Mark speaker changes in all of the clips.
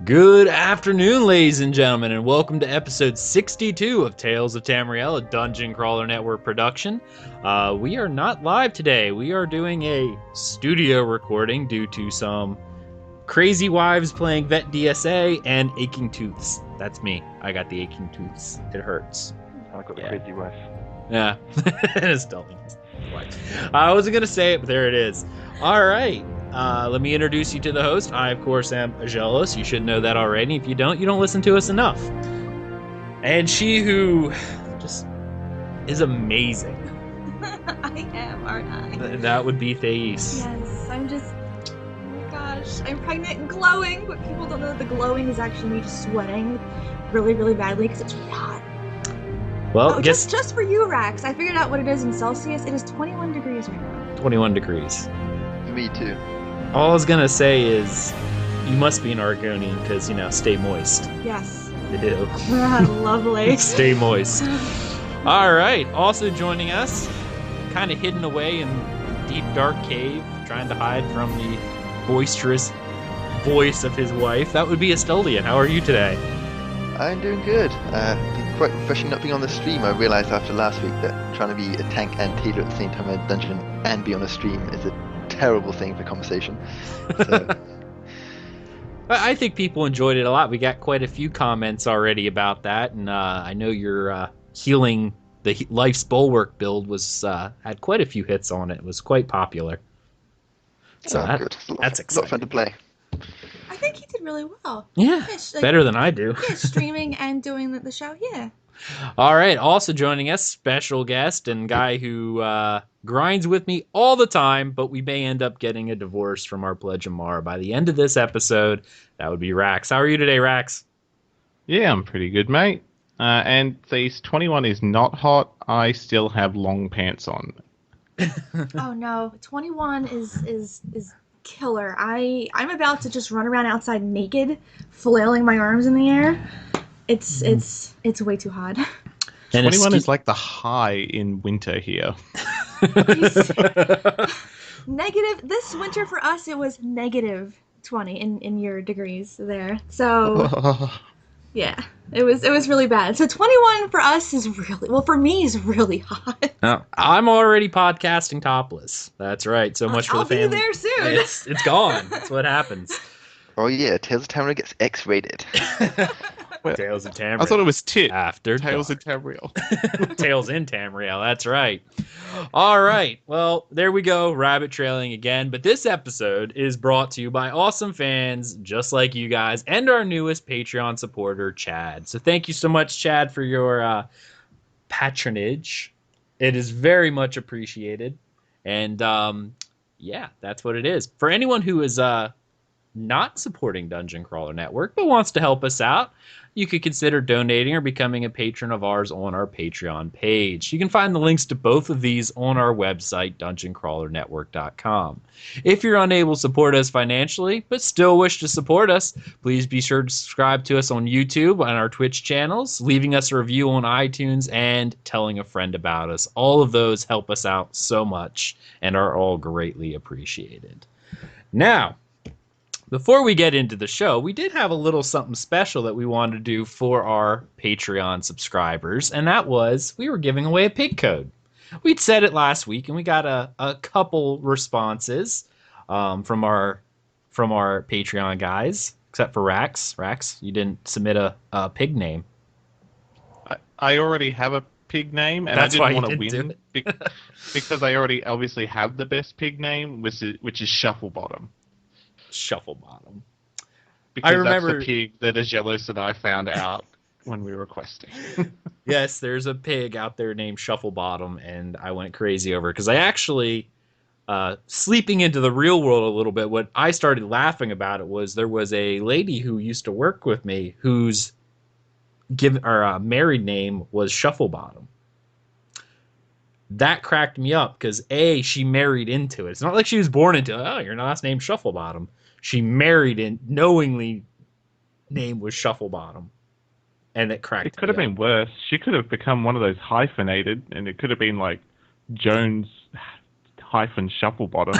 Speaker 1: Good afternoon, ladies and gentlemen, and welcome to episode 62 of Tales of Tamriel, a Dungeon Crawler Network production. We are not live today. We are doing a studio recording due to some crazy wives playing Vet DSA and aching tooths. That's me. I got the aching tooths. It hurts.
Speaker 2: I got the crazy wife.
Speaker 1: Yeah. It's still I wasn't going to say it, but there it is. All right. Let me introduce you to the host. I, of course, am Aggelos. You should know that already. If you don't, you don't listen to us enough. And she who just is amazing.
Speaker 3: I am, aren't I?
Speaker 1: That would be Thais.
Speaker 3: Yes, I'm just... Oh my gosh, I'm pregnant and glowing, but people don't know that the glowing is actually me just sweating really, really badly because it's really hot.
Speaker 1: Well,
Speaker 3: just for you, Rax. I figured out what it is in Celsius. It is 21 degrees right now.
Speaker 1: 21 degrees.
Speaker 2: Me too.
Speaker 1: All I was going to say is you must be an Argonian because, stay moist.
Speaker 3: Yes.
Speaker 1: Ew.
Speaker 3: Lovely.
Speaker 1: Stay moist. All right. Also joining us, kind of hidden away in deep, dark cave, trying to hide from the boisterous voice of his wife. That would be Asteldian. How are you today?
Speaker 2: I'm doing good. Been quite refreshing not being on the stream. I realised after last week that trying to be a tank and tailor at the same time in a dungeon and be on a stream is a terrible thing for conversation. So.
Speaker 1: I think people enjoyed it a lot. We got quite a few comments already about that, and I know your healing the Life's Bulwark build was had quite a few hits on it. It was quite popular. So that's exciting.
Speaker 2: A lot of fun to play.
Speaker 3: I think he did really well.
Speaker 1: Yeah, better than I do.
Speaker 3: Yeah, streaming and doing the show, yeah.
Speaker 1: All right, also joining us, special guest and guy who grinds with me all the time, but we may end up getting a divorce from our Pledge of Mara by the end of this episode. That would be Rax. How are you today, Rax?
Speaker 4: Yeah, I'm pretty good, mate. And these 21 is not hot. I still have long pants on.
Speaker 3: Oh no, 21 is killer. I'm about to just run around outside naked, flailing my arms in the air. It's way too hot.
Speaker 4: And 21 is like the high in winter here.
Speaker 3: Negative. This winter for us, it was negative 20 in your degrees there. So yeah, it was really bad. So 21 for us is really, well, for me is really hot.
Speaker 1: I'm already podcasting topless. That's right. So much for the family.
Speaker 3: I'll be there soon.
Speaker 1: It's gone. That's what happens.
Speaker 2: Oh yeah, Tales of Tamriel gets X-rated.
Speaker 1: Tales of Tamriel.
Speaker 4: I thought it was Tit.
Speaker 1: After
Speaker 4: Tales
Speaker 1: dark.
Speaker 4: of Tamriel.
Speaker 1: Tales in Tamriel. That's right. All right. Well, there we go. Rabbit trailing again. But this episode is brought to you by awesome fans just like you guys and our newest Patreon supporter, Chad. So thank you so much, Chad, for your patronage. It is very much appreciated. And yeah, that's what it is. For anyone who is not supporting Dungeon Crawler Network but wants to help us out, you could consider donating or becoming a patron of ours on our Patreon page. You can find the links to both of these on our website, dungeoncrawlernetwork.com. If you're unable to support us financially but still wish to support us, please be sure to subscribe to us on YouTube and our Twitch channels, leaving us a review on iTunes, and telling a friend about us. All of those help us out so much and are all greatly appreciated. Now, before we get into the show, we did have a little something special that we wanted to do for our Patreon subscribers, and that was we were giving away a pig code. We'd said it last week, and we got a couple responses from our Patreon guys, except for Rax. Rax, you didn't submit a pig name.
Speaker 4: I already have a pig name, and
Speaker 1: That's
Speaker 4: I
Speaker 1: why
Speaker 4: didn't
Speaker 1: you
Speaker 4: want to
Speaker 1: didn't
Speaker 4: win because I already obviously have the best pig name, which is Shufflebottom.
Speaker 1: Shufflebottom.
Speaker 4: Because
Speaker 1: I remember
Speaker 4: that's the pig that Aggelos and I found out when we were questing.
Speaker 1: Yes, there's a pig out there named Shufflebottom, and I went crazy over it because I actually, sleeping into the real world a little bit, what I started laughing about it was there was a lady who used to work with me whose married name was Shufflebottom. That cracked me up because she married into it. It's not like she was born into it. Oh, your last name's Shufflebottom. She married in, knowingly name was Shufflebottom. And it cracked me up.
Speaker 4: It could have been worse. She could have become one of those hyphenated, and it could have been like Jones -Shufflebottom.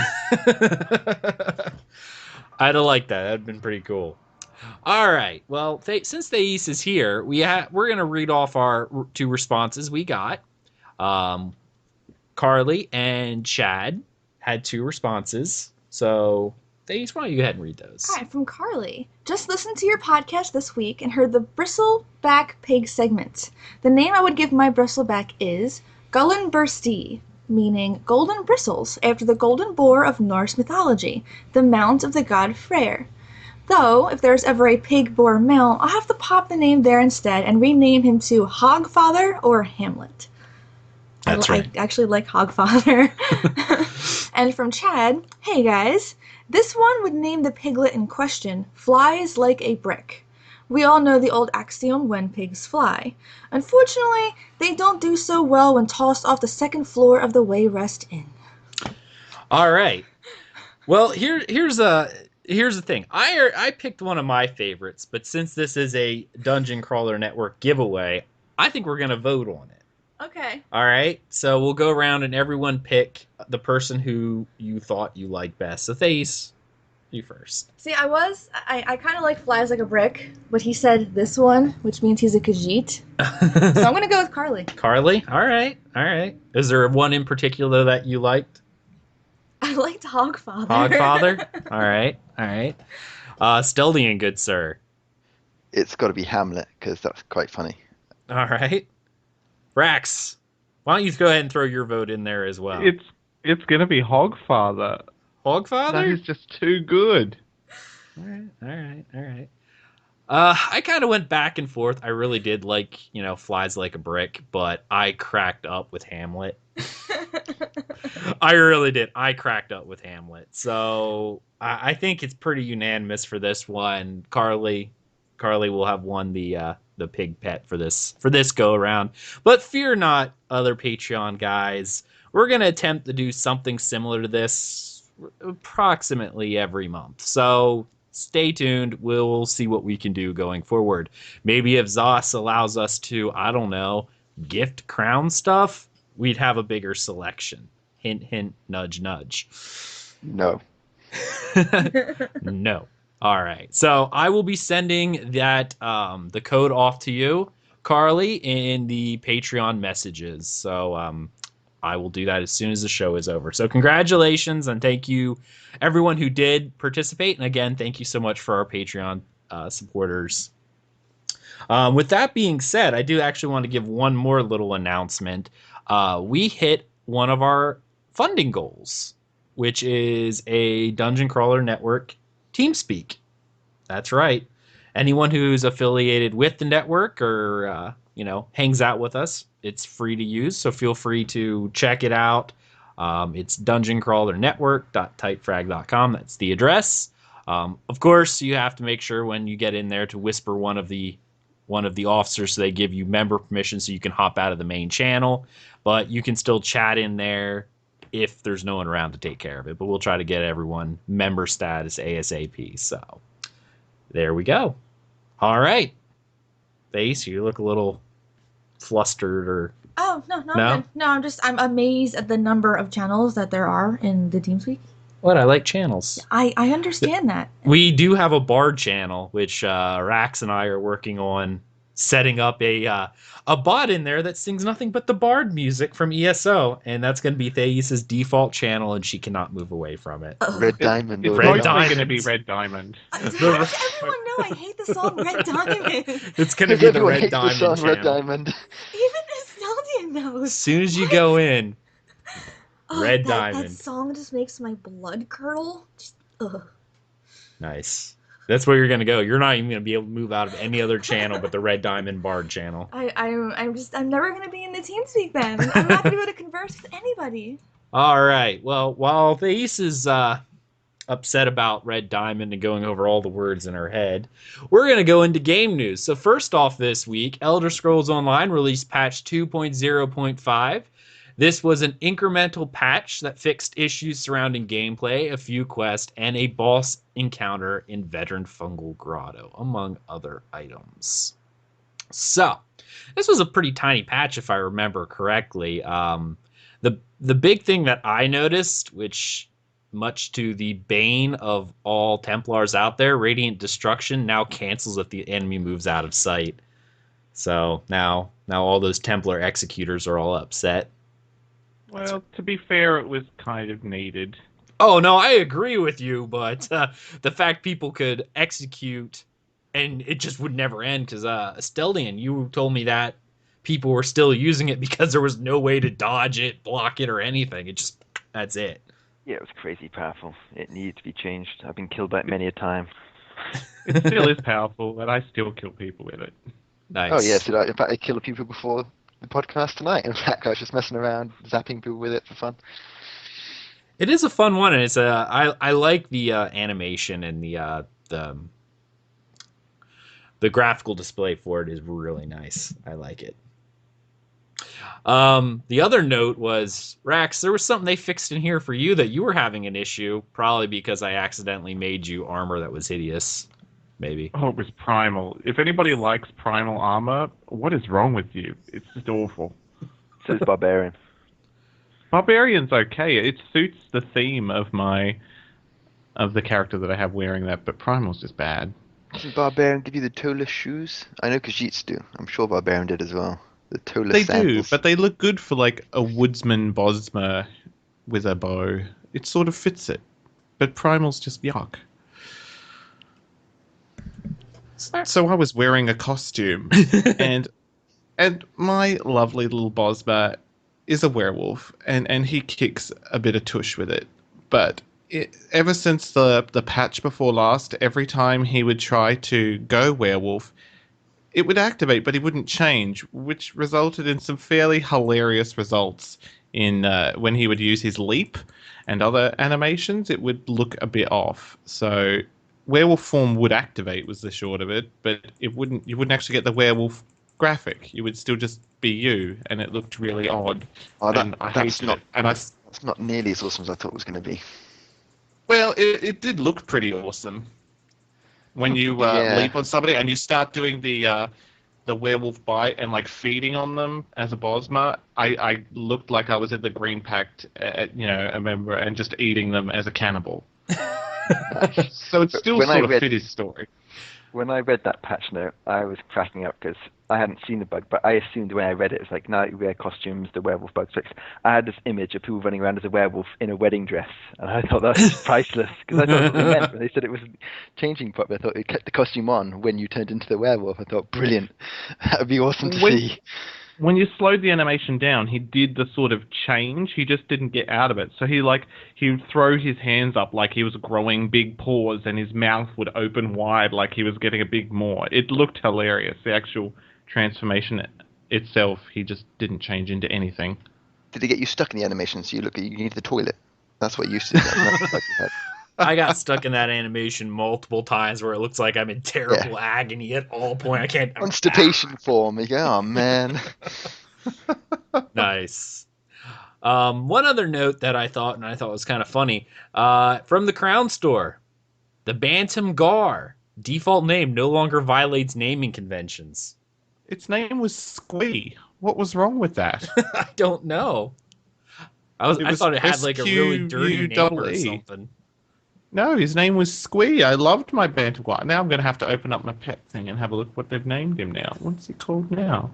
Speaker 1: I'd have liked that. That'd been pretty cool. All right. Well, since Thais is here, we're gonna read off our two responses we got. Um, Carly and Chad had two responses. So, Thais, why don't you go ahead and read those?
Speaker 3: All right, from Carly. Just listened to your podcast this week and heard the bristleback pig segment. The name I would give my bristleback is Gullinbursti, meaning golden bristles, after the golden boar of Norse mythology, the mount of the god Freyr. Though, if there's ever a pig-boar male, I'll have to pop the name there instead and rename him to Hogfather or Hamlet.
Speaker 1: That's right.
Speaker 3: I actually like Hogfather. And from Chad, hey guys, this one would name the piglet in question Flies Like a Brick. We all know the old axiom when pigs fly. Unfortunately, they don't do so well when tossed off the second floor of the Wayrest Inn.
Speaker 1: All right. Well, here's the thing. I picked one of my favorites, but since this is a Dungeon Crawler Network giveaway, I think we're gonna vote on it.
Speaker 3: Okay.
Speaker 1: All right. So we'll go around and everyone pick the person who you thought you liked best. So Thais, you first.
Speaker 3: See, I kind of like Flies Like a Brick, but he said this one, which means he's a Khajiit. So I'm gonna go with Carly.
Speaker 1: Carly. All right. Is there one in particular that you liked?
Speaker 3: I liked Hogfather.
Speaker 1: Hogfather. All right. Asteldian, good sir.
Speaker 2: It's got to be Hamlet because that's quite funny.
Speaker 1: All right. Rax, why don't you go ahead and throw your vote in there as well?
Speaker 4: It's gonna be Hogfather.
Speaker 1: Hogfather?
Speaker 4: That is just too good.
Speaker 1: All right. I kind of went back and forth. I really did like, Flies Like a Brick, but I cracked up with Hamlet. I really did. I cracked up with Hamlet. So I think it's pretty unanimous for this one. Carly will have won the pig pet for this go around. But fear not, other Patreon guys. We're gonna attempt to do something similar to this approximately every month. So stay tuned. We'll see what we can do going forward. Maybe if Zos allows us to, I don't know, gift crown stuff, we'd have a bigger selection. Hint, hint, nudge, nudge.
Speaker 2: No.
Speaker 1: No. All right. So I will be sending that the code off to you, Carly, in the Patreon messages. So I will do that as soon as the show is over. So congratulations and thank you everyone who did participate. And again, thank you so much for our Patreon supporters. With that being said, I do actually want to give one more little announcement. We hit one of our funding goals, which is a Dungeon Crawler Network TeamSpeak. That's right. Anyone who's affiliated with the network or hangs out with us, it's free to use, so feel free to check it out. It's dungeoncrawlernetwork.typefrag.com. That's the address. Of course, you have to make sure when you get in there to whisper one of the officers so they give you member permission so you can hop out of the main channel. But you can still chat in there if there's no one around to take care of it. But we'll try to get everyone member status ASAP. So there we go. All right. Thais, you look a little flustered or...
Speaker 3: Oh, no?
Speaker 1: No?
Speaker 3: No, I'm amazed at the number of channels that there are in the TeamSpeak.
Speaker 1: What? I like channels.
Speaker 3: I understand that.
Speaker 1: We do have a Bard channel, which Rax and I are working on setting up a bot in there that sings nothing but the Bard music from ESO, and that's going to be Thais's default channel, and she cannot move away from it.
Speaker 2: Red Diamond.
Speaker 4: It's
Speaker 1: Red
Speaker 4: probably going to
Speaker 1: Diamond.
Speaker 4: be Red Diamond.
Speaker 3: How does everyone know I hate the song Red Diamond?
Speaker 1: It's going to
Speaker 2: Because
Speaker 1: be the
Speaker 2: everyone
Speaker 1: Red
Speaker 2: hates
Speaker 1: Diamond
Speaker 2: the song
Speaker 1: channel.
Speaker 2: Red Diamond.
Speaker 3: Even Asteldian knows.
Speaker 1: As soon as you go in, Red
Speaker 3: That
Speaker 1: Diamond.
Speaker 3: song just makes my blood curdle. Just, ugh.
Speaker 1: Nice. That's where you're going to go. You're not even going to be able to move out of any other channel but the Red Diamond Bard channel.
Speaker 3: I'm never gonna be in the TeamSpeak then. I'm not gonna be able to converse with anybody.
Speaker 1: All right. Well, while Thais is upset about Red Diamond and going over all the words in her head, we're going to go into game news. So first off this week, Elder Scrolls Online released patch 2.0.5. This was an incremental patch that fixed issues surrounding gameplay, a few quests, and a boss encounter in Veteran Fungal Grotto, among other items. So, this was a pretty tiny patch if I remember correctly. The big thing that I noticed, which much to the bane of all Templars out there, Radiant Destruction now cancels if the enemy moves out of sight. So now all those Templar executors are all upset.
Speaker 4: Well, to be fair, it was kind of needed.
Speaker 1: Oh, no, I agree with you, but the fact people could execute and it just would never end, because Asteldian, you told me that people were still using it because there was no way to dodge it, block it, or anything. That's it.
Speaker 5: Yeah, it was crazy powerful. It needed to be changed. I've been killed by it many a time.
Speaker 4: It still is powerful, and I still kill people with it.
Speaker 1: Nice.
Speaker 2: Oh yes, in fact I killed people before the podcast tonight. In fact, I was just messing around, zapping people with it for fun.
Speaker 1: It is a fun one, and it's I like the animation, and the graphical display for it is really nice. I like it. The other note was, Rax, there was something they fixed in here for you that you were having an issue, probably because I accidentally made you armor that was hideous. Maybe.
Speaker 4: Oh, it was primal. If anybody likes primal armor, what is wrong with you? It's just awful.
Speaker 5: So is Barbarian.
Speaker 4: Barbarian's okay. It suits the theme of the character that I have wearing that, but primal's just bad.
Speaker 2: Doesn't Barbarian give you the toeless shoes? I know Khajiits do. I'm sure Barbarian did as well. The toeless
Speaker 4: They
Speaker 2: sandals.
Speaker 4: do, but they look good for like a woodsman Bosmer with a bow. It sort of fits it. But primal's just yuck. So I was wearing a costume, and my lovely little Bosmer is a werewolf, and he kicks a bit of tush with it. But ever since the patch before last, every time he would try to go werewolf, it would activate, but he wouldn't change, which resulted in some fairly hilarious results in when he would use his leap and other animations. It would look a bit off. So werewolf form would activate, was the short of it, but you wouldn't actually get the werewolf graphic. You would still just be you, and it looked really odd.
Speaker 2: Oh,
Speaker 4: And I hated it. And
Speaker 2: that's not nearly as awesome as I thought it was going to be.
Speaker 4: Well, it did look pretty awesome when you
Speaker 2: Yeah.
Speaker 4: leap on somebody and you start doing the werewolf bite and like feeding on them as a Bosmer. I looked like I was in the Green Pact, a member, and just eating them as a cannibal. So it's still
Speaker 2: When I
Speaker 4: sort of
Speaker 2: read-
Speaker 4: fit his story.
Speaker 5: When I read that patch note, I was cracking up because I hadn't seen the bug, but I assumed when I read it, it's like, now you wear costumes, the werewolf bug's fixed. I had this image of people running around as a werewolf in a wedding dress, and I thought that was priceless, because I thought that's what they meant when they said it was changing properly. I thought it kept the costume on when you turned into the werewolf. I thought, brilliant. That would be awesome to see.
Speaker 4: When you slowed the animation down, he did the sort of change. He just didn't get out of it. So he would throw his hands up like he was growing big paws, and his mouth would open wide like he was getting a big maw. It looked hilarious. The actual transformation itself, he just didn't change into anything.
Speaker 2: Did it get you stuck in the animation so you need the toilet? That's what you used to do.
Speaker 1: I got stuck in that animation multiple times where it looks like I'm in terrible agony at all point. I can't.
Speaker 2: Constipation form. You go, oh man.
Speaker 1: Nice. One other note that I thought was kind of funny, from the Crown Store, the Bantam Gar default name no longer violates naming conventions.
Speaker 4: Its name was Squee. What was wrong with that?
Speaker 1: I don't know. I thought it had like a really dirty name or something.
Speaker 4: No, his name was Squee. I loved my Bantam Gar. Now I'm going to have to open up my pet thing and have a look what they've named him now. What's he called now?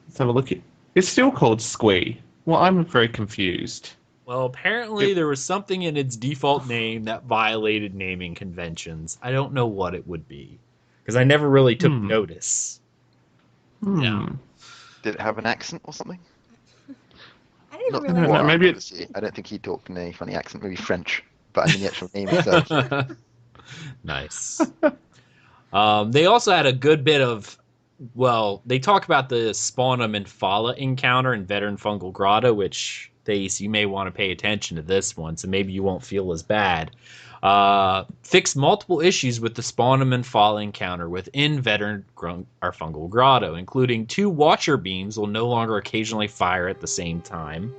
Speaker 4: Let's have a look. It's still called Squee. Well, I'm very confused.
Speaker 1: Well, apparently there was something in its default name that violated naming conventions. I don't know what it would be, because I never really took notice. Yeah.
Speaker 2: Did it have an accent or something?
Speaker 3: I didn't
Speaker 2: Not-
Speaker 3: realize.
Speaker 4: no, maybe
Speaker 2: obviously. I don't think he talked in any funny accent. Maybe French, but I mean the actual name itself.
Speaker 1: Nice. They also had a good bit of, they talk about the Spawnum and Fala encounter in Veteran Fungal Grotto, which, Thais, you may want to pay attention to this one, so maybe you won't feel as bad. Fixed multiple issues with the Spawnum and Fala encounter within Veteran Fungal Grotto, including 2 Watcher beams will no longer occasionally fire at the same time.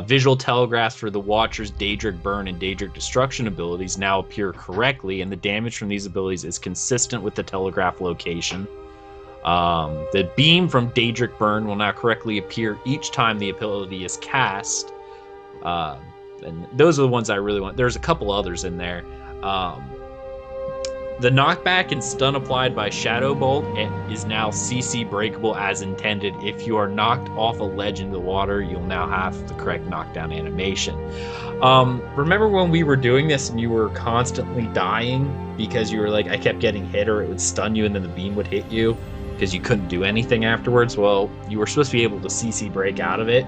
Speaker 1: Visual telegraphs for the Watcher's Daedric Burn and Daedric Destruction abilities now appear correctly, and the damage from these abilities is consistent with the telegraph location. The beam from Daedric Burn will now correctly appear each time the ability is cast. and those are the ones I really want. There's a couple others in there. The knockback and stun applied by Shadow Bolt is now CC breakable as intended. If you are knocked off a ledge into the water, you'll now have the correct knockdown animation. Remember when we were doing this and you were constantly dying because you were like, I kept getting hit or it would stun you and then the beam would hit you because you couldn't do anything afterwards? Well, you were supposed to be able to CC break out of it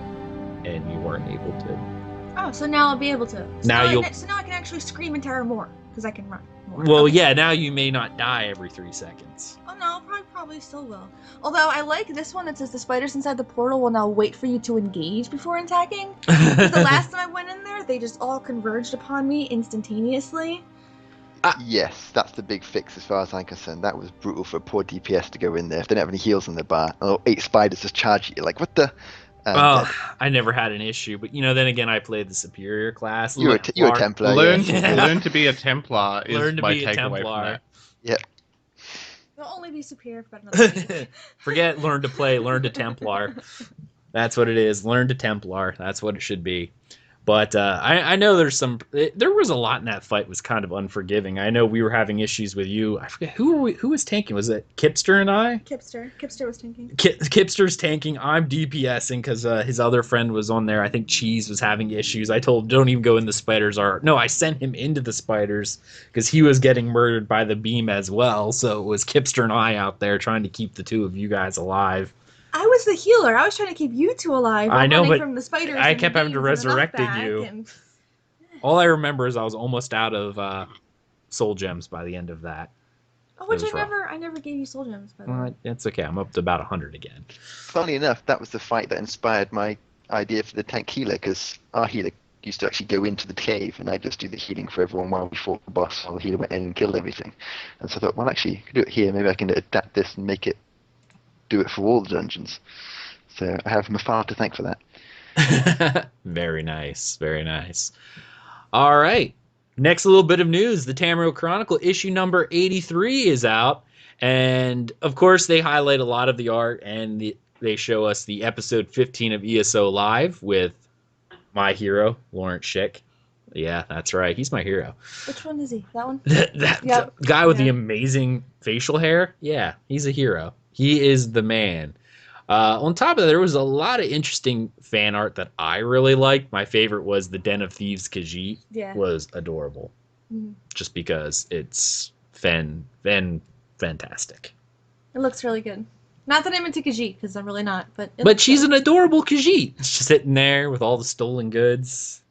Speaker 1: and you weren't able to.
Speaker 3: Oh, so now I'll be able to. So
Speaker 1: now
Speaker 3: I can actually scream and terror more because I can run more.
Speaker 1: Well,
Speaker 3: Okay.
Speaker 1: yeah, now you may not die every 3 seconds.
Speaker 3: Oh no, probably still will. Although I like this one that says the spiders inside the portal will now wait for you to engage before attacking. 'Cause the last time I went in there, they just all converged upon me instantaneously.
Speaker 2: Yes, that's the big fix as far as I'm concerned. That was brutal for a poor DPS to go in there if they don't have any heals in the bar. Oh, 8 spiders just charge at you. Like, what the?
Speaker 1: Oh, I never had an issue, but then again, I played the superior class.
Speaker 2: You're a Templar.
Speaker 4: Learn
Speaker 2: yeah.
Speaker 4: to be a Templar is
Speaker 1: Learn to
Speaker 4: my
Speaker 1: be a
Speaker 4: takeaway from
Speaker 1: Templar.
Speaker 4: that.
Speaker 2: Yep.
Speaker 3: They'll only be superior if I've got another game.
Speaker 1: Forget learn to play, learn to Templar. That's what it is. Learn to Templar. That's what it should be. But I know there was a lot in that fight was kind of unforgiving. I know we were having issues with you. I forget who was tanking. Was it Kipster and I?
Speaker 3: Kipster was tanking.
Speaker 1: Kipster's tanking. I'm DPSing because his other friend was on there. I think Cheese was having issues. I told him, don't even go in the spiders. No, I sent him into the spiders because he was getting murdered by the beam as well. So it was Kipster and I out there trying to keep the two of you guys alive.
Speaker 3: I was the healer. I was trying to keep you two alive.
Speaker 1: I know, but
Speaker 3: from the spiders
Speaker 1: I
Speaker 3: and
Speaker 1: kept
Speaker 3: the
Speaker 1: having to
Speaker 3: beams and the
Speaker 1: resurrect
Speaker 3: knockback
Speaker 1: you.
Speaker 3: and-
Speaker 1: All I remember is I was almost out of soul gems by the end of that.
Speaker 3: Oh, which
Speaker 1: That was
Speaker 3: I never gave you soul gems. By the way.
Speaker 1: Well, it's okay. I'm up to about 100 again.
Speaker 2: Funnily enough, that was the fight that inspired my idea for the tank healer, because our healer used to actually go into the cave, and I just do the healing for everyone while we fought the boss, while the healer went in and killed everything. And so I thought, well, actually, I could do it here. Maybe I can adapt this and do it for all the dungeons. So I have Mafar to thank for that.
Speaker 1: Very nice. Very nice. All right. Next little bit of news. The Tamriel Chronicle issue number 83 is out. And, of course, they highlight a lot of the art, and they show us the episode 15 of ESO Live with my hero, Lawrence Schick. Yeah, that's right. He's my hero.
Speaker 3: Which one is he? That one?
Speaker 1: The guy with the
Speaker 3: Yeah.
Speaker 1: amazing facial hair? Yeah, he's a hero. He is the man. On top of that, there was a lot of interesting fan art that I really liked. My favorite was the Den of Thieves Khajiit.
Speaker 3: Yeah.
Speaker 1: Was adorable.
Speaker 3: Mhm.
Speaker 1: Just because it's fantastic.
Speaker 3: It looks really good. Not that I'm into Khajiit, because I'm really not. But
Speaker 1: She's an adorable Khajiit. Just sitting there with all the stolen goods.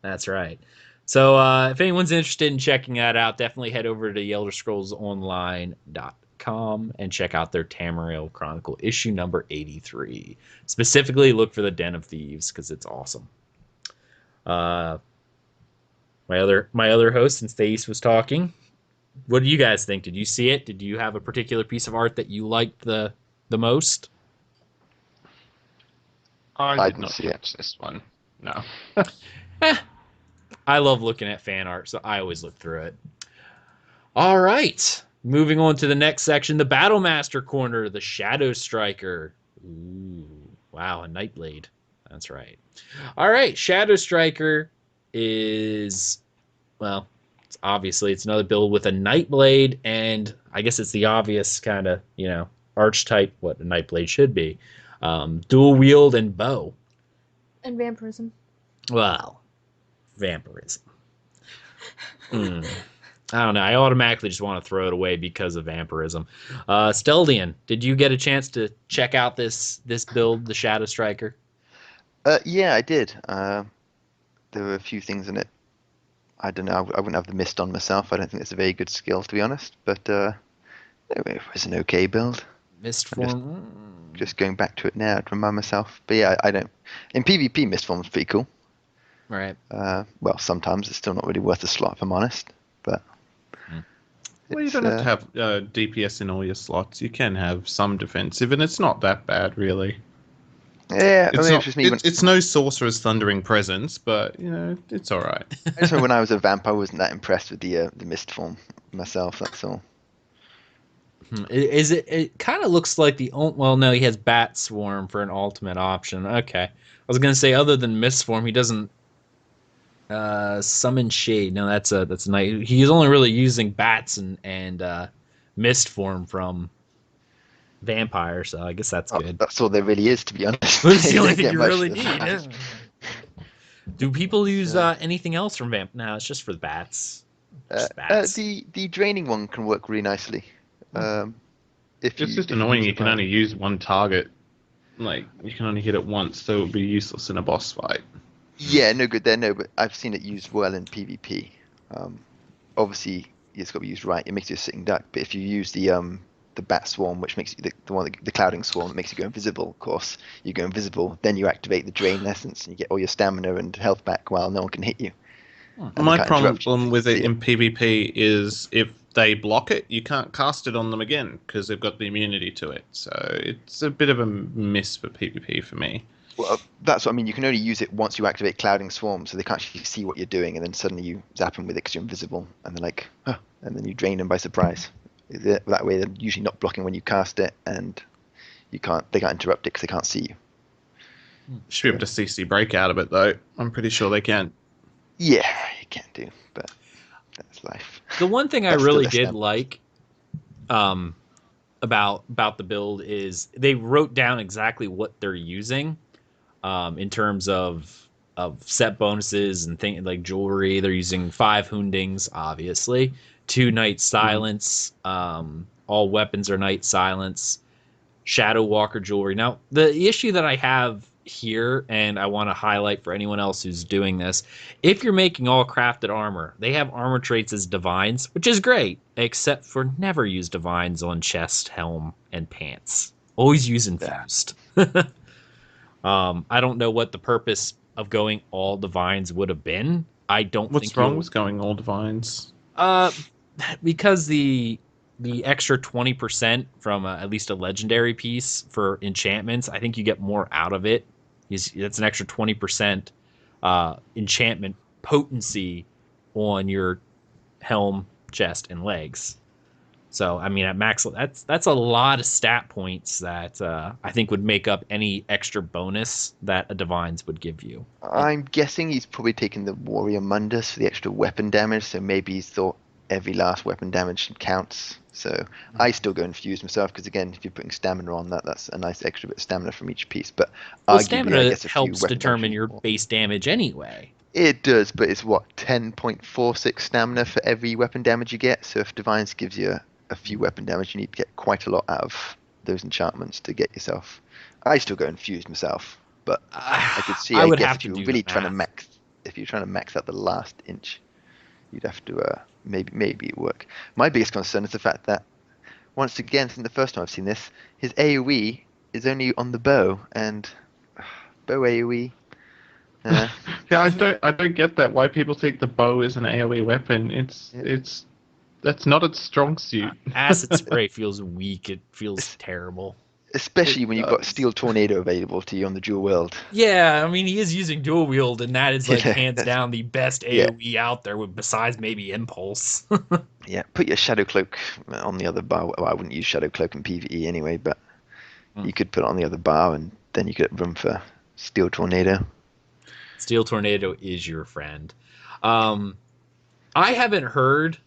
Speaker 1: That's right. So if anyone's interested in checking that out, definitely head over to TheElderScrollsOnline.com and check out their Tamriel Chronicle issue number 83. Specifically, look for the Den of Thieves because it's awesome. My other host, since Thais was talking, what do you guys think? Did you see it? Did you have a particular piece of art that you liked the most?
Speaker 4: I did
Speaker 2: didn't
Speaker 4: not
Speaker 2: see it.
Speaker 4: catch this one. No.
Speaker 1: I love looking at fan art, so I always look through it. All right. Moving on to the next section, the Battlemaster Corner, the Shadow Striker. Ooh, wow, a Nightblade. That's right. All right, Shadow Striker is, well, it's another build with a Nightblade, and I guess it's the obvious kind of, archetype, what a Nightblade should be. Dual wield and bow.
Speaker 3: And vampirism.
Speaker 1: Well, vampirism. I don't know. I automatically just want to throw it away because of vampirism. Asteldian, did you get a chance to check out this build, the Shadow Striker?
Speaker 2: Yeah, I did. There were a few things in it. I don't know. I wouldn't have the mist on myself. I don't think it's a very good skill, to be honest. But it was an okay build.
Speaker 1: Mist form.
Speaker 2: Just going back to it now to remind myself. But yeah, I don't. In PvP, mist form's pretty cool.
Speaker 1: Right.
Speaker 2: Well, sometimes it's still not really worth a slot, if I'm honest. But
Speaker 4: Well, you don't have to have DPS in all your slots. You can have some defensive, and it's not that bad, really.
Speaker 2: yeah, I
Speaker 4: It's,
Speaker 2: mean,
Speaker 4: not,
Speaker 2: it's just me.
Speaker 4: it's no Sorcerer's Thundering Presence, but, it's all right.
Speaker 2: I just remember when I was a vamp, I wasn't that impressed with the mist form myself. That's all.
Speaker 1: Is it? It kind of looks like well, no, he has Bat Swarm for an ultimate option. Okay, I was gonna say other than Mist form, he doesn't. Summon Shade. No, that's a nice. He's only really using bats and mist form from vampire, so I guess that's good.
Speaker 2: That's all there really is, to be honest.
Speaker 1: It's the
Speaker 2: You
Speaker 1: only
Speaker 2: don't
Speaker 1: thing
Speaker 2: get
Speaker 1: you
Speaker 2: much
Speaker 1: really
Speaker 2: for the
Speaker 1: need.
Speaker 2: bats.
Speaker 1: Do people use
Speaker 2: So,
Speaker 1: anything else from vamp? No, it's just for the bats.
Speaker 2: uh,
Speaker 1: Just bats.
Speaker 2: the draining one can work really nicely. Um,
Speaker 4: It's just
Speaker 2: if you
Speaker 4: annoying
Speaker 2: use
Speaker 4: you
Speaker 2: it
Speaker 4: can
Speaker 2: right.
Speaker 4: only use one target. Like, you can only hit it once, so it would be useless in a boss fight.
Speaker 2: Yeah, no good there. No, but I've seen it used well in PvP. Um, Obviously, it's got to be used right. It makes you a sitting duck. But if you use the bat swarm, which makes you the clouding swarm that makes you go invisible, of course, you go invisible. Then you activate the drain essence, and you get all your stamina and health back while no one can hit you. And they
Speaker 4: My
Speaker 2: can't interrupt you
Speaker 4: problem
Speaker 2: if
Speaker 4: with
Speaker 2: they
Speaker 4: it
Speaker 2: see
Speaker 4: in PvP is if they block it, you can't cast it on them again because they've got the immunity to it. So it's a bit of a miss for PvP for me.
Speaker 2: Well, that's what I mean. You can only use it once you activate clouding swarm, so they can't actually see what you're doing, and then suddenly you zap them with it because you're invisible, and they're like, huh, and then you drain them by surprise. That way, they're usually not blocking when you cast it, and they can't interrupt it because they can't see you.
Speaker 4: Should be able to CC break out of it though. I'm pretty sure they can.
Speaker 2: Yeah, you can do, but that's life.
Speaker 1: The one thing I
Speaker 2: That's still
Speaker 1: really
Speaker 2: a
Speaker 1: did
Speaker 2: stamp.
Speaker 1: like um, about the build is they wrote down exactly what they're using in terms of set bonuses and things like jewelry. They're using 5 Houndings, obviously, 2 Night Silence. All weapons are Night Silence. Shadow Walker jewelry. Now, the issue that I have here, and I want to highlight for anyone else who's doing this, if you're making all crafted armor, they have armor traits as divines, which is great, except for never use divines on chest, helm, and pants. Always use
Speaker 2: Yeah.
Speaker 1: infused. I don't know what the purpose of going all divines would have been. I don't
Speaker 4: What's
Speaker 1: think
Speaker 4: wrong
Speaker 1: you'll.
Speaker 4: with going all divines?
Speaker 1: Uh, because the extra 20% from at least a legendary piece for enchantments, I think you get more out of it. That's an extra 20% enchantment potency on your helm, chest, and legs. So I mean, at max, that's a lot of stat points that I think would make up any extra bonus that a divines would give you.
Speaker 2: I'm guessing he's probably taken the Warrior Mundus for the extra weapon damage, so maybe he's thought every last weapon damage counts. So I still go infused myself because again, if you're putting stamina on that, that's a nice extra bit of stamina from each piece. But
Speaker 1: Well,
Speaker 2: arguably, I
Speaker 1: stamina
Speaker 2: guess a few
Speaker 1: helps
Speaker 2: weapon damage
Speaker 1: determine
Speaker 2: would be
Speaker 1: your
Speaker 2: more.
Speaker 1: base damage anyway.
Speaker 2: It does, but it's what 10.46 stamina for every weapon damage you get. So if Divines gives you a few weapon damage, you need to get quite a lot out of those enchantments to get yourself. I still go infused myself, but I could see.
Speaker 1: I
Speaker 2: I
Speaker 1: would
Speaker 2: guess
Speaker 1: have
Speaker 2: if
Speaker 1: to
Speaker 2: you're
Speaker 1: do
Speaker 2: really
Speaker 1: the
Speaker 2: trying to
Speaker 1: math.
Speaker 2: if you're trying to max out the last inch, you'd have to maybe it work. My biggest concern is the fact that once again, since the first time I've seen this, his AOE is only on the bow and bow AOE.
Speaker 4: Yeah, I don't get that. Why people think the bow is an AoE weapon? It's that's not its strong suit.
Speaker 1: Acid spray feels weak. It feels terrible.
Speaker 2: Especially
Speaker 4: It
Speaker 2: when you've got
Speaker 4: does.
Speaker 2: Steel Tornado available to you on the dual world.
Speaker 1: Yeah, I mean he is using dual wield, and that is like
Speaker 2: Yeah,
Speaker 1: hands down the best
Speaker 2: yeah,
Speaker 1: AOE out there, with besides maybe impulse.
Speaker 2: yeah. Put your Shadow Cloak on the other bar. Well, I wouldn't use Shadow Cloak in PvE anyway, but you could put it on the other bar, and then you get room for Steel Tornado.
Speaker 1: Steel Tornado is your friend. Um, I haven't heard,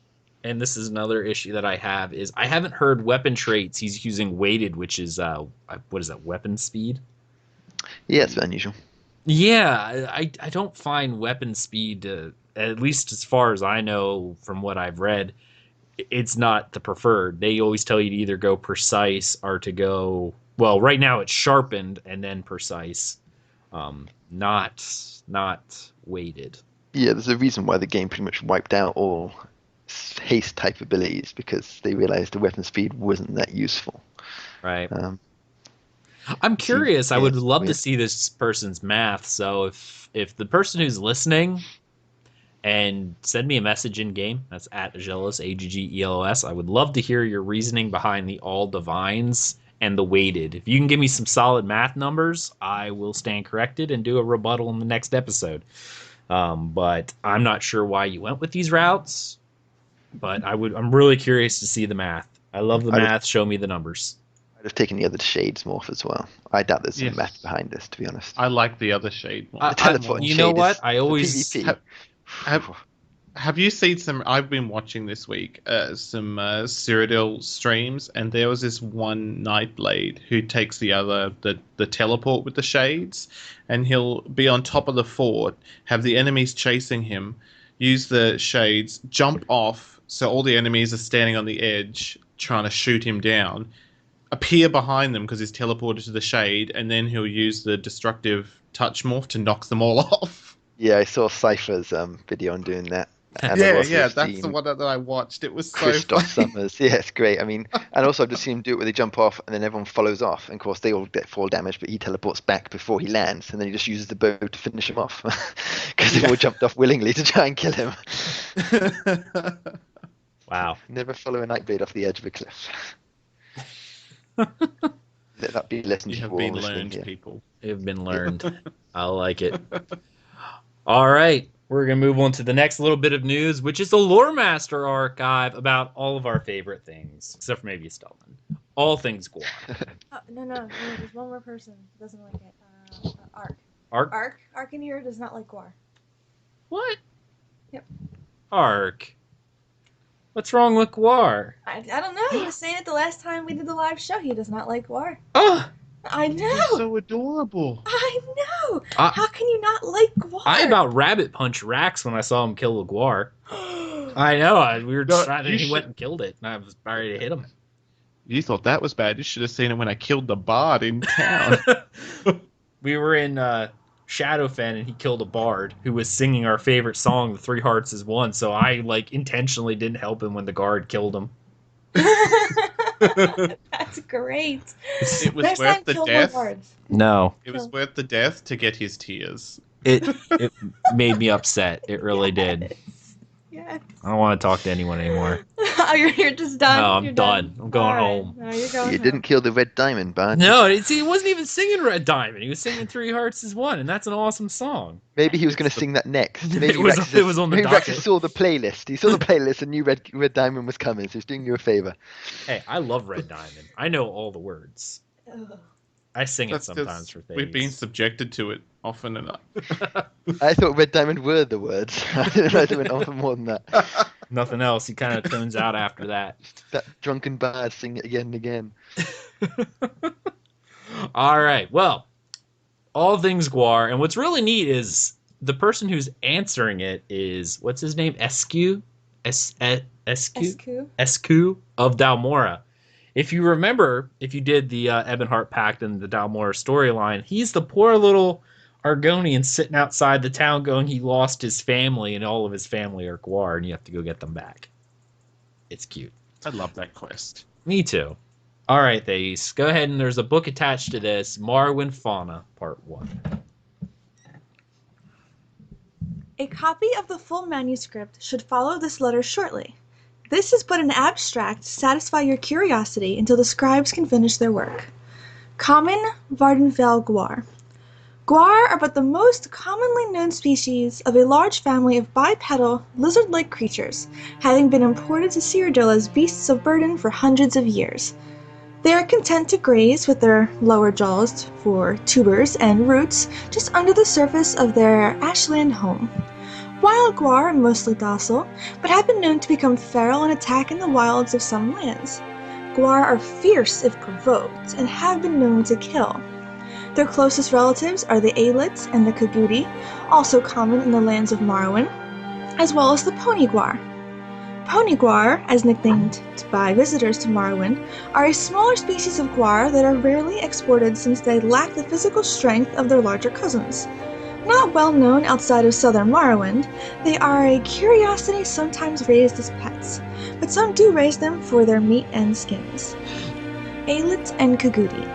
Speaker 1: and this is another issue that I have, is I haven't heard weapon traits he's using weighted, which is what is that, weapon speed?
Speaker 2: Yeah, it's unusual.
Speaker 1: Yeah, I don't find weapon speed, at least as far as I know from what I've read, it's not the preferred. They always tell you to either go precise or to go, well, right now it's sharpened and then precise, not weighted.
Speaker 2: Yeah, there's a reason why the game pretty much wiped out all haste type abilities because they realized the weapon speed wasn't that useful.
Speaker 1: Right.
Speaker 2: Um,
Speaker 1: I'm curious. I
Speaker 2: yeah,
Speaker 1: would
Speaker 2: it's
Speaker 1: love to
Speaker 2: weird.
Speaker 1: see this person's math. So if the person who's listening and send me a message in game, that's at Aggelos, Aggelos. I would love to hear your reasoning behind the all divines and the weighted. If you can give me some solid math numbers, I will stand corrected and do a rebuttal in the next episode. But I'm not sure why you went with these routes. But I'm really curious to see the math. I love the
Speaker 2: I'd have,
Speaker 1: math. Show me the numbers.
Speaker 2: I'd have taken the other shades morph as well. I doubt there's some
Speaker 4: Yes.
Speaker 2: math behind this, to be honest.
Speaker 4: I like the other shade more.
Speaker 1: I,
Speaker 2: The teleporting
Speaker 1: you know
Speaker 2: shade
Speaker 1: what?
Speaker 2: is
Speaker 1: I
Speaker 2: for
Speaker 1: always
Speaker 2: PvP.
Speaker 4: Have you seen some? I've been watching this week some Cyrodiil streams, and there was this one Nightblade who takes the teleport with the shades, and he'll be on top of the fort, have the enemies chasing him, use the shades, jump off, so all the enemies are standing on the edge trying to shoot him down, appear behind them because he's teleported to the shade, and then he'll use the destructive touch morph to knock them all off.
Speaker 2: Yeah, I saw Cypher's video on doing that. And
Speaker 4: That's the one that I watched. It was so
Speaker 2: Christoph
Speaker 4: funny.
Speaker 2: Summers. Yeah, it's great. I mean, and also I've just seen him do it where they jump off and then everyone follows off. And of course, they all get fall damage, but he teleports back before he lands. And then he just uses the bow to finish him off. Because they all jumped off willingly to try and kill him.
Speaker 1: Wow.
Speaker 2: Never follow a Nightblade off the edge of a cliff. Let that be a lesson
Speaker 4: You
Speaker 2: to
Speaker 4: have
Speaker 2: all
Speaker 4: been
Speaker 2: listening
Speaker 4: learned,
Speaker 2: here.
Speaker 4: people.
Speaker 1: They've been learned. I like it. All right. We're going to move on to the next little bit of news, which is the Lore Master archive about all of our favorite things, except for maybe Stelman. All things Guar.
Speaker 3: No, there's one more person who doesn't like it.
Speaker 1: Arc?
Speaker 3: Arcaneer does not like Guar.
Speaker 1: What?
Speaker 3: Yep.
Speaker 1: Arc. What's wrong with Guar?
Speaker 3: I don't know. He was saying it the last time we did the live show. He does not like Guar.
Speaker 1: Oh,
Speaker 3: I know.
Speaker 4: So adorable.
Speaker 3: I know. How can you not like Guar?
Speaker 1: I about rabbit punched Rax when I saw him kill a Guar. I know. We were
Speaker 4: No,
Speaker 1: trying.
Speaker 4: you
Speaker 1: He
Speaker 4: should-
Speaker 1: went and killed it, and I was ready to hit him.
Speaker 4: You thought that was bad. You should have seen it when I killed the bard in town.
Speaker 1: We were in Shadowfen, and he killed a bard who was singing our favorite song, "The Three Hearts Is One." So I intentionally didn't help him when the guard killed him.
Speaker 3: That's great.
Speaker 4: It was
Speaker 3: Next
Speaker 4: worth
Speaker 3: time,
Speaker 4: the
Speaker 3: kill
Speaker 4: death.
Speaker 3: more guards.
Speaker 1: No,
Speaker 4: It was worth the death to get his tears.
Speaker 1: it made me upset. It really did.
Speaker 3: Yes.
Speaker 1: I don't want to talk to anyone anymore.
Speaker 3: Oh, you're just done.
Speaker 1: No, I'm
Speaker 3: You're
Speaker 1: done. I'm going
Speaker 3: All right.
Speaker 1: home.
Speaker 3: No, you're going
Speaker 2: You
Speaker 3: home.
Speaker 2: didn't kill the Red Diamond, Bard.
Speaker 1: No, he wasn't even singing Red Diamond. He was singing Three Hearts Is One, and that's an awesome song.
Speaker 2: Maybe he was going to sing that next. Maybe
Speaker 1: It was-
Speaker 2: Rex
Speaker 1: it was on the
Speaker 2: maybe Rex
Speaker 1: docket.
Speaker 2: saw the playlist. He saw the playlist and knew Red Diamond was coming, so he's doing you a favor.
Speaker 1: Hey, I love Red Diamond. I know all the words.
Speaker 3: Ugh.
Speaker 1: I sing it
Speaker 4: That's
Speaker 1: sometimes
Speaker 4: 'cause
Speaker 1: for things.
Speaker 4: we've been subjected to it often enough.
Speaker 2: I thought Red Diamond were the words. I didn't realize it went on for more than that.
Speaker 1: Nothing else. He kind of tunes out after that.
Speaker 2: That drunken bard sing it again and again.
Speaker 1: All right. Well, all things Guar, and what's really neat is the person who's answering it is what's his name? Escu of Dalmora. If you remember, if you did the Ebonheart Pact and the Dalmora storyline, he's the poor little Argonian sitting outside the town going he lost his family and all of his family are Guar and you have to go get them back. It's cute.
Speaker 4: I love that quest.
Speaker 1: Me too. All right, Thais, go ahead and there's a book attached to this, Marwyn Fauna, Part 1.
Speaker 3: A copy of the full manuscript should follow this letter shortly. This is but an abstract to satisfy your curiosity until the scribes can finish their work. Common Vardenfell Guar. Guar are but the most commonly known species of a large family of bipedal, lizard-like creatures, having been imported to Cyrodiil as beasts of burden for hundreds of years. They are content to graze with their lower jaws for tubers and roots just under the surface of their ashland home. Wild Guar are mostly docile, but have been known to become feral and attack in the wilds of some lands. Guar are fierce if provoked, and have been known to kill. Their closest relatives are the Aelits and the Kagudi, also common in the lands of Marwyn, as well as the Pony Guar. Pony Guar, as nicknamed by visitors to Marwyn, are a smaller species of Guar that are rarely exported since they lack the physical strength of their larger cousins. Not well known outside of southern Morrowind, they are a curiosity sometimes raised as pets, but some do raise them for their meat and skins. Aelits and Kagudi.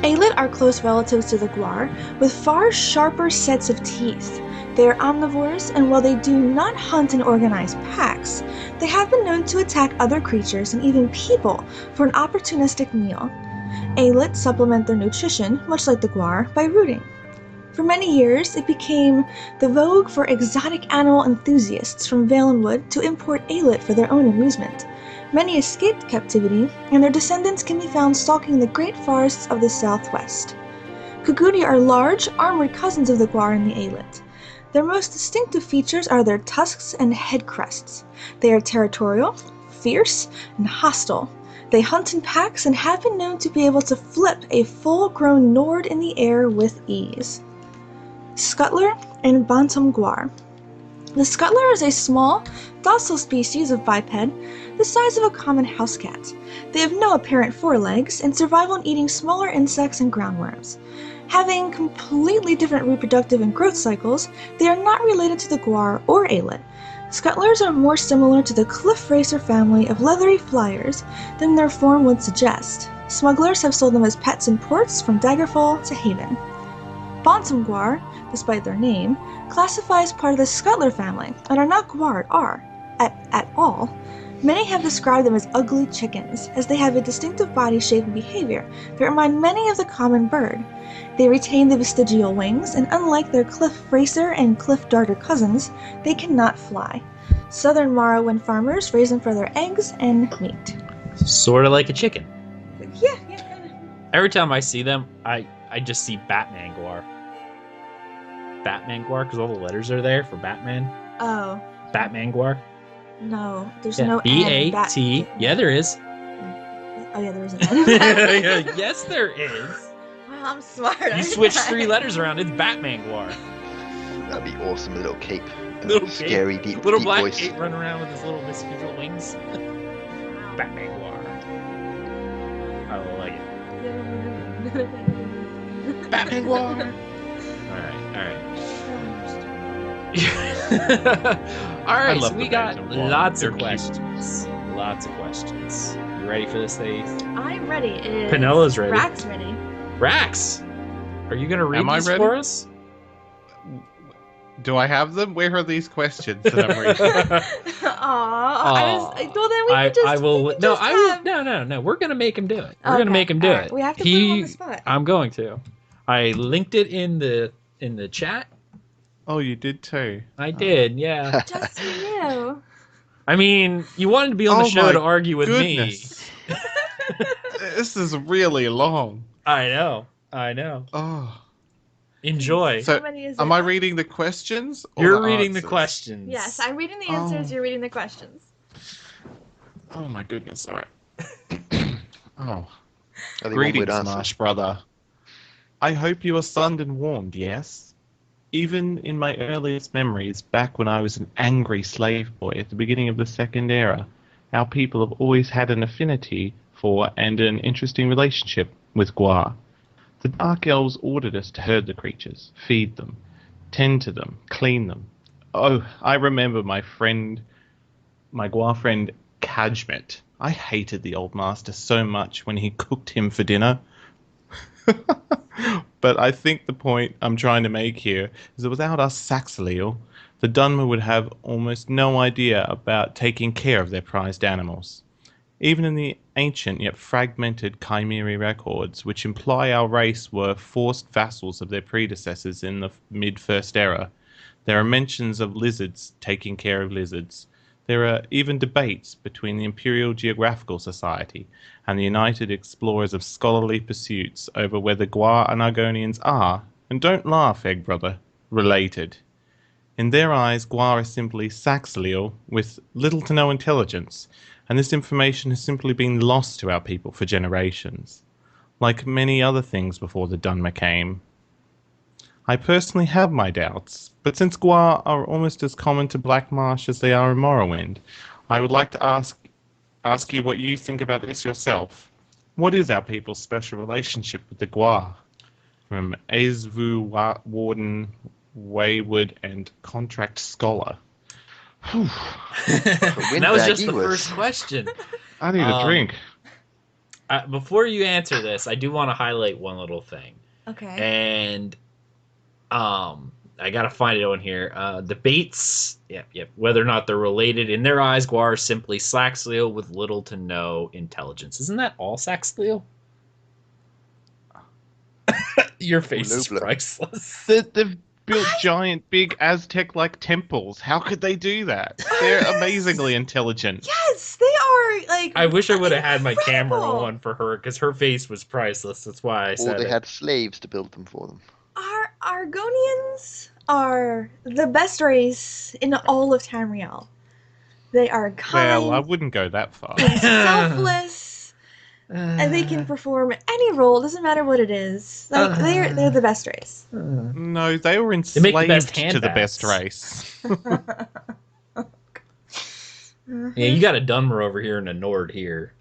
Speaker 3: Aelit are close relatives to the Guar, with far sharper sets of teeth. They are omnivores, and while they do not hunt in organized packs, they have been known to attack other creatures and even people for an opportunistic meal. Aelit supplement their nutrition, much like the Guar, by rooting. For many years, it became the vogue for exotic animal enthusiasts from Valenwood to import Aelit for their own amusement. Many escaped captivity, and their descendants can be found stalking the great forests of the southwest. Kagudi are large, armored cousins of the Guar and the Aelit. Their most distinctive features are their tusks and head crests. They are territorial, fierce, and hostile. They hunt in packs and have been known to be able to flip a full-grown Nord in the air with ease. Scuttler and Bantam Guar. The scuttler is a small, docile species of biped, the size of a common house cat. They have no apparent forelegs and survive on eating smaller insects and groundworms. Having completely different reproductive and growth cycles, they are not related to the guar or alet. Scuttlers are more similar to the cliff racer family of leathery flyers than their form would suggest. Smugglers have sold them as pets in ports from Daggerfall to Haven. Bantam Guar, despite their name, classify as part of the Scuttler family and are not guar at all. Many have described them as ugly chickens, as they have a distinctive body shape and behavior that remind many of the common bird. They retain the vestigial wings, and unlike their cliff racer and cliff darter cousins, they cannot fly. Southern Morrowind farmers raise them for their eggs and meat.
Speaker 1: Sort of like a chicken.
Speaker 3: Yeah, kind of.
Speaker 1: Every time I see them, I just see Batman Guar. Batman Guar, because all the letters are there for Batman.
Speaker 3: Oh.
Speaker 1: Batman Guar.
Speaker 3: No, there's
Speaker 1: Yeah.
Speaker 3: no
Speaker 1: B-A-T. Yeah, there is.
Speaker 3: Oh yeah, there is an N.
Speaker 1: Yes, there is.
Speaker 3: Wow, I'm smart.
Speaker 1: You switch 3 letters around, it's Batman Guar.
Speaker 2: That'd be awesome. A little cape.
Speaker 1: Little cape.
Speaker 2: Scary, deep,
Speaker 1: Little
Speaker 2: deep
Speaker 1: black
Speaker 2: voice.
Speaker 1: cape running around with his little vestigial wings. Batman Guar. I like it.
Speaker 4: Batman Guar.
Speaker 1: All right,
Speaker 4: love
Speaker 1: so we
Speaker 4: the
Speaker 1: got
Speaker 4: Bantam Guar.
Speaker 1: lots
Speaker 4: They're
Speaker 1: of
Speaker 4: cute.
Speaker 1: questions. Lots of questions. You ready for this, Thais?
Speaker 3: I'm ready. Is
Speaker 1: Penella's ready.
Speaker 3: Rax ready?
Speaker 1: Rax, are you going to read
Speaker 4: Am I
Speaker 1: these
Speaker 4: ready?
Speaker 1: for us?
Speaker 4: Do I have them? Where are these questions that I'm reading?
Speaker 3: Well, then we could just.
Speaker 1: I will.
Speaker 3: we could
Speaker 1: No,
Speaker 3: just
Speaker 1: I will.
Speaker 3: have-
Speaker 1: No. We're gonna make him do it. We're
Speaker 3: Okay,
Speaker 1: gonna make him do
Speaker 3: all right.
Speaker 1: it.
Speaker 3: We have to put him on the spot.
Speaker 1: I'm going to. I linked it in the chat.
Speaker 4: Oh, you did too.
Speaker 1: I did. Yeah.
Speaker 3: Just for you.
Speaker 1: I mean, you wanted to be on the
Speaker 4: Oh
Speaker 1: show
Speaker 4: my
Speaker 1: to argue with
Speaker 4: Goodness. This is really long.
Speaker 1: me. I know.
Speaker 4: Oh.
Speaker 1: Enjoy.
Speaker 4: So,
Speaker 3: How many is
Speaker 4: am
Speaker 3: it?
Speaker 4: I reading the questions? Or
Speaker 1: You're
Speaker 4: the
Speaker 1: reading the
Speaker 4: answers?
Speaker 1: questions.
Speaker 3: Yes, I'm reading the answers.
Speaker 4: Oh.
Speaker 3: You're reading the questions.
Speaker 4: Oh my goodness! All right. Oh.
Speaker 2: Are they
Speaker 4: Greetings,
Speaker 2: one-word answers?
Speaker 4: Marsh brother. I hope you are sunned and warmed, yes? Even in my earliest memories, back when I was an angry slave boy at the beginning of the Second Era, our people have always had an affinity for and an interesting relationship with Guar. The Dark Elves ordered us to herd the creatures, feed them, tend to them, clean them. Oh, I remember my Guar friend Kajmet. I hated the old master so much when he cooked him for dinner. But I think the point I'm trying to make here is that without us Saxileel, the Dunmer would have almost no idea about taking care of their prized animals. Even in the ancient yet fragmented Chimeri records, which imply our race were forced vassals of their predecessors in the mid-First Era, there are mentions of lizards taking care of lizards. There are even debates between the Imperial Geographical Society and the United Explorers of Scholarly Pursuits over whether Guar and Argonians are, and don't laugh, Egg Brother, related. In their eyes, Guar is simply Saxileel with little to no intelligence, and this information has simply been lost to our people for generations. Like many other things before the Dunmer came. I personally have my doubts, but since Guar are almost as common to Black Marsh as they are in Morrowind, I would like to ask you what you think about this yourself. What is our people's special relationship with the Guar? From Azvu Warden, Wayward, and Contract Scholar.
Speaker 1: That was just the first question.
Speaker 4: I need a drink.
Speaker 1: Before you answer this, I do want to highlight one little thing.
Speaker 3: Okay.
Speaker 1: And I gotta find it on here. Debates, whether or not they're related. In their eyes, Guar is simply Saxileel with little to no intelligence. Isn't that all Saxileel? Your face is
Speaker 2: Nobler.
Speaker 1: priceless.
Speaker 4: They've built giant, big Aztec-like temples. How could they do that? They're amazingly intelligent.
Speaker 3: Yes, they are like.
Speaker 1: I wish I would have had my camera
Speaker 3: incredible.
Speaker 1: on for her because her face was priceless. That's why I
Speaker 2: Or
Speaker 1: said
Speaker 2: they
Speaker 1: it.
Speaker 2: had slaves to build them for them.
Speaker 3: Argonians are the best race in all of Tamriel. They are
Speaker 4: Well, I
Speaker 3: kind
Speaker 4: wouldn't go that far.
Speaker 3: and selfless, and they can perform any role. Doesn't matter what it is. Like they're the best race.
Speaker 4: No, they were
Speaker 1: make the best
Speaker 4: enslaved
Speaker 1: hand
Speaker 4: to the
Speaker 1: bats.
Speaker 4: best race.
Speaker 1: Yeah, you got a Dunmer over here and a Nord here.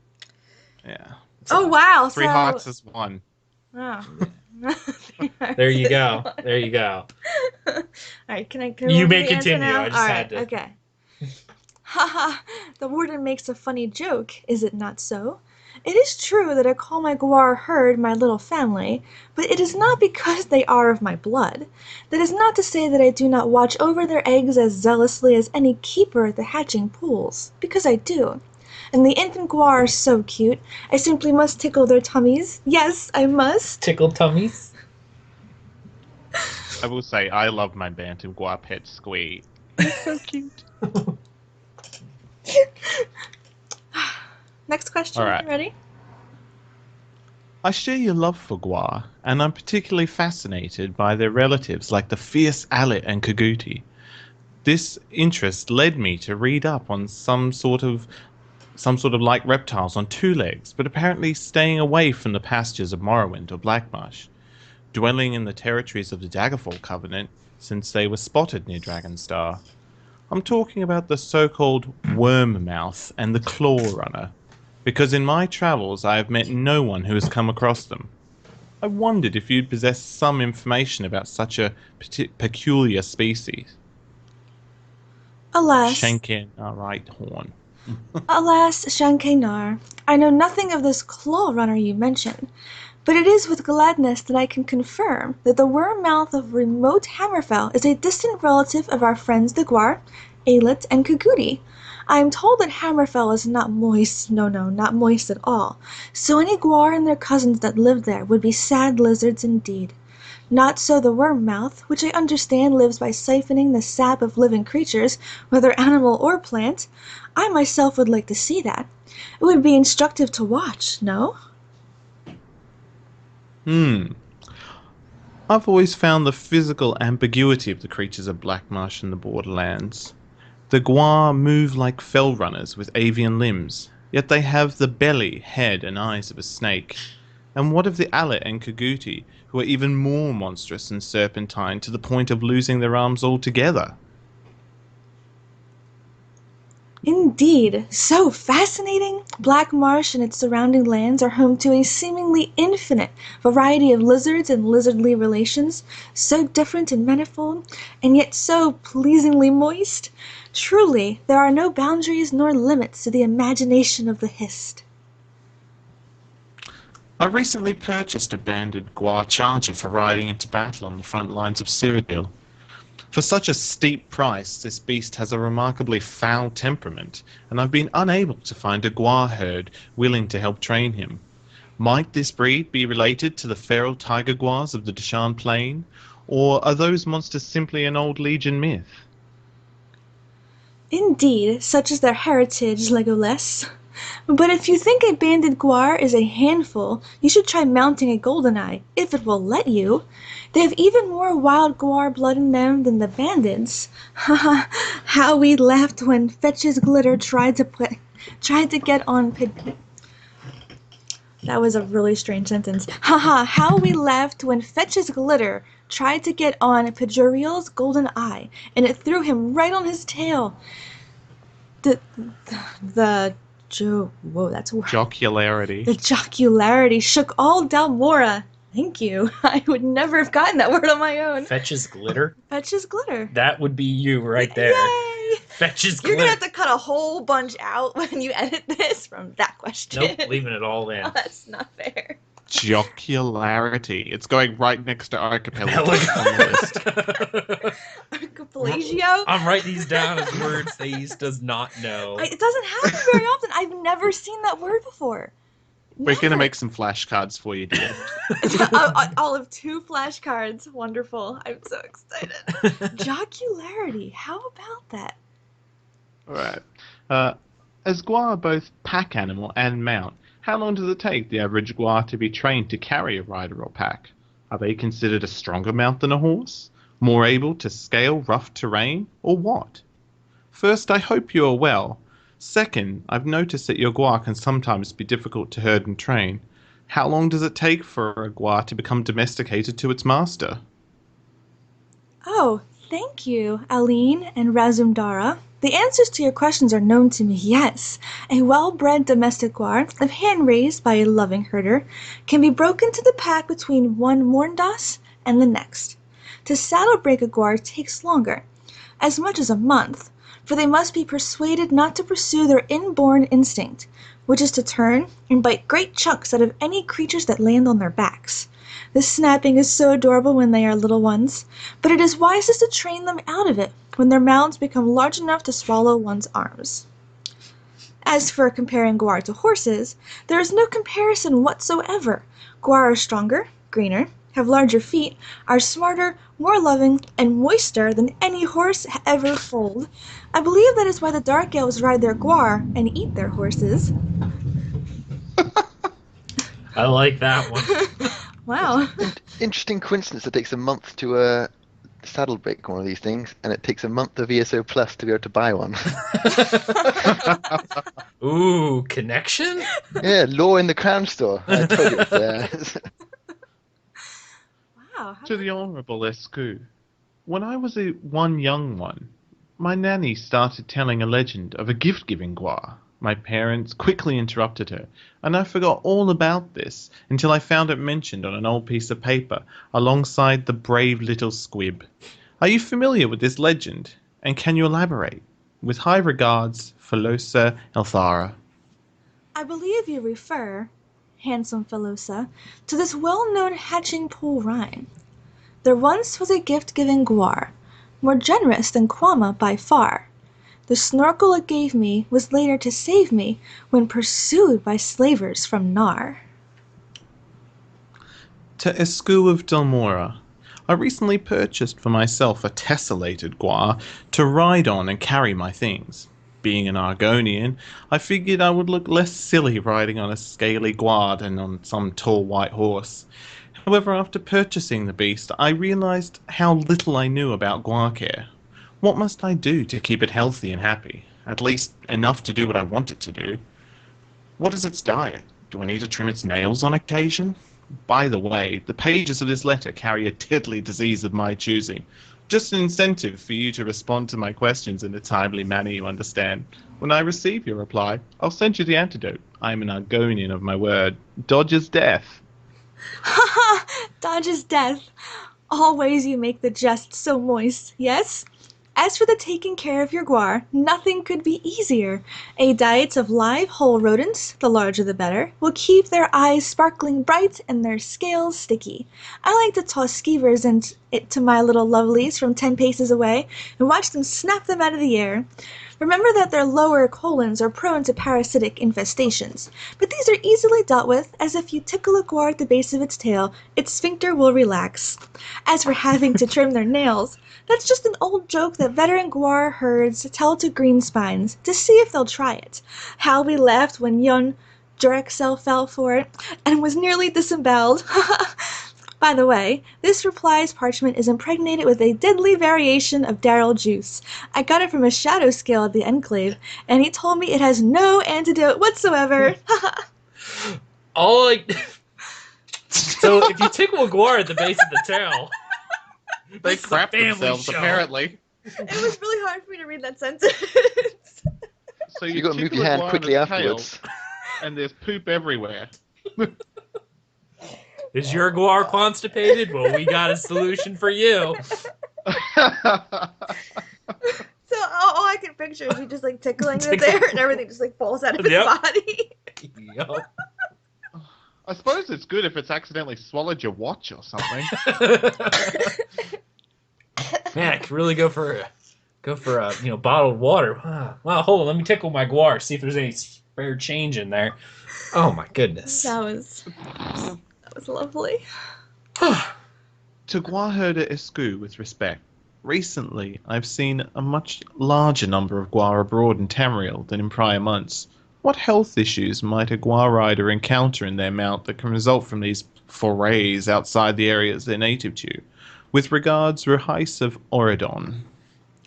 Speaker 4: Yeah.
Speaker 3: Oh wow!
Speaker 4: Three hearts is one.
Speaker 3: Oh.
Speaker 1: There you go. There you go.
Speaker 3: All right, can
Speaker 1: You
Speaker 3: we
Speaker 1: may
Speaker 3: do the answer
Speaker 1: continue,
Speaker 3: now?
Speaker 1: I just
Speaker 3: All
Speaker 1: had
Speaker 3: right,
Speaker 1: to.
Speaker 3: okay. Haha, the warden makes a funny joke, is it not so? It is true that I call my Gwar herd my little family, but it is not because they are of my blood. That is not to say that I do not watch over their eggs as zealously as any keeper at the hatching pools, because I do. And the infant Gwar are so cute, I simply must tickle their tummies. Yes, I must.
Speaker 1: Tickle tummies.
Speaker 4: I will say, I love my Bantam Gwar pet Squee. He's so cute.
Speaker 3: Next question,
Speaker 4: All right.
Speaker 3: you ready?
Speaker 4: I share your love for Gwar, and I'm particularly fascinated by their relatives like the fierce Alit and Kaguti. This interest led me to read up on some sort of like reptiles on two legs, but apparently staying away from the pastures of Morrowind or Blackmarsh, dwelling in the territories of the Daggerfall Covenant since they were spotted near Dragonstar. I'm talking about the so-called Wormmouth and the Claw Runner, because in my travels I have met no one who has come across them. I wondered if you'd possess some information about such a peculiar species.
Speaker 3: Alas,
Speaker 4: Shankin, right horn.
Speaker 3: alas, Shankenar, I know nothing of this claw runner you mention, but it is with gladness that I can confirm that the worm-mouth of remote Hammerfell is a distant relative of our friends the Gwar, Alit, and Kaguti. I am told that Hammerfell is not moist, no, not moist at all, so any Gwar and their cousins that live there would be sad lizards indeed. Not so the worm-mouth, which I understand lives by siphoning the sap of living creatures, whether animal or plant. I myself would like to see that. It would be instructive to watch, no?
Speaker 4: I've always found the physical ambiguity of the creatures of Blackmarsh and the Borderlands. The Gwar move like fell runners with avian limbs, yet they have the belly, head, and eyes of a snake. And what of the Alit and Kaguti, who are even more monstrous and serpentine to the point of losing their arms altogether?
Speaker 3: Indeed, so fascinating! Black Marsh and its surrounding lands are home to a seemingly infinite variety of lizards and lizardly relations, so different and manifold, and yet so pleasingly moist. Truly, there are no boundaries nor limits to the imagination of the Hist.
Speaker 4: I recently purchased a banded Gwar charger for riding into battle on the front lines of Cyrodiil. For such a steep price, this beast has a remarkably foul temperament, and I've been unable to find a Gwar herd willing to help train him. Might this breed be related to the feral tiger Gwars of the Deshaan Plain, or are those monsters simply an old Legion myth?
Speaker 3: Indeed, such is their heritage, Legolas. But if you think a banded Gwar is a handful, you should try mounting a Goldeneye, if it will let you. They have even more wild Gwar blood in them than the bandits. Haha, how we laughed when Fetch's Glitter tried to get on That was a really strange sentence. Haha, how we laughed when Fetch's Glitter tried to get on Pajuriel's golden eye, and it threw him right on his tail. Whoa, that's a word.
Speaker 4: Jocularity.
Speaker 3: The jocularity shook all Dalmora. Thank you. I would never have gotten that word on my own.
Speaker 1: Fetches glitter.
Speaker 3: Fetch's Glitter.
Speaker 1: That would be you right there.
Speaker 3: Yay!
Speaker 1: Fetches
Speaker 3: You're
Speaker 1: glitter.
Speaker 3: gonna have to cut a whole bunch out when you edit this from that question.
Speaker 1: Nope, leaving it all in.
Speaker 3: Oh, that's not fair.
Speaker 4: Jocularity. It's going right next to Archipelago on
Speaker 1: Archipelago.
Speaker 4: the list.
Speaker 3: Archipelagio?
Speaker 1: I'm writing these down as words Thais does not know.
Speaker 3: It doesn't happen very often. I've never seen that word before.
Speaker 4: We're going to
Speaker 3: Never.
Speaker 4: make some flashcards for you, dear.
Speaker 3: I'll have 2 flashcards. Wonderful. I'm so excited. Jocularity. How about that?
Speaker 4: Alright. As Gwar are both pack animal and mount, how long does it take the average Gwar to be trained to carry a rider or pack? Are they considered a stronger mount than a horse? More able to scale rough terrain, or what? First, I hope you are well. Second, I've noticed that your guar can sometimes be difficult to herd and train. How long does it take for a guar to become domesticated to its master?
Speaker 3: Oh, thank you, Aline and Razumdara. The answers to your questions are known to me, yes. A well-bred domestic guar, if hand-raised by a loving herder, can be broken to the pack between one Morndas and the next. To saddle-break a guar takes longer, as much as a month, for they must be persuaded not to pursue their inborn instinct, which is to turn and bite great chunks out of any creatures that land on their backs. This snapping is so adorable when they are little ones, but it is wisest to train them out of it when their mouths become large enough to swallow one's arms. As for comparing guar to horses, there is no comparison whatsoever. Guar are stronger, greener, have larger feet, are smarter, more loving, and moister than any horse ever foaled. I believe that is why the Dark Elves ride their guar and eat their horses.
Speaker 1: I like that one.
Speaker 3: Wow.
Speaker 2: Interesting coincidence. It takes a month to saddle break one of these things, and it takes a month of ESO Plus to be able to buy one.
Speaker 1: Ooh, connection?
Speaker 2: Yeah, law in the Crown Store. I told you it's there.
Speaker 3: Wow.
Speaker 4: To the Honourable Escu, when I was one young one, my nanny started telling a legend of a gift-giving guar. My parents quickly interrupted her, and I forgot all about this until I found it mentioned on an old piece of paper alongside the brave little squib. Are you familiar with this legend, and can you elaborate? With high regards, Philosa Elthara.
Speaker 3: I believe you refer, handsome Philosa, to this well-known hatching pool rhyme. There once was a gift-giving guar, more generous than Quama by far. The snorkel it gave me was later to save me when pursued by slavers from Nar.
Speaker 4: To Escu of Delmora, I recently purchased for myself a tessellated guar to ride on and carry my things. Being an Argonian, I figured I would look less silly riding on a scaly guar than on some tall white horse. However, after purchasing the beast, I realized how little I knew about guar care. What must I do to keep it healthy and happy? At least enough to do what I want it to do. What is its diet? Do I need to trim its nails on occasion? By the way, the pages of this letter carry a deadly disease of my choosing. Just an incentive for you to respond to my questions in a timely manner you understand. When I receive your reply, I'll send you the antidote. I am an Argonian of my word. Dodger's death.
Speaker 3: Ha ha! Dodge's death. Always you make the jest so moist, yes? As for the taking care of your guar, nothing could be easier. A diet of live whole rodents, the larger the better, will keep their eyes sparkling bright and their scales sticky. I like to toss skeevers to my little lovelies from 10 paces away and watch them snap them out of the air. Remember that their lower colons are prone to parasitic infestations, but these are easily dealt with, as if you tickle a guar at the base of its tail, its sphincter will relax. As for having to trim their nails, that's just an old joke that veteran guar herds tell to greenspines to see if they'll try it. How we laughed when young Jurexel fell for it and was nearly disemboweled. By the way, this reply's parchment is impregnated with a deadly variation of Daryl juice. I got it from a shadow scale at the Enclave, and he told me it has no antidote whatsoever.
Speaker 1: So if you tickle a guar at the base of the tail,
Speaker 4: They
Speaker 1: This is a
Speaker 4: crap
Speaker 1: family
Speaker 4: themselves,
Speaker 1: show.
Speaker 4: apparently.
Speaker 3: It was really hard for me to read that sentence.
Speaker 4: So
Speaker 2: You got to move
Speaker 4: tickle
Speaker 2: your
Speaker 4: a
Speaker 2: hand
Speaker 4: guar
Speaker 2: quickly
Speaker 4: in the tail,
Speaker 2: afterwards.
Speaker 4: And there's poop everywhere.
Speaker 1: is your guar constipated? Well, we got a solution for you.
Speaker 3: So all I can picture is you just like tickling it there, and everything just like falls out of his
Speaker 1: Yep.
Speaker 3: body.
Speaker 1: Yup.
Speaker 4: I suppose it's good if it's accidentally swallowed your watch or something.
Speaker 1: Man, I could really go for bottled water. Wow, hold on, let me tickle my guar, see if there's any spare change in there. Oh my goodness.
Speaker 3: That was lovely.
Speaker 4: To guar herder Escu with respect, recently I've seen a much larger number of guar abroad in Tamriel than in prior months. What health issues might a guar rider encounter in their mount that can result from these forays outside the areas they're native to? With regards, Rohais of Oridon.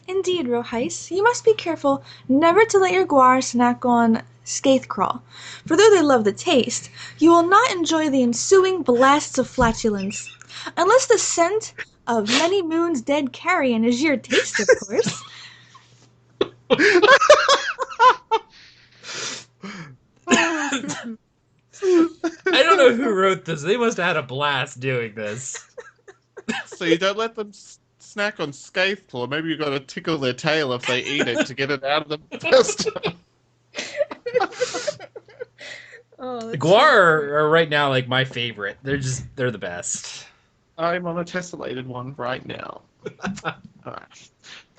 Speaker 3: Indeed, Rohais, you must be careful never to let your guar snack on Scathecrawl, for though they love the taste, you will not enjoy the ensuing blasts of flatulence. Unless the scent of many moons dead carrion is your taste, of course.
Speaker 1: I don't know who wrote this. They must have had a blast doing this.
Speaker 4: So you don't let them snack on Scatheclaw. Maybe you got to tickle their tail if they eat it to get it out of them first.
Speaker 3: Oh,
Speaker 1: Guar are right now like my favorite. They're the best.
Speaker 4: I'm on a tessellated one right now. Alright.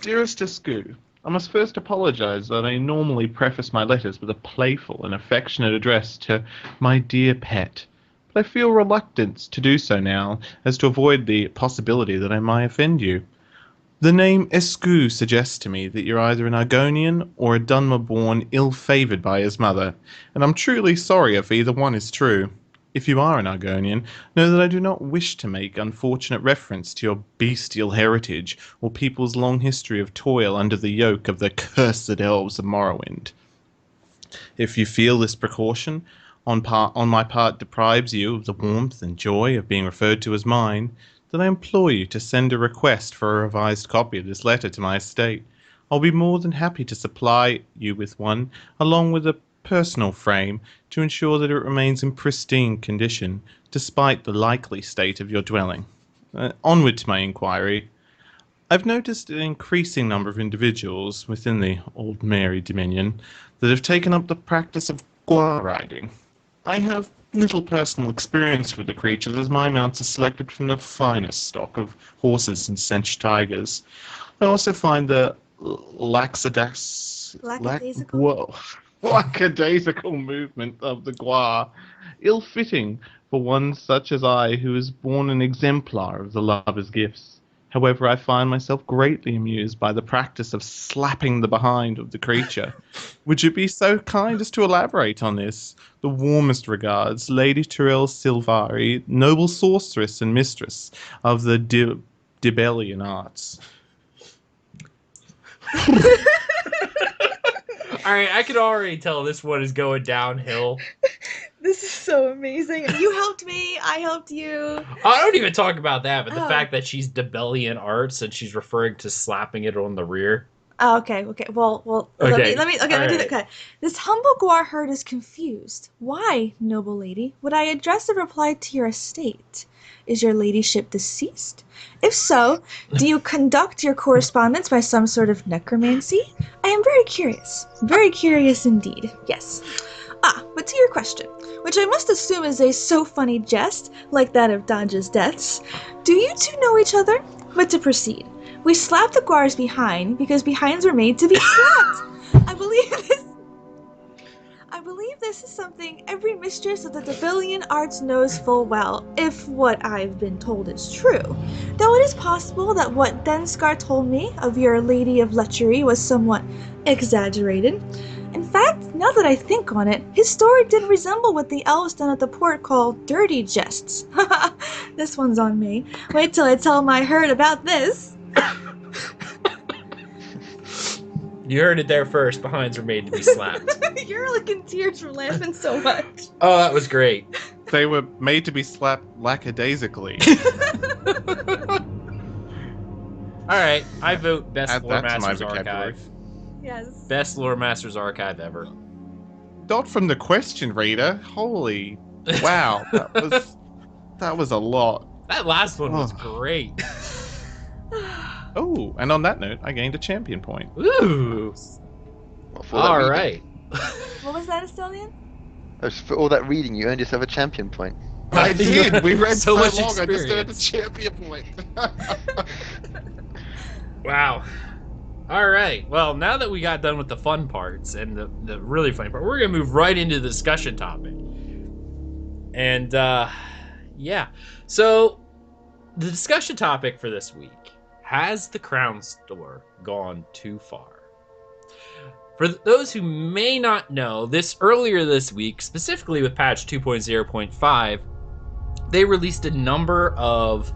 Speaker 4: Dearest Escu, I must first apologize that I normally preface my letters with a playful and affectionate address to my dear pet, but I feel reluctant to do so now, as to avoid the possibility that I might offend you. The name Escu suggests to me that you're either an Argonian or a Dunmer born ill-favoured by his mother, and I'm truly sorry if either one is true. If you are an Argonian, know that I do not wish to make unfortunate reference to your bestial heritage or people's long history of toil under the yoke of the cursed elves of Morrowind. If you feel this precaution on my part deprives you of the warmth and joy of being referred to as mine, then I implore you to send a request for a revised copy of this letter to my estate. I'll be more than happy to supply you with one, along with a personal frame, to ensure that it remains in pristine condition, despite the likely state of your dwelling. Onward to my inquiry. I've noticed an increasing number of individuals within the Old Mary Dominion that have taken up the practice of guar riding. I have little personal experience with the creatures, as my mounts are selected from the finest stock of horses and cinch tigers. I also find the lackadaisical movement of the guar ill-fitting for one such as I, who is born an exemplar of the lover's gifts. However, I find myself greatly amused by the practice of slapping the behind of the creature. Would you be so kind as to elaborate on this? The warmest regards, Lady Tamriel Silvari, noble sorceress and mistress of the Dibellian arts.
Speaker 1: Alright, I can already tell this one is going downhill.
Speaker 3: This is so amazing. You helped me. I helped you.
Speaker 1: I don't even talk about that, but the fact that she's Dibellian arts and she's referring to slapping it on the rear.
Speaker 3: Oh, okay. Well,
Speaker 1: Okay.
Speaker 3: let me do that. Okay. This humble guar herd is confused. Why, noble lady, would I address a reply to your estate? Is your ladyship deceased? If so, do you conduct your correspondence by some sort of necromancy? I am very curious indeed. Yes. But to your question, which I must assume is a so funny jest, like that of Dodge's deaths, do you two know each other? But to proceed, we slapped the guars behind because behinds were made to be slapped. I believe this is something every mistress of the Dibellian arts knows full well, if what I've been told is true. Though it is possible that what Denskar told me of your Lady of Lechery was somewhat exaggerated. In fact, now that I think on it, his story did resemble what the elves down at the port call dirty jests. This one's on me. Wait till I tell my herd about this.
Speaker 1: You heard it there first. Behinds were made to be slapped.
Speaker 3: You're like in tears from laughing so much.
Speaker 1: Oh, that was great.
Speaker 4: They were made to be slapped lackadaisically.
Speaker 1: Alright, I vote Best
Speaker 4: Add
Speaker 1: Lore
Speaker 4: that to my
Speaker 1: Masters
Speaker 4: vocabulary.
Speaker 1: Archive.
Speaker 3: Yes.
Speaker 1: Best Lore Masters Archive ever.
Speaker 4: Not from the question reader. Holy wow, that was a lot.
Speaker 1: That last one was
Speaker 4: Oh.
Speaker 1: great.
Speaker 4: Oh, and on that note, I gained a champion point.
Speaker 1: Ooh.
Speaker 2: Well, for all that
Speaker 1: All
Speaker 2: reading-
Speaker 1: right.
Speaker 3: What was that, Asteldian?
Speaker 2: For all that reading, you earned yourself a champion point.
Speaker 4: I did. We read
Speaker 1: So
Speaker 4: so,
Speaker 1: much
Speaker 4: long. I just earned a
Speaker 1: experience.
Speaker 4: champion point.
Speaker 1: Wow. All right. Well, now that we got done with the fun parts and the really funny part, we're going to move right into the discussion topic. And, yeah. So, the discussion topic for this week, has the Crown Store gone too far? For those who may not know, earlier this week, specifically with patch 2.0.5, they released a number of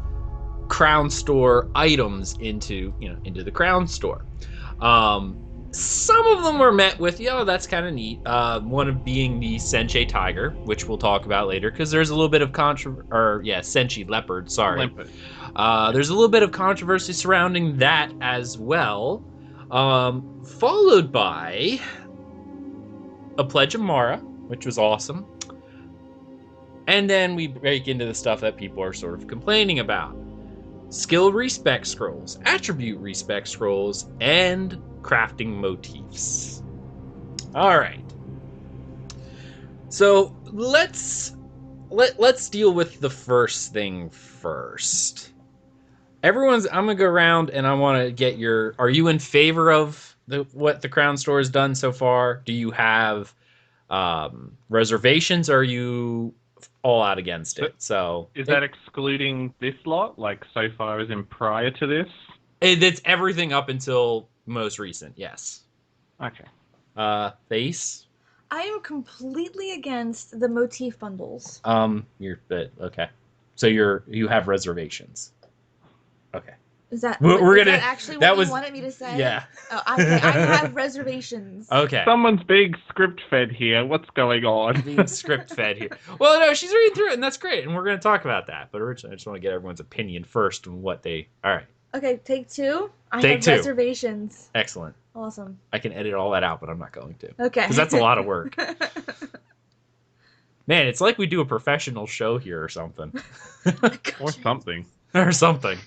Speaker 1: Crown Store items into the Crown Store. Some of them were met with, that's kind of neat. One of being the Senshi Tiger, which we'll talk about later, because there's a little bit of Senshi Leopard, sorry.
Speaker 4: Leopard.
Speaker 1: There's a little bit of controversy surrounding that as well. Followed by a Pledge of Mara, which was awesome. And then we break into the stuff that people are sort of complaining about. Skill respect scrolls, attribute respect scrolls, and crafting motifs. All right. So let's deal with the first thing first. I'm gonna go around and I want to get are you in favor of what the Crown Store has done so far? Do you have reservations, or are you all out against it? So
Speaker 4: is that excluding this lot, like so far as in prior to this?
Speaker 1: It's everything up until most recent, yes.
Speaker 4: Okay.
Speaker 1: Thais?
Speaker 3: I am completely against the motif bundles.
Speaker 1: Okay. So you have reservations. Okay.
Speaker 3: Is that
Speaker 1: is
Speaker 3: that actually what you wanted me to say?
Speaker 1: Yeah.
Speaker 3: Oh, I have reservations.
Speaker 1: Okay.
Speaker 4: Someone's being script fed here. What's going on?
Speaker 1: Being script fed here. Well, no, she's reading through it, and that's great, and we're going to talk about that. But originally, I just want to get everyone's opinion first on what they. All right.
Speaker 3: Okay, take two. I
Speaker 1: Take
Speaker 3: have
Speaker 1: two.
Speaker 3: reservations.
Speaker 1: Excellent.
Speaker 3: Awesome.
Speaker 1: I can edit all that out, but I'm not going to.
Speaker 3: Okay.
Speaker 1: Because that's a lot of work. Man, it's like we do a professional show here or something.
Speaker 4: Or something.
Speaker 1: Or something.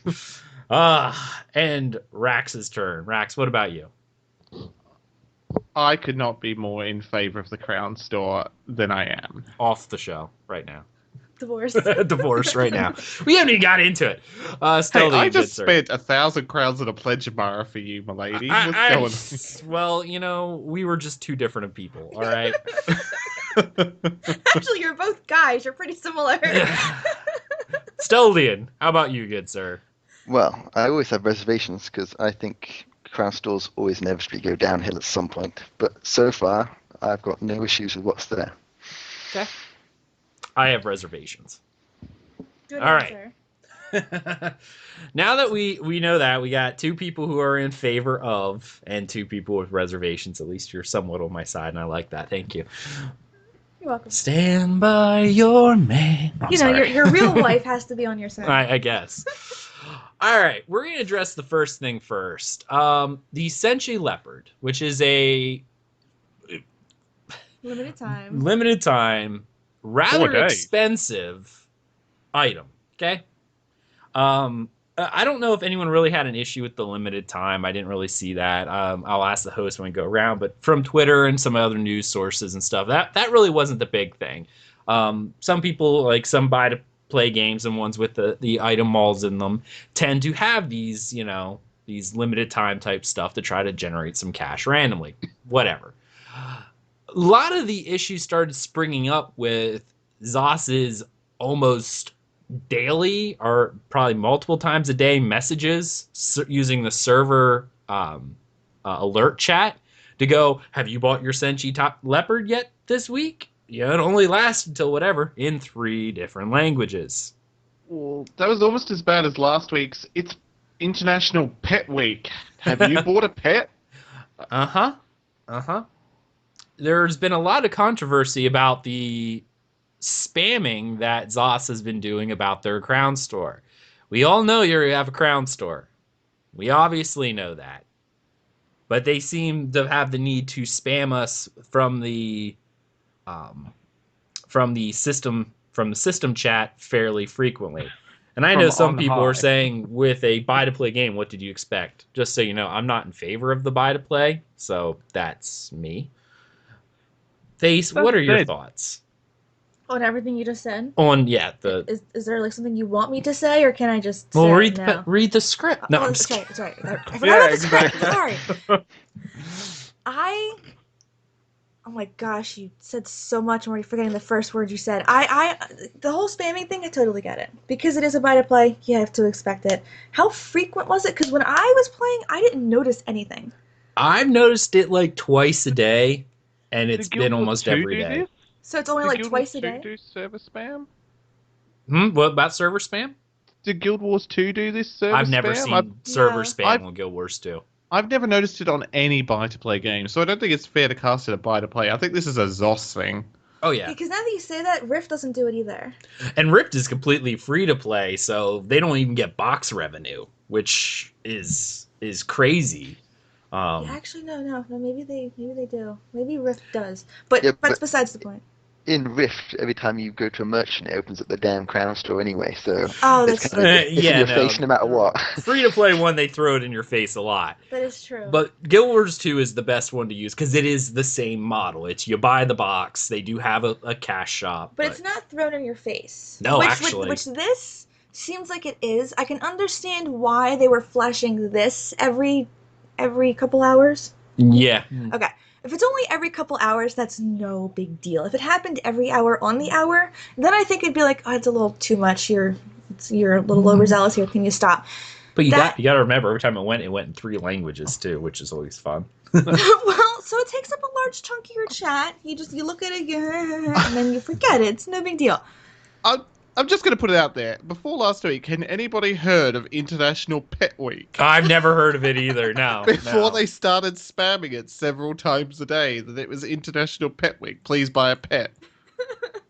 Speaker 1: And Rax's turn. Rax, what about you?
Speaker 4: I could not be more in favor of the Crown Store than I am.
Speaker 1: Off the show right now.
Speaker 3: Divorce.
Speaker 1: Divorce right now. We haven't even got into it. Still,
Speaker 4: I just spent 1,000 crowns on a Pledge of Mara for you, my lady. What's going on?
Speaker 1: Well, we were just two different people, all right?
Speaker 3: Actually, you're both guys. You're pretty similar.
Speaker 1: Steldian, how about you, good sir?
Speaker 2: Well, I always have reservations because I think Crown Stores always inevitably go downhill at some point. But so far, I've got no issues with what's there.
Speaker 1: Okay. I have reservations.
Speaker 3: Good
Speaker 1: All
Speaker 3: answer.
Speaker 1: Right. Now that we know that, we got two people who are in favor of and two people with reservations. At least you're somewhat on my side, and I like that. Thank you.
Speaker 3: You're welcome.
Speaker 1: Stand by your man.
Speaker 3: Your real wife has to be on your side.
Speaker 1: I guess. All right, we're going to address the first thing first. The Senshi Leopard, which is a
Speaker 3: limited time,
Speaker 1: rather expensive item. Okay. I don't know if anyone really had an issue with the limited time. I didn't really see that. I'll ask the host when we go around, but from Twitter and some other news sources and stuff, that really wasn't the big thing. Some people, like some buy-to-play games and ones with the item malls in them, tend to have these, these limited time type stuff to try to generate some cash randomly. Whatever. A lot of the issues started springing up with Zos's almost daily, or probably multiple times a day, messages using the server alert chat to go, have you bought your Senshi Top Leopard yet this week? Yeah, it only lasts until whatever, in 3 different languages.
Speaker 4: Well, that was almost as bad as last week's. It's International Pet Week. Have you bought a pet?
Speaker 1: Uh-huh. There's been a lot of controversy about the spamming that Zos has been doing about their Crown Store. We all know you have a Crown Store. We obviously know that. But they seem to have the need to spam us from the system chat fairly frequently. And I know some people are saying, with a buy-to-play game, what did you expect? Just so you know, I'm not in favor of the buy-to-play, so that's me. Thais, what are your thoughts?
Speaker 3: On everything you just said? Is there like something you want me to say, or can I just say
Speaker 1: read the script. No, I'm just
Speaker 3: sorry. I forgot about the script. Sorry. Oh my gosh, you said so much. I'm already forgetting the first word you said. The whole spamming thing, I totally get it. Because it is a buy-to-play, you have to expect it. How frequent was it? Because when I was playing, I didn't notice anything.
Speaker 1: I've noticed it like twice a day, and it's been almost every day.
Speaker 3: So it's only like twice a day?
Speaker 4: Do server spam?
Speaker 1: What about server spam?
Speaker 4: did Guild Wars 2 do this server
Speaker 1: I've never
Speaker 4: spam?
Speaker 1: seen server
Speaker 3: No.
Speaker 1: spam on Guild Wars 2.
Speaker 4: I've never noticed it on any buy-to-play game, so I don't think it's fair to cast it a buy-to-play. I think this is a ZOS thing.
Speaker 1: Oh, yeah.
Speaker 3: Because now that you say that, Rift doesn't do it either.
Speaker 1: And Rift is completely free to play, so they don't even get box revenue, which is crazy.
Speaker 3: Yeah, actually, no. Maybe they do. Maybe Rift does. But
Speaker 2: Yeah,
Speaker 3: that's
Speaker 2: but-
Speaker 3: besides the point.
Speaker 2: In Rift, every time you go to a merchant, it opens up the damn crown store anyway. So
Speaker 3: Oh,
Speaker 2: it's
Speaker 3: that's
Speaker 2: kind of it's
Speaker 1: Yeah,
Speaker 2: in your
Speaker 1: no.
Speaker 2: face no matter what.
Speaker 1: Free to play one, they throw it in your face a lot.
Speaker 3: that is true.
Speaker 1: But Guild Wars 2 is the best one to use because it is the same model. It's you buy the box. They do have a cash shop.
Speaker 3: But it's not thrown in your face.
Speaker 1: No,
Speaker 3: which,
Speaker 1: actually.
Speaker 3: Which this seems like it is. I can understand why they were flashing this every couple hours.
Speaker 1: Yeah.
Speaker 3: Okay. If it's only every couple hours, that's no big deal. If it happened every hour on the hour, then I think it'd be like, oh, it's a little too much. You're a little overzealous here. Can you stop?
Speaker 1: But you
Speaker 3: That-
Speaker 1: got to remember, every time it went in 3 languages too, which is always fun.
Speaker 3: Well, so it takes up a large chunk of your chat. You look at it, and then you forget it. It's no big deal.
Speaker 4: I'm just going to put it out there. Before last week, had anybody heard of International Pet Week?
Speaker 1: I've never heard of it either. No.
Speaker 4: Before they started spamming it several times a day, that it was International Pet Week. Please buy a pet.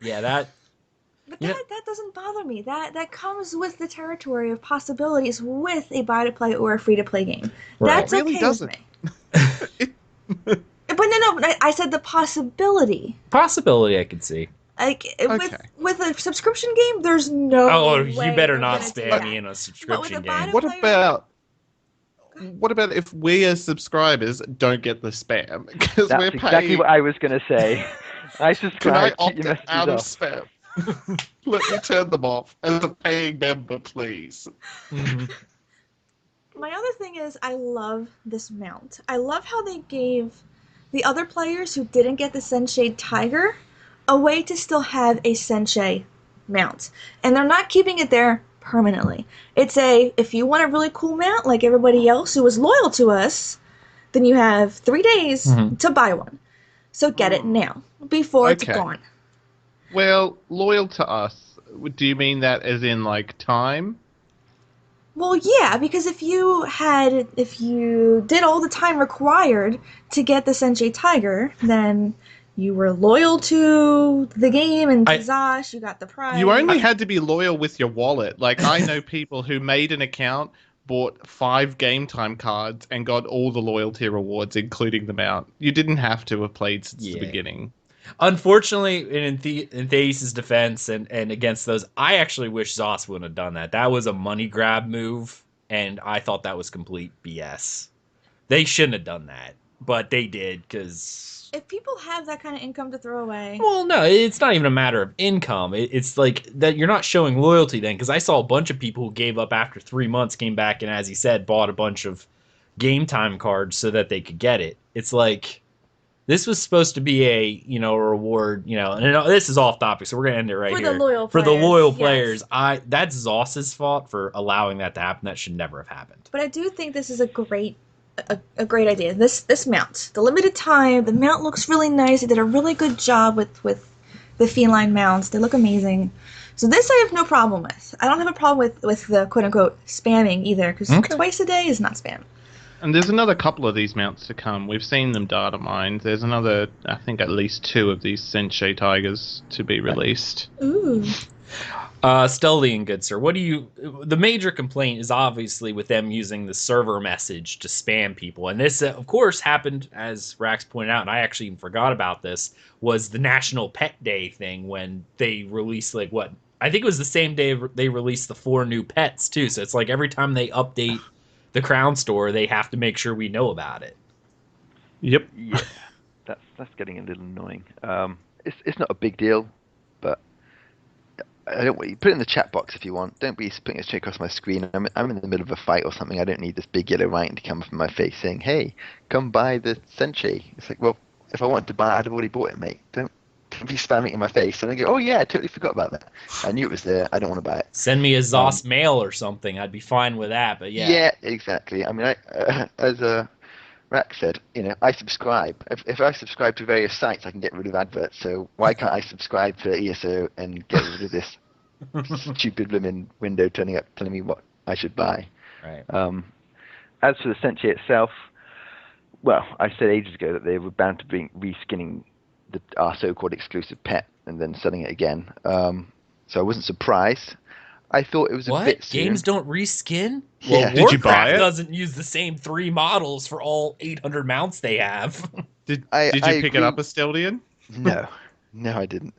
Speaker 1: Yeah, that.
Speaker 3: But
Speaker 1: Yeah.
Speaker 3: that doesn't bother me. That comes with the territory of possibilities with a buy-to-play or a free-to-play game.
Speaker 1: Right.
Speaker 3: That's
Speaker 4: It really
Speaker 3: okay
Speaker 4: doesn't.
Speaker 3: with me. But no, but I said the possibility.
Speaker 1: Possibility I could see.
Speaker 3: Like
Speaker 4: Okay.
Speaker 3: with a subscription game, there's no.
Speaker 1: Oh,
Speaker 3: way
Speaker 1: you better
Speaker 3: they're
Speaker 1: not
Speaker 3: gonna do
Speaker 1: spam
Speaker 3: that.
Speaker 1: me in a
Speaker 3: But
Speaker 1: subscription
Speaker 3: with a
Speaker 1: game.
Speaker 3: buy-to-
Speaker 4: What about if we as subscribers don't get the spam? Because
Speaker 5: That's
Speaker 4: we're
Speaker 5: exactly
Speaker 4: paying.
Speaker 5: what I was going to say. I
Speaker 4: Can I
Speaker 5: subscribe. Keep
Speaker 4: opt
Speaker 5: your messages
Speaker 4: out of
Speaker 5: off.
Speaker 4: spam? Let me turn them off as a paying member, please.
Speaker 1: Mhm.
Speaker 3: My other thing is, I love this mount. I love how they gave the other players who didn't get the Senshade Tiger a way to still have a Senshade mount. And they're not keeping it there permanently. It's if you want a really cool mount like everybody else who was loyal to us, then you have 3 days
Speaker 1: Mhm.
Speaker 3: to buy one. So get it now, before it's
Speaker 4: Okay.
Speaker 3: gone.
Speaker 4: Well, loyal to us. Do you mean that as in like time?
Speaker 3: Well, yeah, because if you did all the time required to get the Senshade Tiger, then you were loyal to the game and to Zash, you got the prize.
Speaker 4: You only had to be loyal with your wallet. Like, I know people who made an account, bought 5 game time cards, and got all the loyalty rewards, including the mount. You didn't have to have played since the
Speaker 1: Yeah.
Speaker 4: beginning.
Speaker 1: Unfortunately, in Thais' defense and against those, I actually wish Zoss wouldn't have done that. That was a money grab move, and I thought that was complete BS. They shouldn't have done that, but they did because.
Speaker 3: If people have that kind of income to throw away,
Speaker 1: Well, no, it's not even a matter of income. It's like that you're not showing loyalty then, because I saw a bunch of people who gave up after 3 months, came back, and as he said, bought a bunch of game time cards so that they could get it. It's like. This was supposed to be a reward, and this is off topic, so we're gonna end it right
Speaker 3: for
Speaker 1: here.
Speaker 3: the loyal
Speaker 1: For
Speaker 3: players,
Speaker 1: the loyal
Speaker 3: yes.
Speaker 1: players, that's Zoss's fault for allowing that to happen. That should never have happened.
Speaker 3: But I do think this is a great idea. This mount, the limited time, the mount looks really nice. They did a really good job with the feline mounts. They look amazing. So this I have no problem with. I don't have a problem with the quote unquote spamming either, because
Speaker 1: Okay.
Speaker 3: twice a day is not spam.
Speaker 4: And there's another couple of these mounts to come. We've seen them data mined. There's another, I think, at least 2 of these Senshei Tigers to be released.
Speaker 3: Ooh.
Speaker 1: Asteldian, good sir, the major complaint is obviously with them using the server message to spam people. And this, of course, happened, as Rax pointed out, and I actually even forgot about this, was the National Pet Day thing when they released, I think it was the same day they released the 4 new pets, too. So it's like every time they update the Crown Store, they have to make sure we know about it.
Speaker 4: Yep.
Speaker 5: Yeah, that's getting a little annoying. It's not a big deal, but I don't. You put it in the chat box if you want. Don't be putting it straight across my screen. I'm in the middle of a fight or something. I don't need this big yellow writing to come up in my face saying, "Hey, come buy the Senshei." It's like, well, if I wanted to buy it, I'd have already bought it, mate. Don't be spamming it in my face. And I go, "Oh yeah, I totally forgot about that. I knew it was there. I don't want to buy it."
Speaker 1: Send me a Zoss mail or something. I'd be fine with that, but yeah.
Speaker 2: Yeah, exactly. I mean, as Rax said, I subscribe. If I subscribe to various sites, I can get rid of adverts. So why can't I subscribe to ESO and get rid of this stupid blooming window turning up telling me what I should buy.
Speaker 1: Right.
Speaker 5: As for the Sentry itself, well, I said ages ago that they were bound to bring reskinning our so-called exclusive pet and then selling it again. So I wasn't surprised. I thought it was a
Speaker 1: What?
Speaker 2: bit soon.
Speaker 1: Games don't reskin?
Speaker 2: Yeah.
Speaker 1: Well,
Speaker 4: Did you buy
Speaker 1: Warcraft
Speaker 4: it?
Speaker 1: doesn't use the same 3 models for all 800 mounts they have.
Speaker 4: Did
Speaker 2: I
Speaker 4: you pick
Speaker 2: agree.
Speaker 4: it up, Asteldian?
Speaker 2: No, I didn't.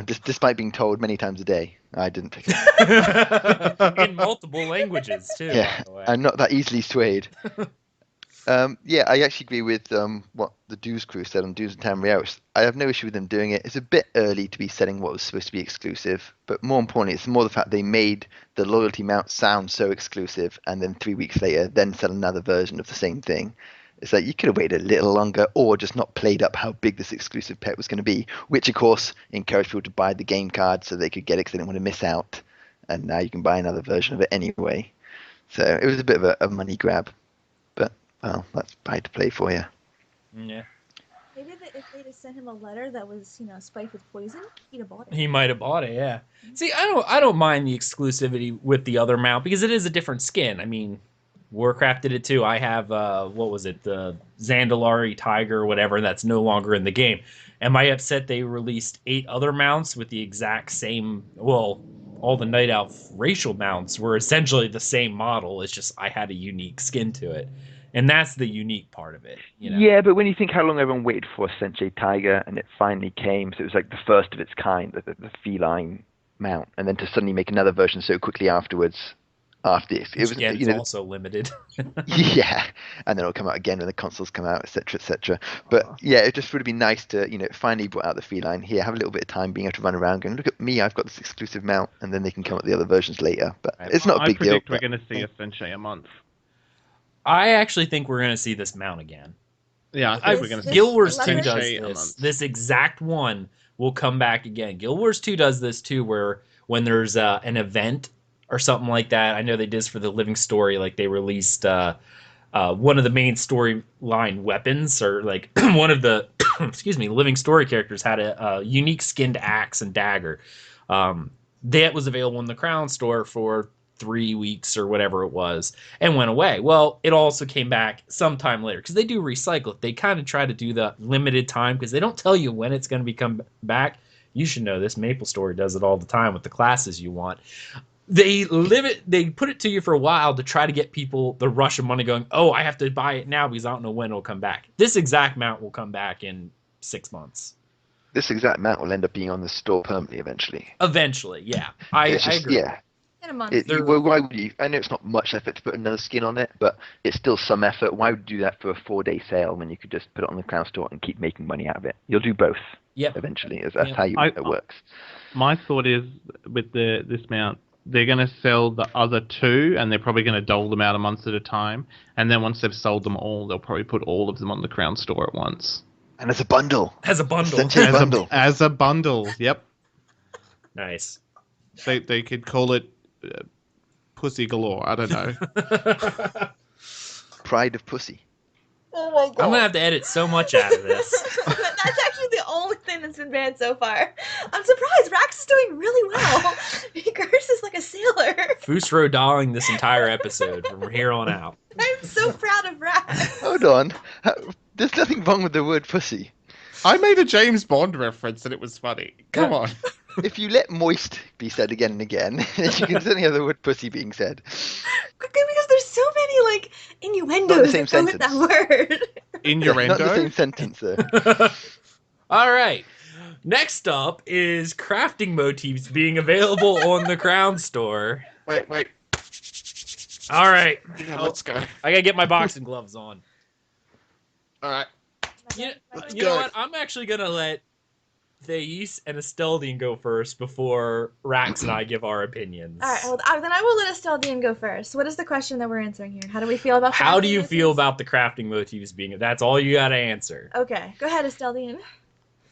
Speaker 2: Despite being told many times a day, I didn't pick it up.
Speaker 1: In multiple languages, too,
Speaker 2: Yeah,
Speaker 1: by the way.
Speaker 2: I'm not that easily swayed. Yeah, I actually agree with what the Dues crew said on Dues and Tamriel. I have no issue with them doing it. It's a bit early to be selling what was supposed to be exclusive, but more importantly, it's more the fact they made the loyalty mount sound so exclusive, and then 3 weeks later, then sell another version of the same thing. It's like you could have waited a little longer, or just not played up how big this exclusive pet was going to be, which of course encouraged people to buy the game card so they could get it because they didn't want to miss out. And now you can buy another version of it anyway. So it was a bit of a money grab. Well, that's pay to play for you.
Speaker 1: Yeah.
Speaker 3: Maybe if they'd have sent him a letter that was, spiked with poison, he'd have bought it.
Speaker 1: He might have bought it, yeah. See, I don't mind the exclusivity with the other mount because it is a different skin. I mean, Warcraft did it too. I have what was it, the Zandalari Tiger or whatever that's no longer in the game. Am I upset they released 8 other mounts with the exact same? Well, all the Night Elf racial mounts were essentially the same model. It's just I had a unique skin to it. And that's the unique part of it.
Speaker 5: Yeah, but when you think how long everyone waited for a Sentry Tiger, and it finally came, so it was like the first of its kind, the feline mount, and then to suddenly make another version so quickly afterwards, it was
Speaker 1: Again, it's also limited.
Speaker 2: Yeah, and then it'll come out again when the consoles come out, etc., etc. But yeah, it just would have been nice to, finally brought out the feline here, have a little bit of time being able to run around, going, look at me, I've got this exclusive mount, and then they can come up with the other versions later. But it's not a big deal.
Speaker 4: I predict we're going to see a Sentry a month.
Speaker 1: I actually think we're going to see this mount again.
Speaker 4: Yeah, I think we're going to see
Speaker 1: Guild Wars 2
Speaker 4: Sentry
Speaker 1: does
Speaker 4: a
Speaker 1: this.
Speaker 4: month.
Speaker 1: This exact one will come back again. Guild Wars 2 does this too, where when there's an event or something like that, I know they did this for the Living Story, like they released one of the main storyline weapons, or like one of the Living Story characters had a unique skinned axe and dagger. That was available in the Crown store for 3 weeks or whatever it was and went away. Well, it also came back sometime later because they do recycle it. They kind of try to do the limited time because they don't tell you when it's going to come back. You should know this. Maple Story does it all the time with the classes you want. They put it to you for a while to try to get people the rush of money going, oh, I have to buy it now because I don't know when it'll come back. This exact mount will come back in 6 months.
Speaker 2: This exact mount will end up being on the store permanently eventually.
Speaker 1: Eventually, yeah. I agree.
Speaker 2: Yeah.
Speaker 3: In a month.
Speaker 2: Why would you? I know it's not much effort to put another skin on it, but it's still some effort. Why would you do that for a 4-day sale when you could just put it on the Crown Store and keep making money out of it? You'll do both.
Speaker 1: Yep.
Speaker 2: Eventually, that's how it works.
Speaker 4: My thought is with this mount, they're going to sell the other 2, and they're probably going to dole them out a month at a time. And then once they've sold them all, they'll probably put all of them on the Crown Store at once.
Speaker 2: And as a bundle.
Speaker 1: As a bundle.
Speaker 2: Essentially bundle.
Speaker 4: As a bundle, yep.
Speaker 1: Nice.
Speaker 4: They could call it Pussy Galore. I don't know.
Speaker 2: Pride of Pussy.
Speaker 3: Oh my god.
Speaker 1: I'm going to have to edit so much out of this.
Speaker 3: That's actually the only thing that's been banned so far. I'm surprised. Rax is doing really well. He curses like a sailor.
Speaker 1: Fusro dolling this entire episode from here on out.
Speaker 3: I'm so proud of Rax.
Speaker 2: Hold on. There's nothing wrong with the word pussy.
Speaker 4: I made a James Bond reference and it was funny. Come on.
Speaker 2: If you let moist be said again and again, you can certainly have the word pussy being said.
Speaker 3: Because there's so many, innuendos that go with that word.
Speaker 4: Innuendo?
Speaker 2: Not the same sentence, though.
Speaker 1: All right. Next up is crafting motifs being available on the Crown Store.
Speaker 4: Wait.
Speaker 1: All right.
Speaker 4: Yeah, let's go.
Speaker 1: I got to get my boxing gloves on.
Speaker 4: All right.
Speaker 1: You know what? I'm actually going to let Thais and Asteldian go first before Rax and I give our opinions.
Speaker 3: All right, well, then I will let Asteldian go first. What is the question that we're answering here? How do we feel about
Speaker 1: How do
Speaker 3: crafting
Speaker 1: you
Speaker 3: motifs?
Speaker 1: feel about the crafting motifs being... That's all you got to answer.
Speaker 3: Okay, go ahead, Asteldian.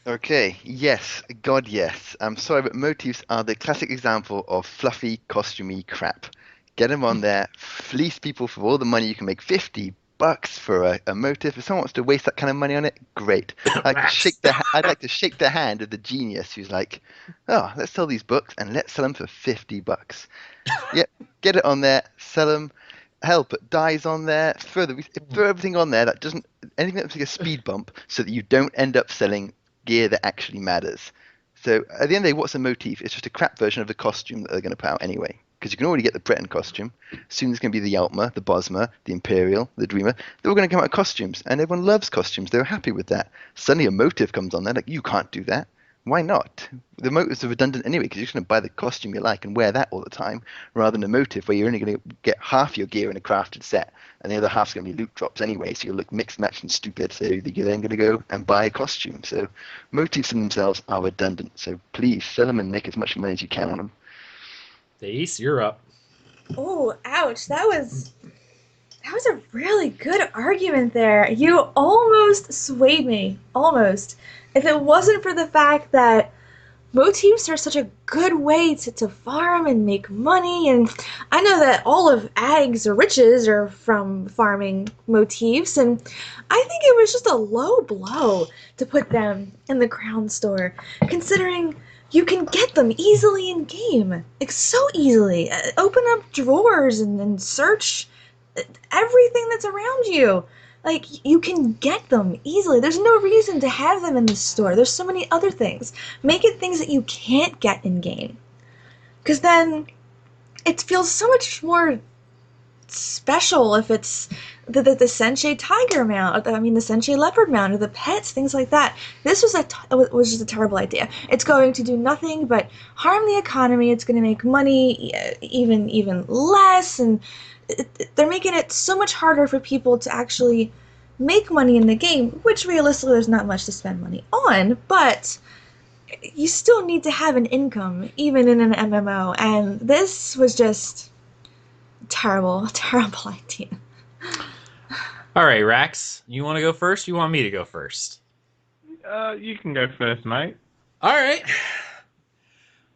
Speaker 2: Okay, yes, God yes. I'm sorry, but motifs are the classic example of fluffy, costumey crap. Get them on there, fleece people for all the money you can make, 50 bucks for a motif. If someone wants to waste that kind of money on it, great. I'd like to shake the hand of the genius who's like, oh, let's sell these books and let's sell them for $50. Yep, get it on there, sell them. Hell, put dies on there. Throw everything on there that doesn't anything that's like a speed bump, so that you don't end up selling gear that actually matters. So at the end of the day, what's a motif? It's just a crap version of the costume that they're going to put out anyway. Because you can already get the Breton costume. Soon there's going to be the Yaltma, the Bosma, the Imperial, the Dreamer. They're all going to come out with costumes, and everyone loves costumes. They're happy with that. Suddenly a motive comes on there, like, you can't do that. Why not? The motives are redundant anyway, because you're just going to buy the costume you like and wear that all the time, rather than a motive where you're only going to get half your gear in a crafted set, and the other half's going to be loot drops anyway, so you'll look mixed, matched, and stupid, so you're then going to go and buy a costume. So motives in themselves are redundant, so please sell them and make as much money as you can on them.
Speaker 1: Ace, you're up.
Speaker 3: Oh, ouch. That was a really good argument there. You almost swayed me. Almost. If it wasn't for the fact that motifs are such a good way to farm and make money, and I know that all of Ag's riches are from farming motifs, and I think it was just a low blow to put them in the crown store, considering you can get them easily in game. Like, so easily. Open up drawers and search everything that's around you. Like, you can get them easily. There's no reason to have them in the store. There's so many other things. Make it things that you can't get in game. Because then it feels so much more special if it's the Senshei tiger mount, the Senshei leopard mount, or the pets, things like that. This was just a terrible idea. It's going to do nothing but harm the economy. It's going to make money even less, and they're making it so much harder for people to actually make money in the game, which realistically there's not much to spend money on, but you still need to have an income, even in an MMO, and this was just terrible idea.
Speaker 1: All right, Rax, you want to go first? You want me to go first?
Speaker 4: You can go first, mate.
Speaker 1: All right.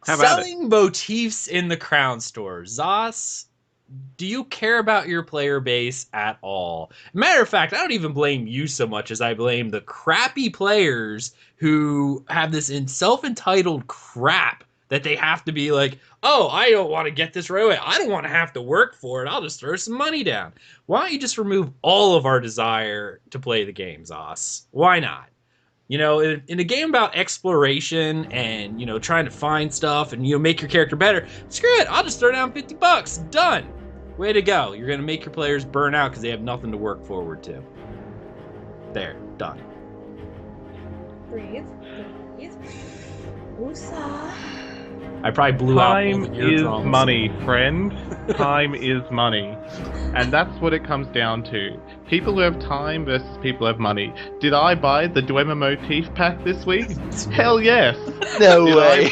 Speaker 4: How about
Speaker 1: Selling motifs in the crown store. Zos, do you care about your player base at all? Matter of fact, I don't even blame you so much as I blame the crappy players who have this self-entitled crap that they have to be like, oh, I don't want to get this right away. I don't want to have to work for it. I'll just throw some money down. Why don't you just remove all of our desire to play the game, Zos? Why not? You know, in a game about exploration and, you know, trying to find stuff and, you know, make your character better, screw it. I'll just throw down $50. Done. Way to go. You're going to make your players burn out because they have nothing to work forward to. There. Done.
Speaker 3: Breathe. Woosah.
Speaker 1: I probably blew out all
Speaker 4: Time
Speaker 1: the
Speaker 4: is
Speaker 1: eardrums.
Speaker 4: money, friend. Time is money. And that's what it comes down to. People who have time versus people who have money. Did I buy the Dwemer motif pack this week? Hell yes.
Speaker 2: No
Speaker 4: Did
Speaker 2: way.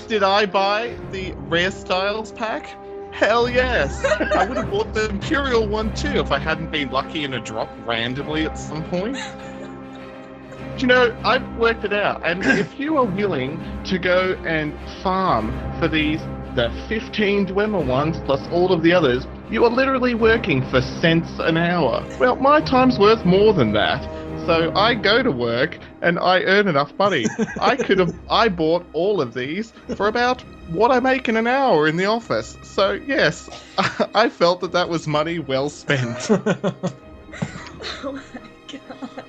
Speaker 4: Did I buy the Rare Styles pack? Hell yes. I would have bought the Imperial one too if I hadn't been lucky in a drop randomly at some point. You know, I've worked it out, and if you are willing to go and farm for the 15 Dwemer ones plus all of the others, you are literally working for cents an hour. Well, my time's worth more than that. So I go to work and I earn enough money. I bought all of these for about what I make in an hour in the office. So yes, I felt that was money well spent.
Speaker 3: Oh my god.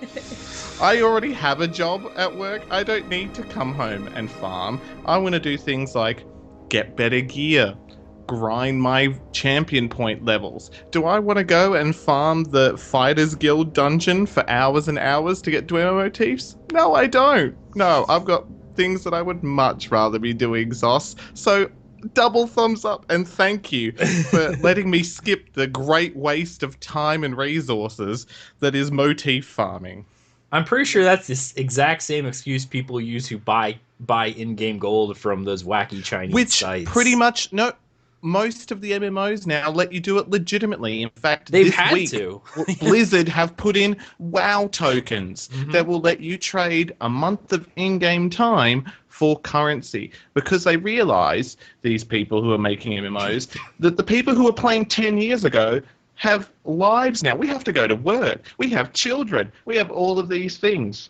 Speaker 4: I already have a job at work. I don't need to come home and farm. I want to do things like get better gear, grind my champion point levels. Do I want to go and farm the Fighters Guild dungeon for hours and hours to get Dwemer motifs? No, I don't. No, I've got things that I would much rather be doing, Zos. So double thumbs up and thank you for letting me skip the great waste of time and resources that is motif farming.
Speaker 1: I'm pretty sure that's the exact same excuse people use who buy in-game gold from those wacky Chinese sites.
Speaker 4: Which pretty much, no, most of the MMOs now let you do it legitimately. In fact,
Speaker 1: They've
Speaker 4: this
Speaker 1: had
Speaker 4: week,
Speaker 1: to.
Speaker 4: Blizzard have put in WoW tokens that will let you trade a month of in-game time for currency, because they realize, these people who are making MMOs, that the people who were playing 10 years ago have lives now. We have to go to work. We have children. We have all of these things.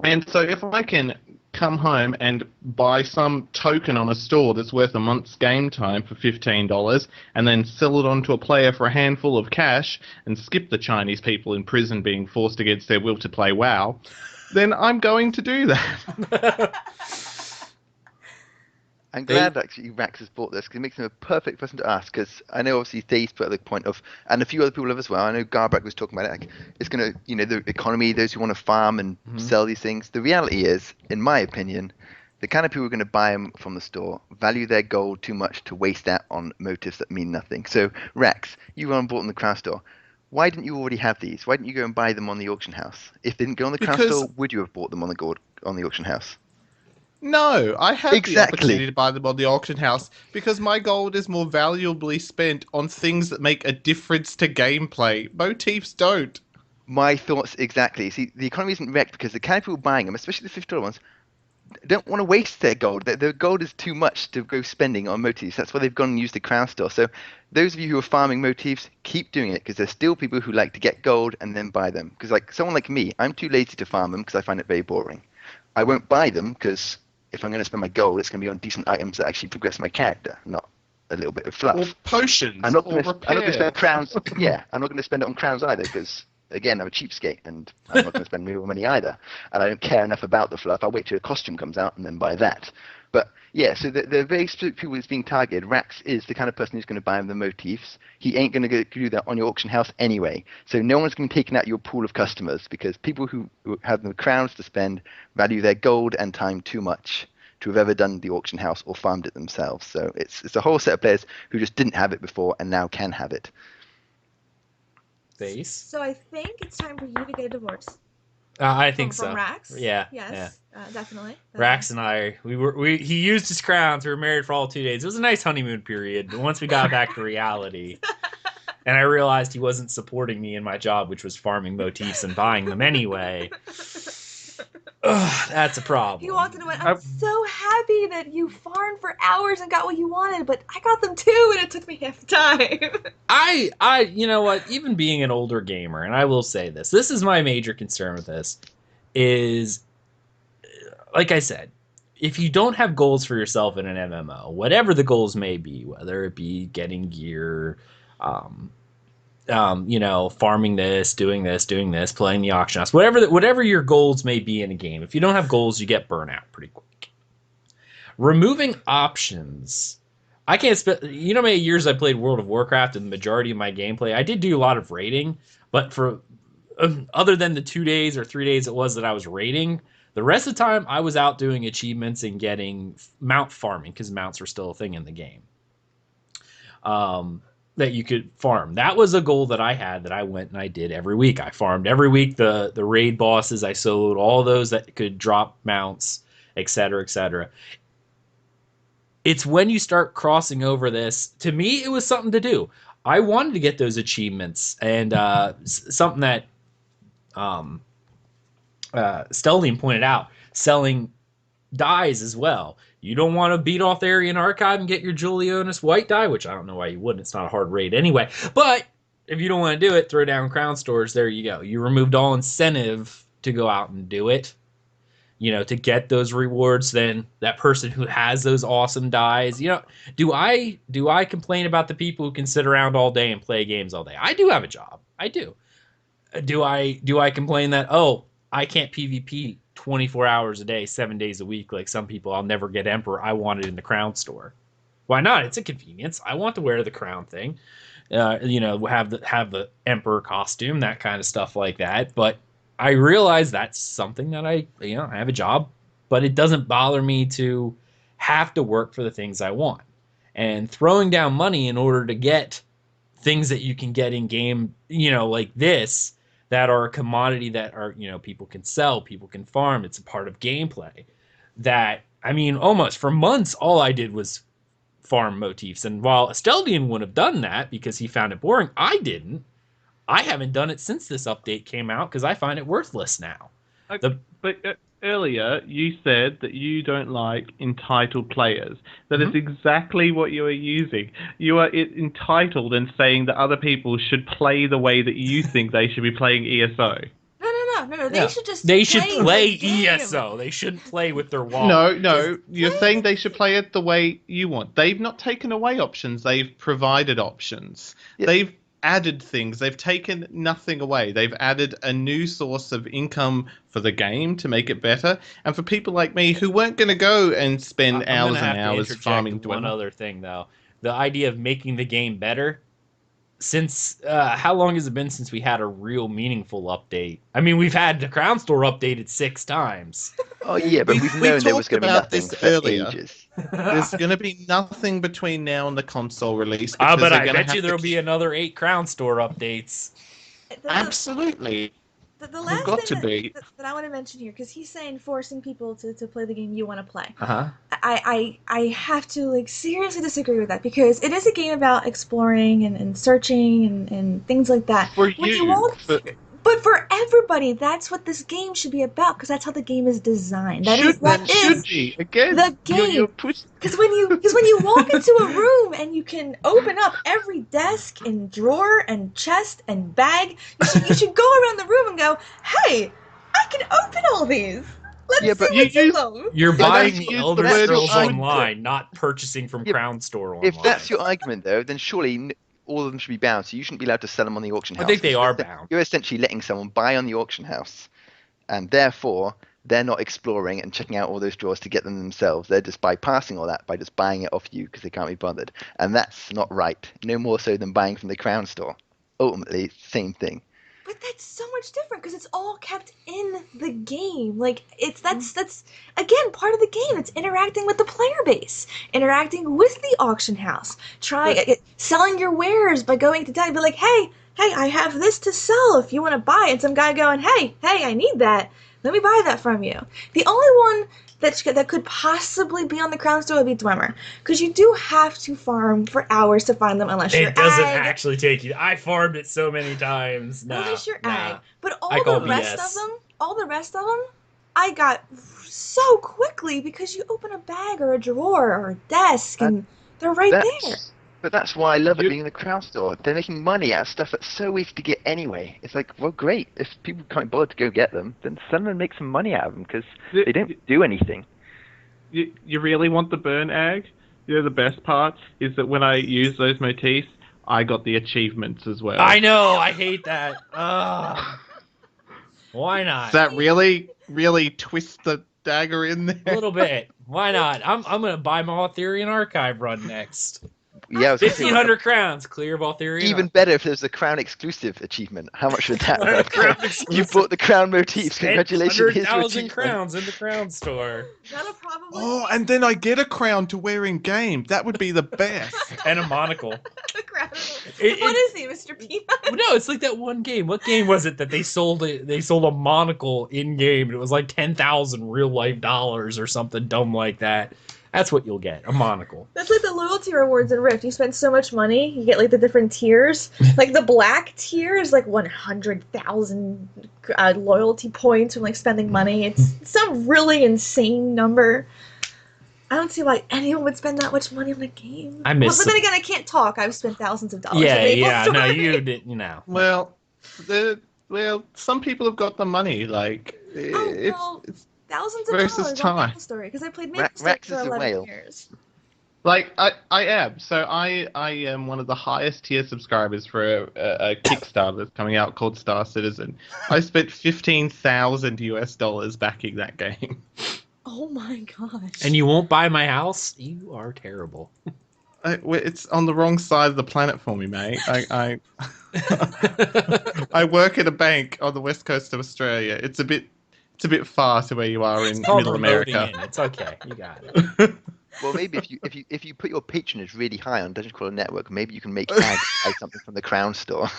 Speaker 4: And so if I can come home and buy some token on a store that's worth a month's game time for $15 and then sell it on to a player for a handful of cash and skip the Chinese people in prison being forced against their will to play WoW, then I'm going to do that.
Speaker 2: I'm glad actually Rax has bought this because it makes him a perfect person to ask. Because I know obviously Thais put at the point of, and a few other people have as well. I know Garbrak was talking about it. Like, it's going to, the economy, those who want to farm and sell these things. The reality is, in my opinion, the kind of people who are going to buy them from the store value their gold too much to waste that on motives that mean nothing. So Rax, you were on board in the Crown Store. Why didn't you already have these? Why didn't you go and buy them on the auction house? If they didn't go on the Crown Store, would you have bought them on the auction house?
Speaker 4: No, I had the opportunity to buy them on the auction house because my gold is more valuably spent on things that make a difference to gameplay. Motifs don't.
Speaker 2: My thoughts exactly. See, the economy isn't wrecked because the kind of people buying them, especially the $50 ones, don't want to waste their gold. Their gold is too much to go spending on motifs. That's why they've gone and used the Crown Store. So those of you who are farming motifs, keep doing it because there's still people who like to get gold and then buy them. Because like someone like me, I'm too lazy to farm them because I find it very boring. I won't buy them because if I'm going to spend my gold, it's going to be on decent items that actually progress my character, not a little bit of fluff.
Speaker 4: Or potions.
Speaker 2: I'm not going to spend crowns. Yeah, I'm not going to spend it on crowns either because, again, I'm a cheapskate and I'm not going to spend real money either. And I don't care enough about the fluff. I'll wait till a costume comes out and then buy that. But yeah, so the very specific people that's being targeted, Rax is the kind of person who's going to buy the motifs. He ain't going to do that on your auction house anyway. So no one's going to be taking out your pool of customers because people who have the crowns to spend value their gold and time too much to have ever done the auction house or farmed it themselves. So it's a whole set of players who just didn't have it before and now can have it.
Speaker 1: Thais?
Speaker 3: So I think it's time for you to get a divorce.
Speaker 1: I think
Speaker 3: from
Speaker 1: so.
Speaker 3: Rax?
Speaker 1: Yeah.
Speaker 3: Yes, yeah. Definitely.
Speaker 1: Rax and I, he used his crowns. We were married for all 2 days. It was a nice honeymoon period. But once we got back to reality, and I realized he wasn't supporting me in my job, which was farming motifs and buying them anyway. Ugh, that's a problem.
Speaker 3: He walked in and went, I'm so happy that you farmed for hours and got what you wanted, but I got them too, and it took me half the time.
Speaker 1: You know what? Even being an older gamer, and I will say this is my major concern with this, is, like I said, if you don't have goals for yourself in an MMO, whatever the goals may be, whether it be getting gear, farming this, doing this, playing the auction house, whatever your goals may be in a game. If you don't have goals, you get burnout pretty quick. Removing options. I can't spend, how many years I played World of Warcraft and the majority of my gameplay, I did do a lot of raiding, but for other than the 2 days or 3 days it was that I was raiding, the rest of the time I was out doing achievements and getting mount farming because mounts were still a thing in the game. That you could farm. That was a goal that I had that I went and I did every week. I farmed every week the raid bosses. I soloed all those that could drop mounts, etc., etc. It's when you start crossing over this, to me, it was something to do. I wanted to get those achievements and something that Asteldian pointed out, selling dies as well. You don't want to beat off the Aetherian Archive and get your Julionis white die, which I don't know why you wouldn't. It's not a hard raid anyway. But if you don't want to do it, throw down crown stores. There you go. You removed all incentive to go out and do it. To get those rewards. Then that person who has those awesome dies. Do I complain about the people who can sit around all day and play games all day? I do have a job. I do. Do I complain that I can't PvP 24 hours a day, 7 days a week, like some people? I'll never get Emperor. I want it in the crown store. Why not? It's a convenience. I want to wear the crown thing. Have the Emperor costume, that kind of stuff like that. But I realize that's something that I have a job, but it doesn't bother me to have to work for the things I want. And throwing down money in order to get things that you can get in game, like this, that are a commodity that are, people can sell, people can farm. It's a part of gameplay. That, almost for months, all I did was farm motifs. And while Asteldian would have done that because he found it boring, I didn't. I haven't done it since this update came out because I find it worthless now.
Speaker 5: But
Speaker 4: earlier you said that you don't like entitled players. That is exactly what you are using. You are entitled and saying that other people should play the way that you think they should be playing ESO.
Speaker 3: No. They should just
Speaker 1: They should play
Speaker 3: the game.
Speaker 1: ESO. They shouldn't play with their wallet.
Speaker 4: No. You're saying they should play it the way you want. They've not taken away options. They've provided options.
Speaker 2: Yeah.
Speaker 4: They've added things. They've taken nothing away. They've added a new source of income for the game to make it better. And for people like me who weren't going to go and spend hours and hours farming
Speaker 1: one other thing, though. The idea of making the game better. Since how long has it been since we had a real meaningful update? I mean, we've had the Crown Store updated 6 times.
Speaker 2: Oh yeah, but we've known there was going to be nothing
Speaker 4: this
Speaker 2: for
Speaker 4: earlier.
Speaker 2: ages.
Speaker 4: There's going to be nothing between now and the console release.
Speaker 1: But I bet you there'll be another 8 Crown Store updates.
Speaker 4: Absolutely.
Speaker 3: The last
Speaker 4: got
Speaker 3: thing
Speaker 4: to be.
Speaker 3: that I want to mention here, because he's saying forcing people to play the game you want to play.
Speaker 1: Uh-huh.
Speaker 3: I have to seriously disagree with that, because it is a game about exploring and searching and things like that.
Speaker 4: For you,
Speaker 3: but for everybody, that's what this game should be about, because that's how the game is designed. Should
Speaker 4: be again
Speaker 3: the game. Because when you walk into a room and you can open up every desk and drawer and chest and bag, you should go around the room and go, hey, I can open all these. Let's see what's in them.
Speaker 1: You're buying the Elder Scrolls Online, not purchasing from Crown Store Online.
Speaker 2: If that's your argument, though, then surely all of them should be bound, so you shouldn't be allowed to sell them on the auction house.
Speaker 1: I think they are bound.
Speaker 2: You're essentially letting someone buy on the auction house, and therefore they're not exploring and checking out all those drawers to get them themselves. They're just bypassing all that by just buying it off you because they can't be bothered. And that's not right. No more so than buying from the Crown Store. Ultimately, same thing.
Speaker 3: But that's so much different because it's all kept in the game. That's again part of the game. It's interacting with the player base, interacting with the auction house, selling your wares by going to town and be like, hey, I have this to sell if you want to buy it. And some guy going, hey, I need that. Let me buy that from you. The only one that could possibly be on the Crown Store would be Dwemer, because you do have to farm for hours to find them unless you're
Speaker 1: It doesn't actually take you. I farmed it so many times.
Speaker 3: Unless you're ag. But all the rest of them, I got so quickly because you open a bag or a drawer or a desk and they're right there.
Speaker 2: But that's why I love it being in the Crown Store. They're making money out of stuff that's so easy to get anyway. It's like, well, great. If people can't bother to go get them, then sell them and make some money out of them because they don't do anything.
Speaker 4: You really want the burn ag? You know, the best part is that when I use those motifs, I got the achievements as well.
Speaker 1: I know. I hate that. Why not?
Speaker 4: Does that really twist the dagger in there?
Speaker 1: A little bit. Why not? I'm going to buy my Aetherian Archive run next.
Speaker 2: Yeah,
Speaker 1: 1,500 crowns, clear of Aetherian.
Speaker 2: Even better if there's a Crown exclusive achievement. How much would that be? You bought the Crown motifs. Congratulations.
Speaker 1: 100,000 crowns in the Crown Store.
Speaker 3: That'll probably.
Speaker 4: Oh, and then I get a crown to wear in game. That would be the best.
Speaker 1: And a monocle.
Speaker 3: The crown. What is he, Mr. Peanut?
Speaker 1: No, it's like that one game. What game was it that they sold it? They sold a monocle in game, and it was like 10,000 real life dollars or something dumb like that. That's what you'll get, a monocle.
Speaker 3: That's like the loyalty rewards in Rift. You spend so much money, you get like the different tiers. Like the black tier is like 100,000 loyalty points from like spending money. It's some really insane number. I don't see why anyone would spend that much money on a game.
Speaker 1: But
Speaker 3: then again, I can't talk. I've spent thousands of dollars.
Speaker 1: Yeah, no, you didn't, you know.
Speaker 4: Well, some people have got the money. Like, it's
Speaker 3: thousands of
Speaker 4: versus
Speaker 3: dollars
Speaker 4: time.
Speaker 3: on MapleStory because I played MapleStory for 11 years.
Speaker 4: Like I am. So I am one of the highest tier subscribers for a Kickstarter that's coming out called Star Citizen. I spent $15,000 backing that game.
Speaker 3: Oh my gosh!
Speaker 1: And you won't buy my house? You are terrible.
Speaker 4: It's on the wrong side of the planet for me, mate. I work at a bank on the west coast of Australia. It's a bit far to where you are in Middle America.
Speaker 1: It's okay. You got it.
Speaker 2: Well, maybe if you put your patronage really high on Dungeon Crawler Network, maybe you can make ads like something from the Crown Store.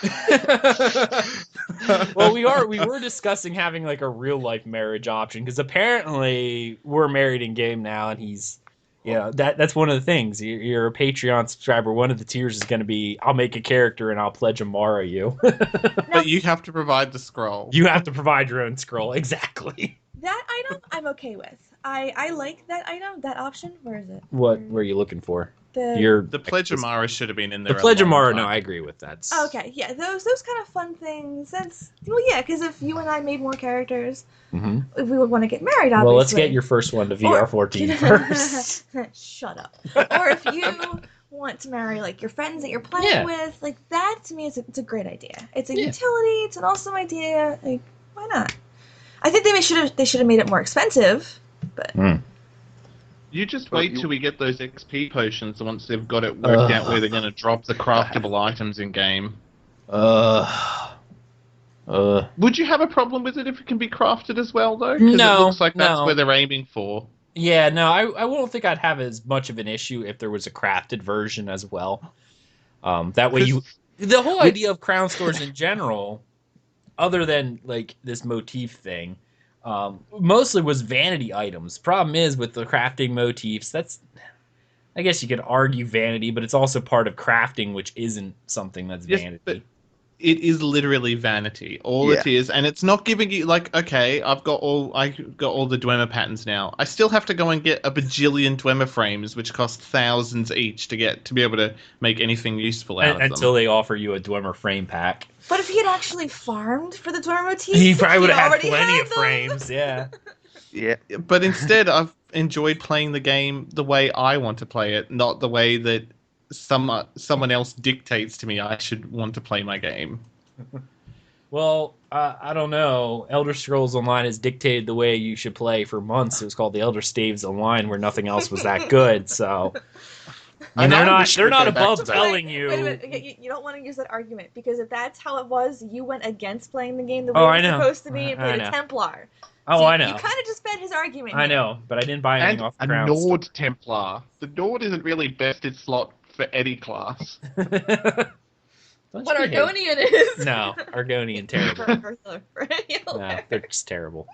Speaker 1: Well, we were discussing having like a real life marriage option because apparently we're married in game now, and he's. Yeah, that's one of the things. You're a Patreon subscriber. One of the tiers is going to be, I'll make a character and I'll pledge Amara you.
Speaker 4: But you have to provide the scroll.
Speaker 1: You have to provide your own scroll. Exactly.
Speaker 3: That item I'm okay with. I like that item, that option. Where is it?
Speaker 1: What were you looking for?
Speaker 4: The Pledge of Mara should have been in there.
Speaker 1: The Pledge of Mara, no, I agree with that.
Speaker 3: Okay, yeah, those kind of fun things. That's because if you and I made more characters, if we would want to get married, obviously.
Speaker 1: Well, let's get your first one to VR14 first.
Speaker 3: Shut up. Or if you want to marry like your friends that you're playing with, like that to me it's a great idea. It's a utility. It's an awesome idea. Like, why not? I think they should have made it more expensive, but.
Speaker 4: You just wait till we get those XP potions once they've got it worked out where they're going to drop the craftable items in game. Would you have a problem with it if it can be crafted as well, though? Because it looks like that's where they're aiming for.
Speaker 1: Yeah, no, I won't think I'd have as much of an issue if there was a crafted version as well. That way the whole idea of crown stores in general, other than like this motif thing, mostly was vanity items. Problem is with the crafting motifs, I guess you could argue vanity, but it's also part of crafting, which isn't something that's vanity.
Speaker 4: But it is literally vanity. All it is, and it's not giving you like, okay, I've got all the Dwemer patterns now. I still have to go and get a bajillion Dwemer frames, which cost thousands each to be able to make anything useful out of them.
Speaker 1: Until they offer you a Dwemer frame pack.
Speaker 3: But if he had actually farmed for the Dwemer motif,
Speaker 1: he probably would have had plenty of frames. Yeah.
Speaker 2: Yeah.
Speaker 4: But instead, I've enjoyed playing the game the way I want to play it, not the way that someone else dictates to me I should want to play my game.
Speaker 1: Well, I don't know. Elder Scrolls Online has dictated the way you should play for months. It was called the Elder Staves Online, where nothing else was that good. So, they're not above telling you.
Speaker 3: Wait a minute. You don't want to use that argument because if that's how it was, you went against playing the game the way it was supposed to be and played a Templar.
Speaker 1: Oh,
Speaker 3: so
Speaker 1: I know.
Speaker 3: You kind of just bet his argument.
Speaker 1: I know, but I didn't buy anything off the ground.
Speaker 4: And a Nord Templar. The Nord isn't really best in slot for any class.
Speaker 3: What Argonian is?
Speaker 1: No, Argonian terrible. No, they're just terrible.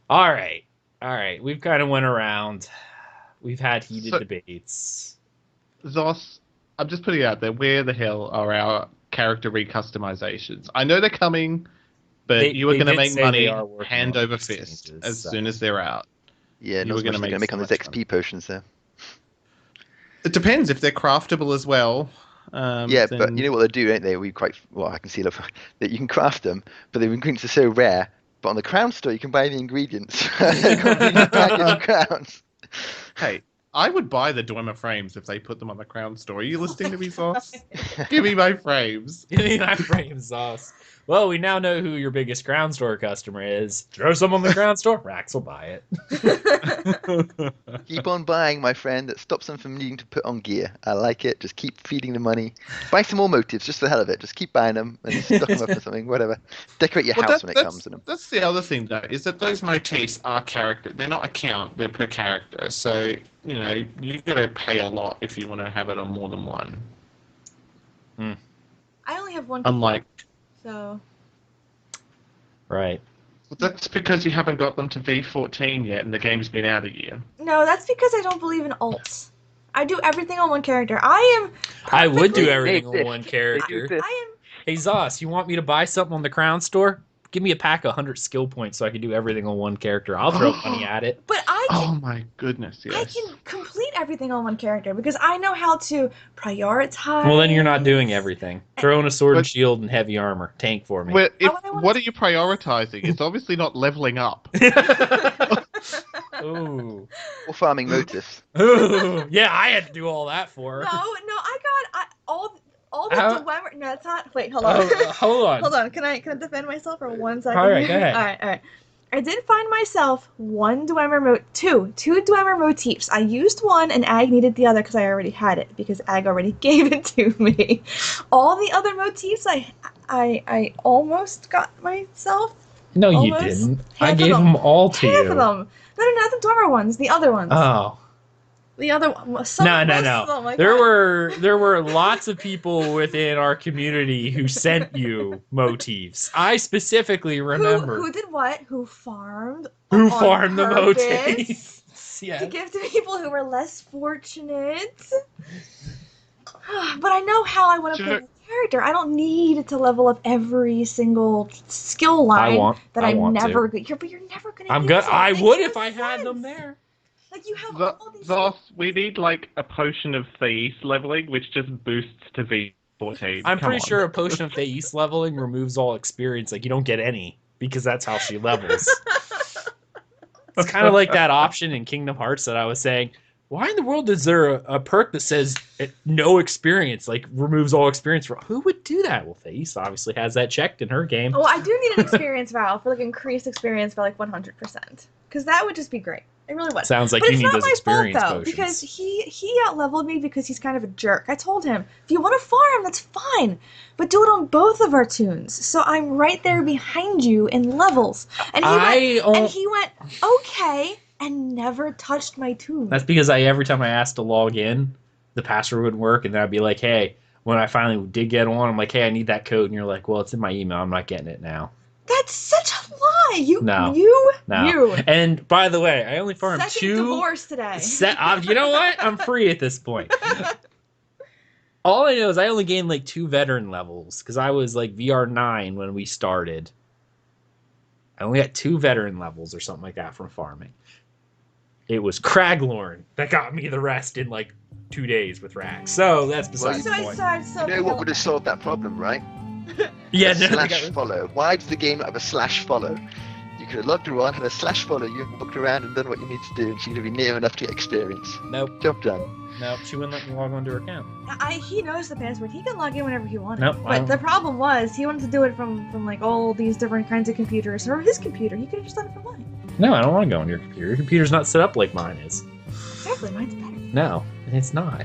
Speaker 1: All right. We've kind of went around. We've had heated debates.
Speaker 4: Zos, I'm just putting it out there. Where the hell are our character recustomizations? I know they're coming, but you were going to make money hand over fist as soon as they're out.
Speaker 2: Yeah, not going to make on those XP potions there.
Speaker 4: It depends if they're craftable as well.
Speaker 2: But you know what they do, don't they? I can see that you can craft them, but the ingredients are so rare. But on the Crown store, you can buy the ingredients. Packaged crowns.
Speaker 4: Hey, I would buy the Dwemer frames if they put them on the Crown store. Are you listening to me, Sauce? Give me my frames.
Speaker 1: Give me my frames, Sauce. Well, we now know who your biggest Crown store customer is. Throw some on the Crown store, Rax will buy
Speaker 2: it. Keep on buying, my friend. That stops them from needing to put on gear. I like it. Just keep feeding the money. Buy some more motives, just for the hell of it. Just keep buying them and stock them up or something, whatever. Decorate your house when it comes to them.
Speaker 4: That's the other thing, though, is that those motifs are character. They're not a count. They're per character. So, you've got to pay a lot if you want to have it on more than one.
Speaker 3: I only have one.
Speaker 4: Unlike...
Speaker 3: So.
Speaker 1: Right.
Speaker 4: Well, that's because you haven't got them to V14 yet, and the game's been out a year.
Speaker 3: No, that's because I don't believe in alts. I do everything on one character. I
Speaker 1: would do everything on one character. Hey, Zos, you want me to buy something on the Crown store? Give me a pack of 100 skill points so I can do everything on one character. I'll throw money at it.
Speaker 3: But
Speaker 4: oh my goodness, yes.
Speaker 3: I can complete everything on one character because I know how to prioritize.
Speaker 1: Well, then you're not doing everying. Throw in a sword and shield and heavy armor. Tank for me.
Speaker 4: Well, what are you prioritizing? It's obviously not leveling up.
Speaker 1: Ooh.
Speaker 2: Or farming motifs.
Speaker 1: Ooh. Yeah, I had to do all that for her.
Speaker 3: No, I got all the Dwemer. No, it's not. Wait, hold on.
Speaker 1: Hold on.
Speaker 3: Hold on. Can I defend myself for 1 second?
Speaker 1: All right, go ahead.
Speaker 3: All right. I did find myself two Dwemer motifs. I used one, and Ag needed the other because I already had it because Ag already gave it to me. All the other motifs, I almost got myself.
Speaker 1: No, you didn't. I gave them all to you.
Speaker 3: Half of them. No, not the Dwemer ones. The other ones.
Speaker 1: Oh.
Speaker 3: The other one.
Speaker 1: No. There were lots of people within our community who sent you motifs. I specifically remember.
Speaker 3: Who did what? Who farmed?
Speaker 1: Who farmed the motifs?
Speaker 3: Yeah. To give to people who were less fortunate. But I know how I want to play the character. I don't need to level up every single skill line that I'm never good. But you're never gonna.
Speaker 1: I'm
Speaker 3: use
Speaker 1: good.
Speaker 3: it.
Speaker 1: I
Speaker 3: Makes
Speaker 1: would
Speaker 3: no
Speaker 1: if I had them
Speaker 3: sense.
Speaker 1: there.
Speaker 3: Like you have all these.
Speaker 4: Thus, we need like a potion of Thais leveling, which just boosts to V14.
Speaker 1: I'm
Speaker 4: Come
Speaker 1: pretty
Speaker 4: on.
Speaker 1: sure a potion of Thais leveling removes all experience. Like you don't get any because that's how she levels. It's kind of like that option in Kingdom Hearts that I was saying. Why in the world is there a perk that says no experience, like removes all experience? Who would do that? Well, Thais obviously has that checked in her game.
Speaker 3: Oh, I do need an experience valve for like increased experience by like 100%, because that would just be great. It really would.
Speaker 1: Sounds like
Speaker 3: but
Speaker 1: you
Speaker 3: it's
Speaker 1: need
Speaker 3: not
Speaker 1: those
Speaker 3: my
Speaker 1: experience
Speaker 3: fault, though,
Speaker 1: potions.
Speaker 3: because he out-leveled me because he's kind of a jerk. I told him, if you want to farm, that's fine, but do it on both of our tunes. So I'm right there behind you in levels. And he went, okay, and never touched my tune.
Speaker 1: That's because every time I asked to log in, the password wouldn't work, and then I'd be like, hey, when I finally did get on, I'm like, hey, I need that code, and you're like, well, it's in my email. I'm not getting it now.
Speaker 3: That's such a lie.
Speaker 1: No.
Speaker 3: You.
Speaker 1: And by the way, I only farmed
Speaker 3: Second
Speaker 1: 2.
Speaker 3: divorce today.
Speaker 1: You know what? I'm free at this point. All I know is I only gained like 2 veteran levels because I was like VR9 when we started. I only got 2 veteran levels or something like that from farming. It was Craglorn that got me the rest in like 2 days with Rax. So that's besides the point.
Speaker 2: You know what would have solved that problem, right?
Speaker 1: Yeah,
Speaker 2: slash follow. Why does the game not have a slash follow? You could have logged her on, had a slash follow you, walked around and done what you need to do, and she'd have been near enough to get experience.
Speaker 1: Nope.
Speaker 2: Job done.
Speaker 1: Nope, she wouldn't let me log onto her account.
Speaker 3: He knows the password. He can log in whenever he wanted.
Speaker 1: Nope,
Speaker 3: but the problem was he wanted to do it from like all these different kinds of computers or his computer. He could have just done it from mine.
Speaker 1: No, I don't want to go on your computer. Your computer's not set up like mine is.
Speaker 3: Exactly, mine's better.
Speaker 1: No, it's not.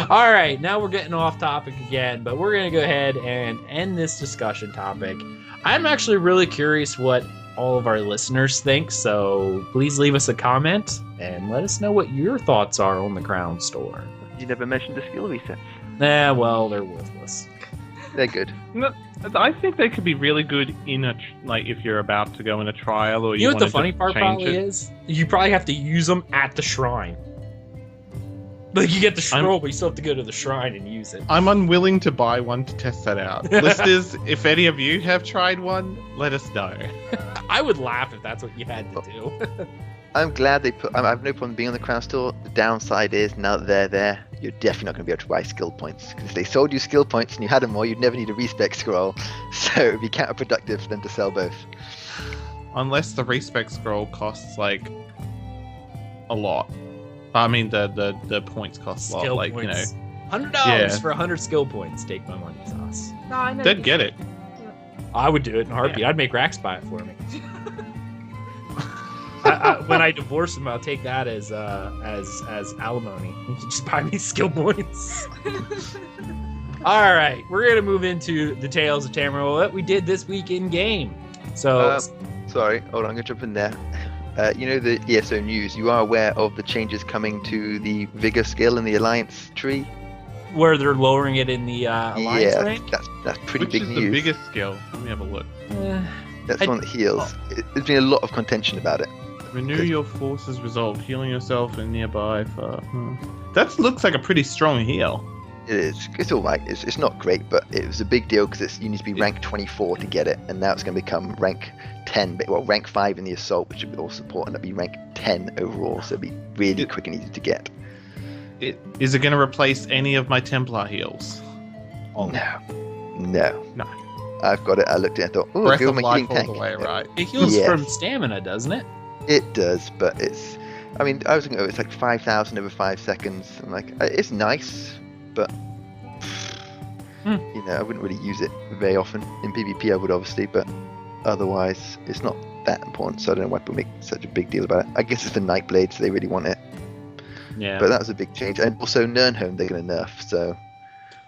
Speaker 1: All right, now we're getting off topic again, but we're going to go ahead and end this discussion topic. I'm actually really curious what all of our listeners think, so please leave us a comment and let us know what your thoughts are on the Crown Store.
Speaker 5: You never mentioned the skill resets.
Speaker 1: Nah, well, they're worthless.
Speaker 2: They're good.
Speaker 4: No, I think they could be really good in like if you're about to go in a trial or
Speaker 1: You know what the
Speaker 4: want to
Speaker 1: funny part
Speaker 4: change
Speaker 1: probably
Speaker 4: it.
Speaker 1: is? You probably have to use them at the shrine. Like, you get the scroll, but you still have to go to the shrine and use it.
Speaker 4: I'm unwilling to buy one to test that out. Listeners, if any of you have tried one, let us know.
Speaker 1: I would laugh if that's what you had to do.
Speaker 2: I'm glad they put. I have no problem being on the Crown Store. The downside is now that they're there, you're definitely not going to be able to buy skill points. Because if they sold you skill points and you had them all, you'd never need a respec scroll. So it would be counterproductive for them to sell both.
Speaker 4: Unless the respec scroll costs like a lot. I mean, the points cost a lot.
Speaker 1: Skill
Speaker 4: like
Speaker 1: points.
Speaker 4: you know,
Speaker 1: $100 for 100 skill points. Take my money, sauce.
Speaker 3: No, I know.
Speaker 4: they'd get it.
Speaker 1: I would do it in a heartbeat.
Speaker 4: Yeah.
Speaker 1: I'd make Rax buy it for me. When I divorce him, I'll take that as alimony. You can just buy me skill points. All right, we're gonna move into the Tales of Tamriel, what we did this week in game. So,
Speaker 2: Sorry, hold on, I'm going to jump in there. You know the ESO news, you are aware of the changes coming to the Vigor skill in the Alliance tree?
Speaker 1: where they're lowering it in the Alliance
Speaker 2: Yeah,
Speaker 1: rank.
Speaker 2: that's pretty
Speaker 4: Which
Speaker 2: big
Speaker 4: is
Speaker 2: news.
Speaker 4: the biggest skill? Let me have a look.
Speaker 2: That's the one that heals. There's been a lot of contention about it.
Speaker 4: Renew your forces resolve, healing yourself and nearby for... That looks like a pretty strong heal.
Speaker 2: It is. It's all right. It's not great, but it was a big deal because you need to be rank 24 to get it, and now it's going to become rank 10. Well, rank 5 in the assault, which would be all support, and it'll be rank 10 overall, so it'll be really quick and easy to get.
Speaker 4: Is it going to replace any of my Templar heals?
Speaker 2: Oh no.
Speaker 4: No.
Speaker 2: I've got it. I looked at it. I thought, oh,
Speaker 4: Breath
Speaker 2: go
Speaker 4: of
Speaker 2: my
Speaker 4: life
Speaker 2: healing
Speaker 4: all
Speaker 2: tank.
Speaker 4: the way, right?
Speaker 1: It heals
Speaker 2: Yes.
Speaker 1: from stamina, doesn't it?
Speaker 2: It does, but it's. I mean, I was thinking, it's like 5,000 over 5 seconds. I'm like, it's nice, but you know, I wouldn't really use it very often. In PvP, I would obviously, but otherwise, it's not that important. So I don't know why people make such a big deal about it. I guess it's the Nightblade, so they really want it.
Speaker 1: Yeah.
Speaker 2: But that was a big change, and also Nirnhome they're going to nerf, so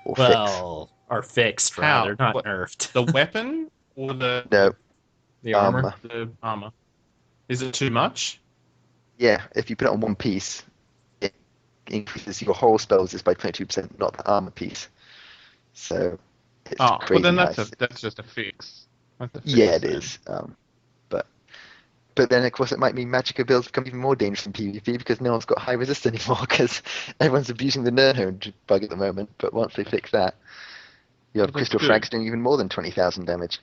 Speaker 2: or fix.
Speaker 1: Well, are fixed,
Speaker 4: How?
Speaker 1: rather, not
Speaker 4: What?
Speaker 1: nerfed.
Speaker 4: The weapon or the
Speaker 2: No,
Speaker 1: The armor.
Speaker 4: armor? Is it too much?
Speaker 2: yeah, if you put it on one piece, it increases your whole spells just by 22%, not the armor piece. So it's
Speaker 4: Oh,
Speaker 2: crazy
Speaker 4: well then
Speaker 2: nice.
Speaker 4: that's just a fix. That's a fix
Speaker 2: Yeah, it
Speaker 4: then.
Speaker 2: is. But then, of course, it might mean Magicka builds become even more dangerous in PvP because no one's got high resist anymore because everyone's abusing the Nirnhome bug at the moment. But once they fix that, Your
Speaker 4: That's
Speaker 2: crystal
Speaker 4: good.
Speaker 2: frag's doing even more than 20,000 damage.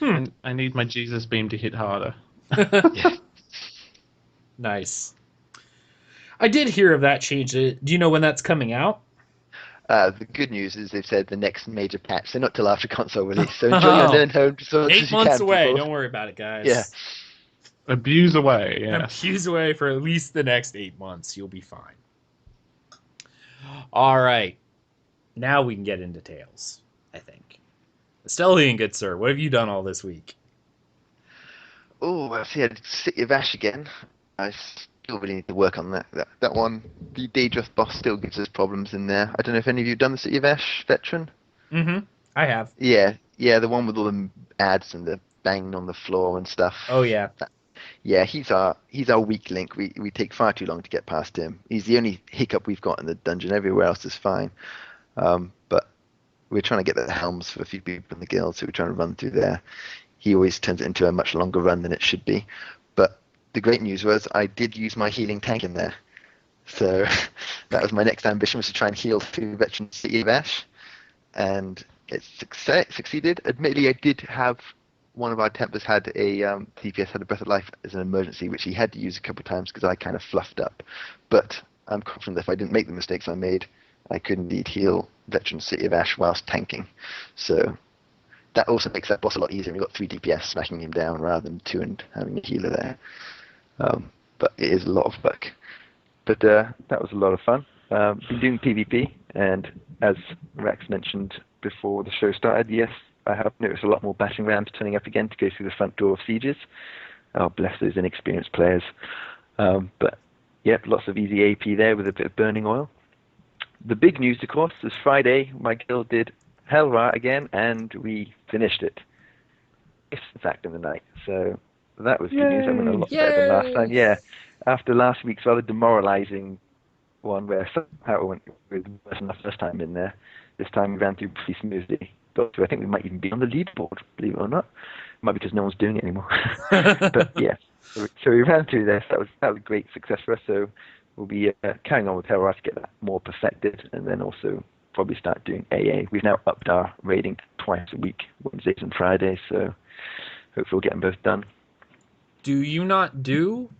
Speaker 4: And I need my Jesus beam to hit harder.
Speaker 2: Yeah.
Speaker 1: Nice. I did hear of that change. Do you know when that's coming out?
Speaker 2: The good news is they've said the next major patch, so not till after console release. So enjoy your
Speaker 1: Oh,
Speaker 2: learn home as much
Speaker 1: 8
Speaker 2: as you
Speaker 1: months
Speaker 2: can,
Speaker 1: away.
Speaker 2: people.
Speaker 1: Don't worry about it,
Speaker 2: Yeah.
Speaker 1: guys.
Speaker 4: Abuse away,
Speaker 1: I'm
Speaker 4: yes.
Speaker 1: Q's away for at least the next 8 months. You'll be fine. All right. Now we can get into tales, I think. Asteldian, good sir, what have you done all this week?
Speaker 2: Oh, I see. I did City of Ash again. I still really need to work on that. That one, the Daedrith boss still gives us problems in there. I don't know if any of you have done the City of Ash, veteran?
Speaker 1: Mm-hmm. I have.
Speaker 2: Yeah, the one with all the ads and the banging on the floor and stuff.
Speaker 1: Oh, yeah.
Speaker 2: Yeah, he's our weak link. We take far too long to get past him. He's the only hiccup we've got in the dungeon. Everywhere else is fine. But we're trying to get the helms for a few people in the guild, so we're trying to run through there. He always turns it into a much longer run than it should be. But the great news was I did use my healing tank in there. So that was my next ambition, was to try and heal through Veteran City of Ash. And it succeeded. Admittedly, I did have one of our Templars had a DPS had a Breath of Life as an emergency, which he had to use a couple of times because I kind of fluffed up. But I'm confident that if I didn't make the mistakes I made, I could indeed heal Veteran City of Ash whilst tanking. So that also makes that boss a lot easier. We've got 3 DPS smacking him down rather than 2 and having a healer there. But it is a lot of work.
Speaker 5: But that was a lot of fun. Been doing PvP, and as Rax mentioned before the show started, yes, I have noticed a lot more battering rams turning up again to go through the front door of sieges. Oh, bless those inexperienced players. But yeah, lots of easy AP there with a bit of burning oil. The big news, of course, is Friday. My guild did Hel Ra again, and we finished it. In fact, in the night. So that was good news. I went a lot better than last time. Yeah, after last week's rather demoralizing one where somehow it went worse than the first time in there. This time we ran through pretty smoothly. But I think we might even be on the leaderboard, believe it or not. It might be because no one's doing it anymore. But yeah, so we ran through this. That was a great success for us. So we'll be carrying on with Hel Ra to get that more perfected, and then also probably start doing AA. We've now upped our rating to twice a week, Wednesdays and Fridays. So hopefully we'll get them both done.
Speaker 1: Do you not do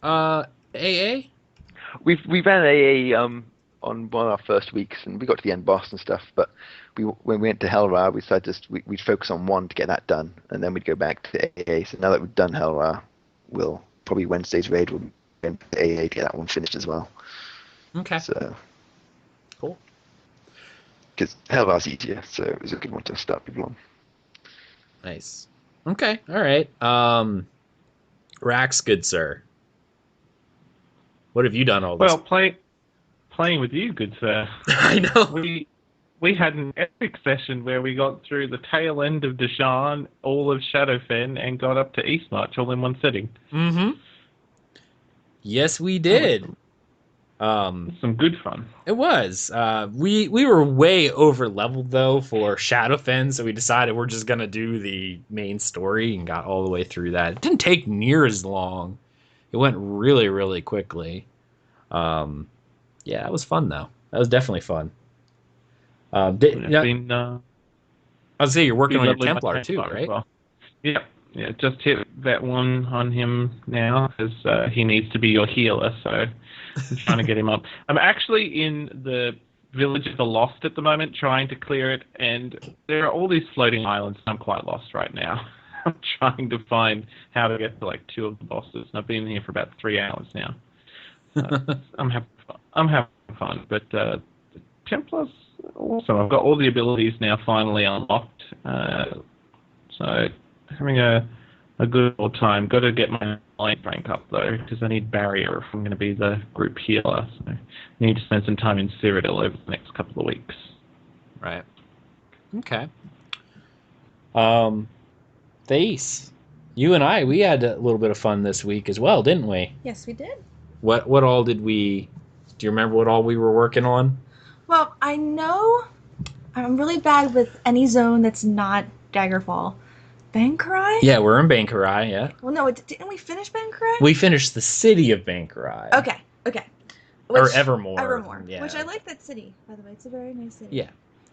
Speaker 1: AA?
Speaker 2: We ran AA on one of our first weeks, and we got to the end boss and stuff. But when we went to Hel Ra, we decided we'd focus on one to get that done, and then we'd go back to AA. So now that we've done Hel Ra, we'll probably Wednesday's raid will be to AA to get that one finished as well.
Speaker 1: Okay.
Speaker 2: So
Speaker 1: cool.
Speaker 2: Because Hel Ra's easier, so it was a good one to start people on.
Speaker 1: Nice. Okay. All right. Rax, good sir. What have you done all this?
Speaker 4: Well, playing with you, good sir.
Speaker 1: I know.
Speaker 4: We had an epic session where we got through the tail end of Deshaan, all of Shadowfen, and got up to Eastmarch all in one sitting.
Speaker 1: Mm-hmm. Yes, we did.
Speaker 4: Some good fun.
Speaker 1: It was. We were way over leveled though for Shadowfen, so we decided we're just gonna do the main story and got all the way through that. It didn't take near as long. It went really, really quickly. Yeah, it was fun though. That was definitely fun. I was say you're working on your Templar too, right?
Speaker 4: Well. Yeah, just hit that one on him now because he needs to be your healer, so I'm trying to get him up. I'm actually in the Village of the Lost at the moment, trying to clear it, and there are all these floating islands, and I'm quite lost right now. I'm trying to find how to get to like 2 of the bosses, and I've been here for about 3 hours now. I'm having fun, but Templars awesome. I've got all the abilities now finally unlocked, so having a good old time. Got to get my alliance rank up though, because I need barrier if I'm going to be the group healer. So I need to spend some time in Cyrodiil over the next couple of weeks.
Speaker 1: Right. Okay. Thais, you and I, we had a little bit of fun this week as well, didn't we?
Speaker 3: Yes, we did.
Speaker 1: What all did we? Do you remember what all we were working on?
Speaker 3: Well, I know I'm really bad with any zone that's not Daggerfall. Bankarai?
Speaker 1: Yeah, we're in Bankarai, yeah.
Speaker 3: Well, no, didn't we finish Bankarai?
Speaker 1: We finished the city of Bankarai.
Speaker 3: Okay.
Speaker 1: Or Evermore.
Speaker 3: Evermore.
Speaker 1: Yeah.
Speaker 3: Which I like that city, by the way. It's a very nice city.
Speaker 1: Yeah.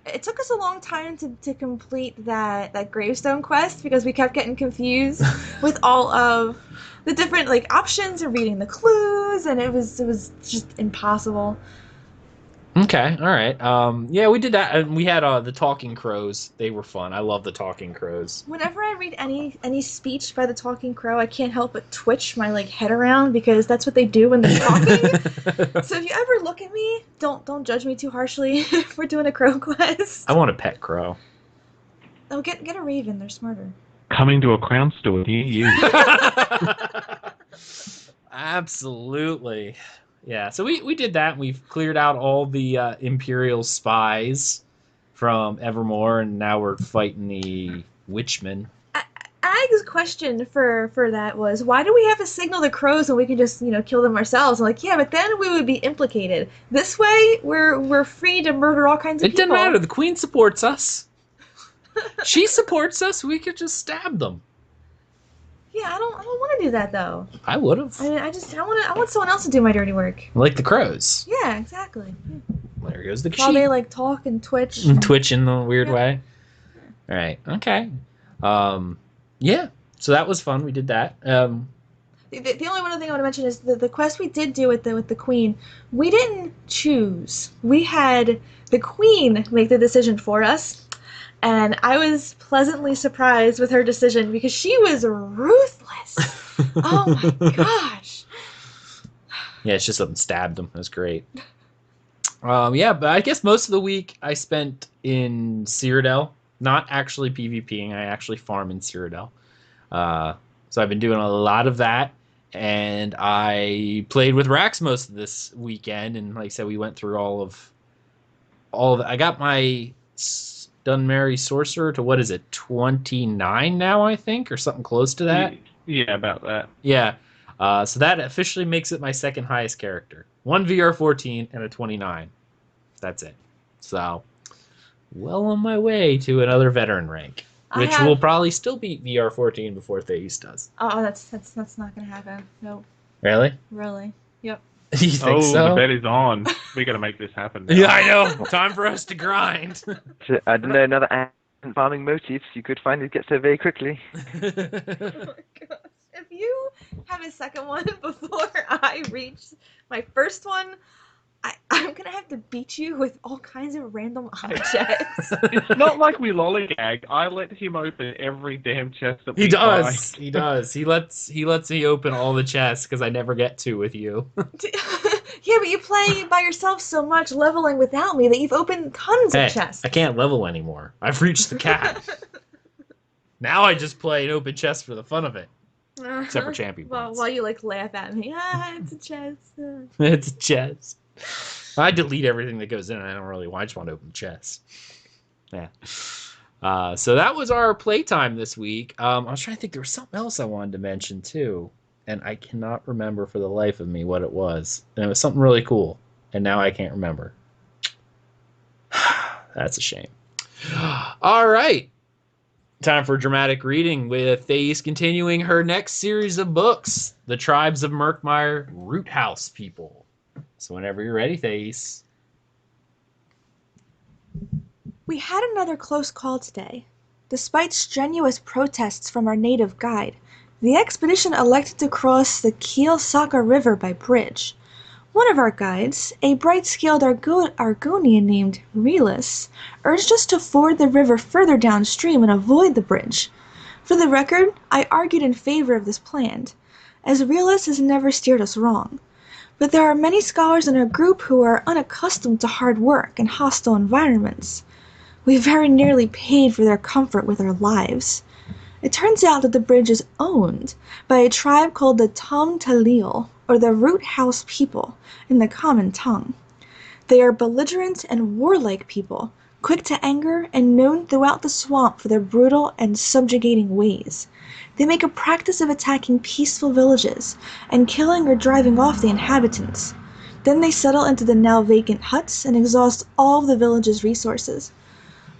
Speaker 3: It took us a long time to complete that gravestone quest because we kept getting confused with all of the different like options and reading the clues, and it was just impossible.
Speaker 1: Okay, all right. Yeah, we did that, and we had the talking crows. They were fun. I love the talking crows.
Speaker 3: Whenever I read any speech by the talking crow, I can't help but twitch my like head around because that's what they do when they're talking. So if you ever look at me, don't judge me too harshly if we're doing a crow quest.
Speaker 1: I want a pet crow.
Speaker 3: Oh, get a raven. They're smarter.
Speaker 4: Coming to a crown store near you.
Speaker 1: Absolutely. Yeah, so we did that. We've cleared out all the Imperial spies from Evermore, and now we're fighting the Witchmen.
Speaker 3: Ag's question for that was, why do we have to signal the crows when we can just, kill them ourselves? I'm like, yeah, but then we would be implicated. This way, we're free to murder all kinds of
Speaker 1: It
Speaker 3: people.
Speaker 1: doesn't matter. The Queen supports us. She supports us. We could just stab them.
Speaker 3: Yeah, I don't want to do that though.
Speaker 1: I would have.
Speaker 3: I want someone else to do my dirty work.
Speaker 1: Like the crows.
Speaker 3: Yeah, exactly. Yeah.
Speaker 1: There goes the
Speaker 3: While
Speaker 1: sheep.
Speaker 3: they like talk and twitch.
Speaker 1: And twitch in the weird
Speaker 3: Yeah.
Speaker 1: way. All right. Okay. Yeah. So that was fun. We did that.
Speaker 3: The only one other thing I want to mention is the quest we did do with the queen. We didn't choose. We had the queen make the decision for us, and I was pleasantly surprised with her decision because she was ruthless. Oh my gosh.
Speaker 1: Yeah, it's just something stabbed him. That's great. Yeah, but I guess most of the week I spent in Citadel, not actually PvPing. I actually farm in Citadel. So I've been doing a lot of that, and I played with Rax most of this weekend. And like I said, we went through all of it. I got my Dunmerry Sorcerer to, what is it, 29 now, I think, or something close to that.
Speaker 4: Yeah, about that.
Speaker 1: Yeah. So that officially makes it my second highest character. 1 VR14 and a 29. That's it. So, well on my way to another veteran rank, which will probably still beat VR14 before Thais does.
Speaker 3: Oh, that's not gonna happen. Nope.
Speaker 1: Really?
Speaker 3: Really. Yep.
Speaker 1: You think so?
Speaker 4: The bet is on. We got to make this happen now.
Speaker 1: Yeah, I know. Time for us to grind.
Speaker 5: So, I don't know, another ant farming motifs you could find it gets there very quickly.
Speaker 3: Oh my gosh. If you have a second one before I reach my first one, I'm gonna have to beat you with all kinds of random objects.
Speaker 4: It's not like we lollygag. I let him open every damn chest that we
Speaker 1: He does.
Speaker 4: find.
Speaker 1: He does. He lets me open all the chests because I never get to with you.
Speaker 3: Yeah, but you play by yourself so much, leveling without me, that you've opened tons
Speaker 1: Hey,
Speaker 3: of chests.
Speaker 1: I can't level anymore. I've reached the cap. Now I just play an open chest for the fun of it. Except for champion
Speaker 3: Well,
Speaker 1: points.
Speaker 3: while you laugh at me, it's a chest.
Speaker 1: It's a chest. I delete everything that goes in. I don't really want. I just want to open chests. Yeah. So that was our playtime this week. I was trying to think. There was something else I wanted to mention too, and I cannot remember for the life of me what it was. And it was something really cool, and now I can't remember. That's a shame. All right. Time for dramatic reading with Thais continuing her next series of books, The Tribes of Murkmire Root House People. So whenever you're ready, Thais.
Speaker 3: We had another close call today. Despite strenuous protests from our native guide, the expedition elected to cross the Kiel-Saka River by bridge. One of our guides, a bright-scaled Argonian named Relis, urged us to ford the river further downstream and avoid the bridge. For the record, I argued in favor of this plan, as Relis has never steered us wrong. But there are many scholars in our group who are unaccustomed to hard work and hostile environments. We very nearly paid for their comfort with our lives. It turns out that the bridge is owned by a tribe called the Tamriel, or the Root House people, in the common tongue. They are belligerent and warlike people, quick to anger and known throughout the swamp for their brutal and subjugating ways. They make a practice of attacking peaceful villages and killing or driving off the inhabitants. Then they settle into the now vacant huts and exhaust all of the village's resources.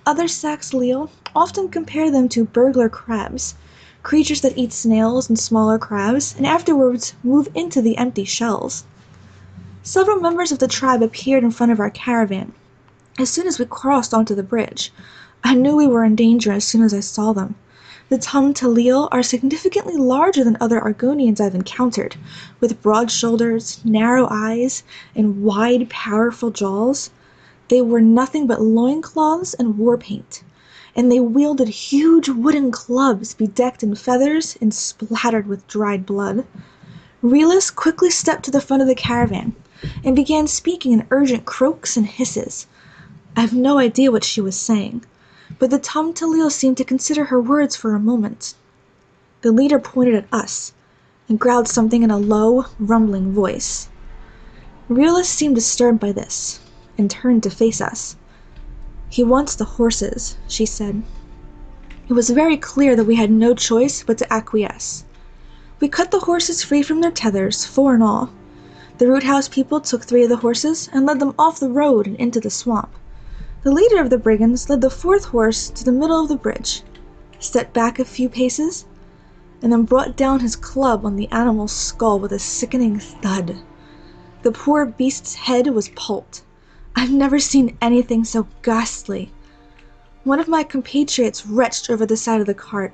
Speaker 3: Other Saxleal often compare them to burglar crabs, creatures that eat snails and smaller crabs, and afterwards move into the empty shells. Several members of the tribe appeared in front of our caravan. As soon as we crossed onto the bridge, I knew we were in danger as soon as I saw them. The Tamriel are significantly larger than other Argonians I've encountered, with broad shoulders, narrow eyes, and wide, powerful jaws. They wore nothing but loincloths and war paint, and they wielded huge wooden clubs bedecked in feathers and splattered with dried blood. Relis quickly stepped to the front of the caravan and began speaking in urgent croaks and hisses. I have no idea what she was saying, but the Tamriel seemed to consider her words for a moment. The leader pointed at us and growled something in a low, rumbling voice. Relis seemed disturbed by this and turned to face us. "He wants the horses," she said. It was very clear that we had no choice but to acquiesce. We cut the horses free from their tethers, 4 in all. The root house people took 3 of the horses and led them off the road and into the swamp. The leader of the brigands led the 4th horse to the middle of the bridge, stepped back a few paces, and then brought down his club on the animal's skull with a sickening thud. The poor beast's head was pulped. I've never seen anything so ghastly. One of my compatriots retched over the side of the cart.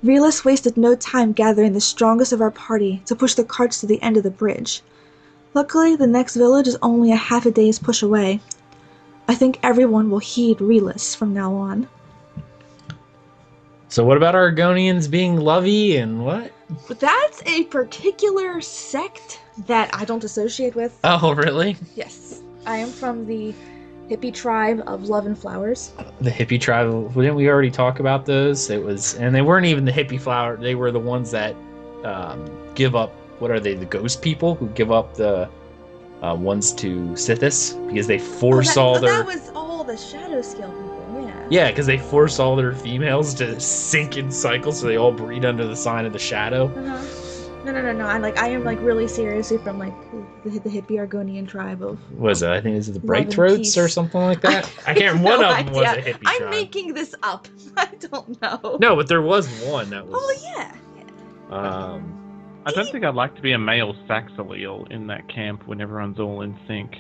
Speaker 3: Relis wasted no time gathering the strongest of our party to push the carts to the end of the bridge. Luckily, the next village is only a half a day's push away. I think everyone will heed Relis from now on.
Speaker 1: So what about Argonians being lovey and what?
Speaker 3: That's a particular sect that I don't associate with.
Speaker 1: Oh, really?
Speaker 3: Yes. I am from the hippie tribe of Love and Flowers.
Speaker 1: The hippie tribe, didn't we already talk about those? And they weren't even the hippie flower, they were the ones that give up, what are they, the ghost people who give up the ones to Sithis because they force
Speaker 3: that was all the shadow scale people, yeah.
Speaker 1: Yeah, because they force all their females to sink in cycles so they all breed under the sign of the shadow.
Speaker 3: Uh-huh. No. I am really seriously from the hippie Argonian tribe of.
Speaker 1: What is it? I think is it the Bright Throats or something like that? I can't remember. One of them was a hippie tribe.
Speaker 3: I'm making this up. I don't know.
Speaker 1: No, but there was one that was.
Speaker 3: Oh yeah.
Speaker 4: I don't think I'd like to be a male Saxaleel in that camp when everyone's all in sync.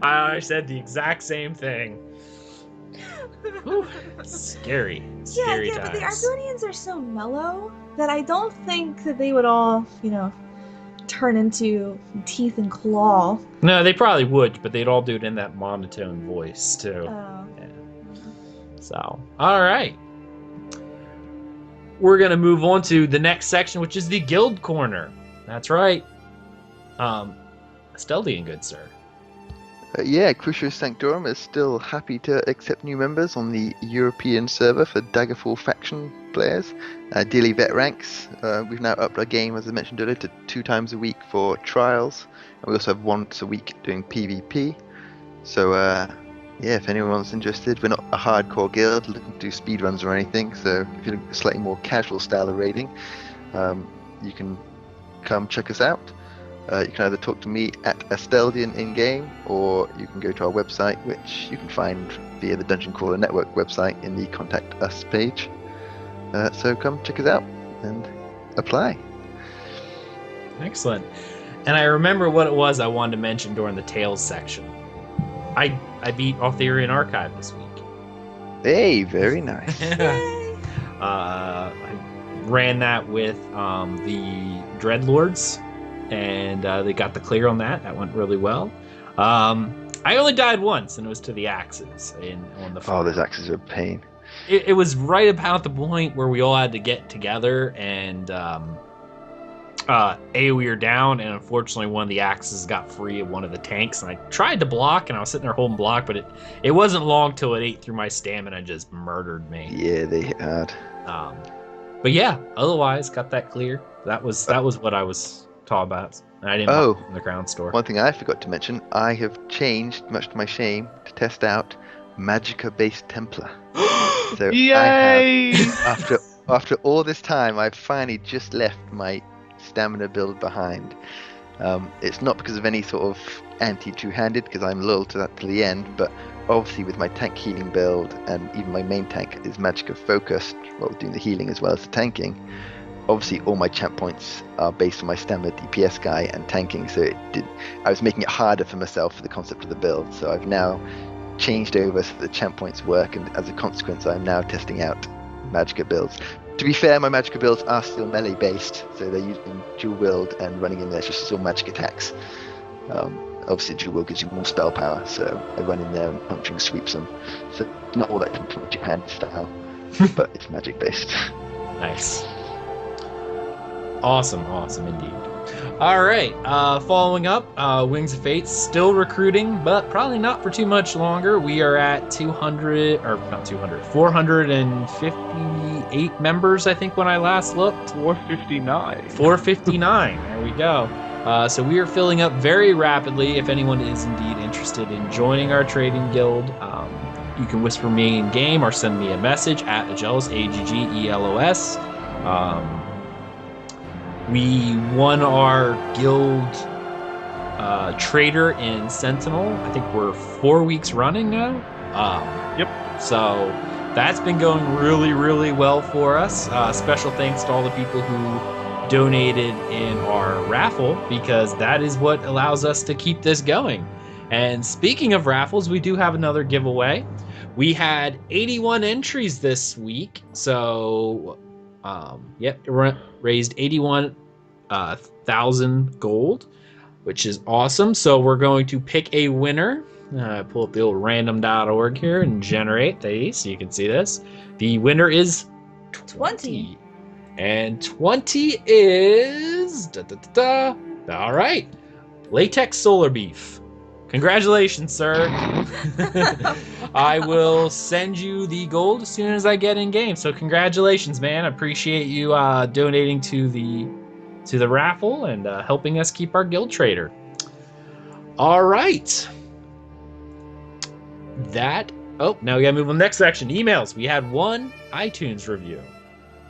Speaker 1: I said the exact same thing. Scary
Speaker 3: Yeah,
Speaker 1: times.
Speaker 3: but the Argonians are so mellow that I don't think that they would all, turn into teeth and claw.
Speaker 1: No, they probably would, but they'd all do it in that monotone voice too.
Speaker 3: Oh.
Speaker 1: Yeah. So, all right. We're going to move on to the next section, which is the Guild Corner. That's right. Asteldian, good sir.
Speaker 2: Crucius Sanctorum is still happy to accept new members on the European server for Daggerfall faction players. Daily vet ranks. We've now upped our game, as I mentioned earlier, to 2 times a week for trials. And we also have once a week doing PvP. So, if anyone's interested, we're not a hardcore guild looking to do speedruns or anything. So if you're a slightly more casual style of raiding, you can come check us out. You can either talk to me at Asteldian in-game, or you can go to our website, which you can find via the Dungeon Crawler Network website in the Contact Us page. So come check us out and apply.
Speaker 1: Excellent. And I remember what it was I wanted to mention during the Tales section. I beat Aetherian Archive this week.
Speaker 2: Hey, very nice.
Speaker 1: I ran that with the Dreadlords, and they got the clear on that. That went really well. I only died once, and it was to the axes on the farm.
Speaker 2: Oh, those axes are a pain.
Speaker 1: It was right about the point where we all had to get together and AoE her down, and unfortunately one of the axes got free of one of the tanks, and I tried to block, and I was sitting there holding block, but it wasn't long till it ate through my stamina and just murdered me.
Speaker 2: Yeah, they hit hard.
Speaker 1: But yeah, otherwise got that clear. That was what I was talking about. And I didn't buy it from the ground store.
Speaker 2: One thing I forgot to mention, I have changed, much to my shame, to test out Magicka-based Templar. So
Speaker 4: Yay!
Speaker 2: After all this time, I've finally just left my stamina build behind. It's not because of any sort of anti-two-handed, because I'm loyal to that till the end, but obviously with my tank healing build, and even my main tank is Magicka focused, well, doing the healing as well as the tanking, obviously all my champ points are based on my standard DPS guy and tanking, so I was making it harder for myself for the concept of the build. So I've now changed over so the champ points work, and as a consequence I'm now testing out Magicka builds. To be fair, my Magicka builds are still melee based, so they're using dual wield and running in there just still magic attacks. Obviously dual wield gives you more spell power, so I run in there and puncturing sweeps them. So not all that comes from Japan style, but it's magic based.
Speaker 1: Nice. Awesome indeed. All right, following up, Wings of Fate still recruiting, but probably not for too much longer. We are at 458 members, I think, when I last looked.
Speaker 6: 459.
Speaker 1: 459, there we go. So we are filling up very rapidly. If anyone is indeed interested in joining our trading guild, you can whisper me in game or send me a message at Aggelos, Aggelos. We won our guild trader in Sentinel. I think we're 4 weeks running now.
Speaker 6: Yep.
Speaker 1: So that's been going really, really well for us. Special thanks to all the people who donated in our raffle, because that is what allows us to keep this going. And speaking of raffles, we do have another giveaway. We had 81 entries this week, so raised 81,000 gold, which is awesome. So we're going to pick a winner. Pull up the old random.org here and generate these so you can see this. The winner is 20. And 20 is all right, Latex Solar Beef. Congratulations, sir. I will send you the gold as soon as I get in game. So congratulations, man. I appreciate you donating to the raffle and helping us keep our guild trader. All right. Now we gotta move on to the next section. Emails. We had one iTunes review.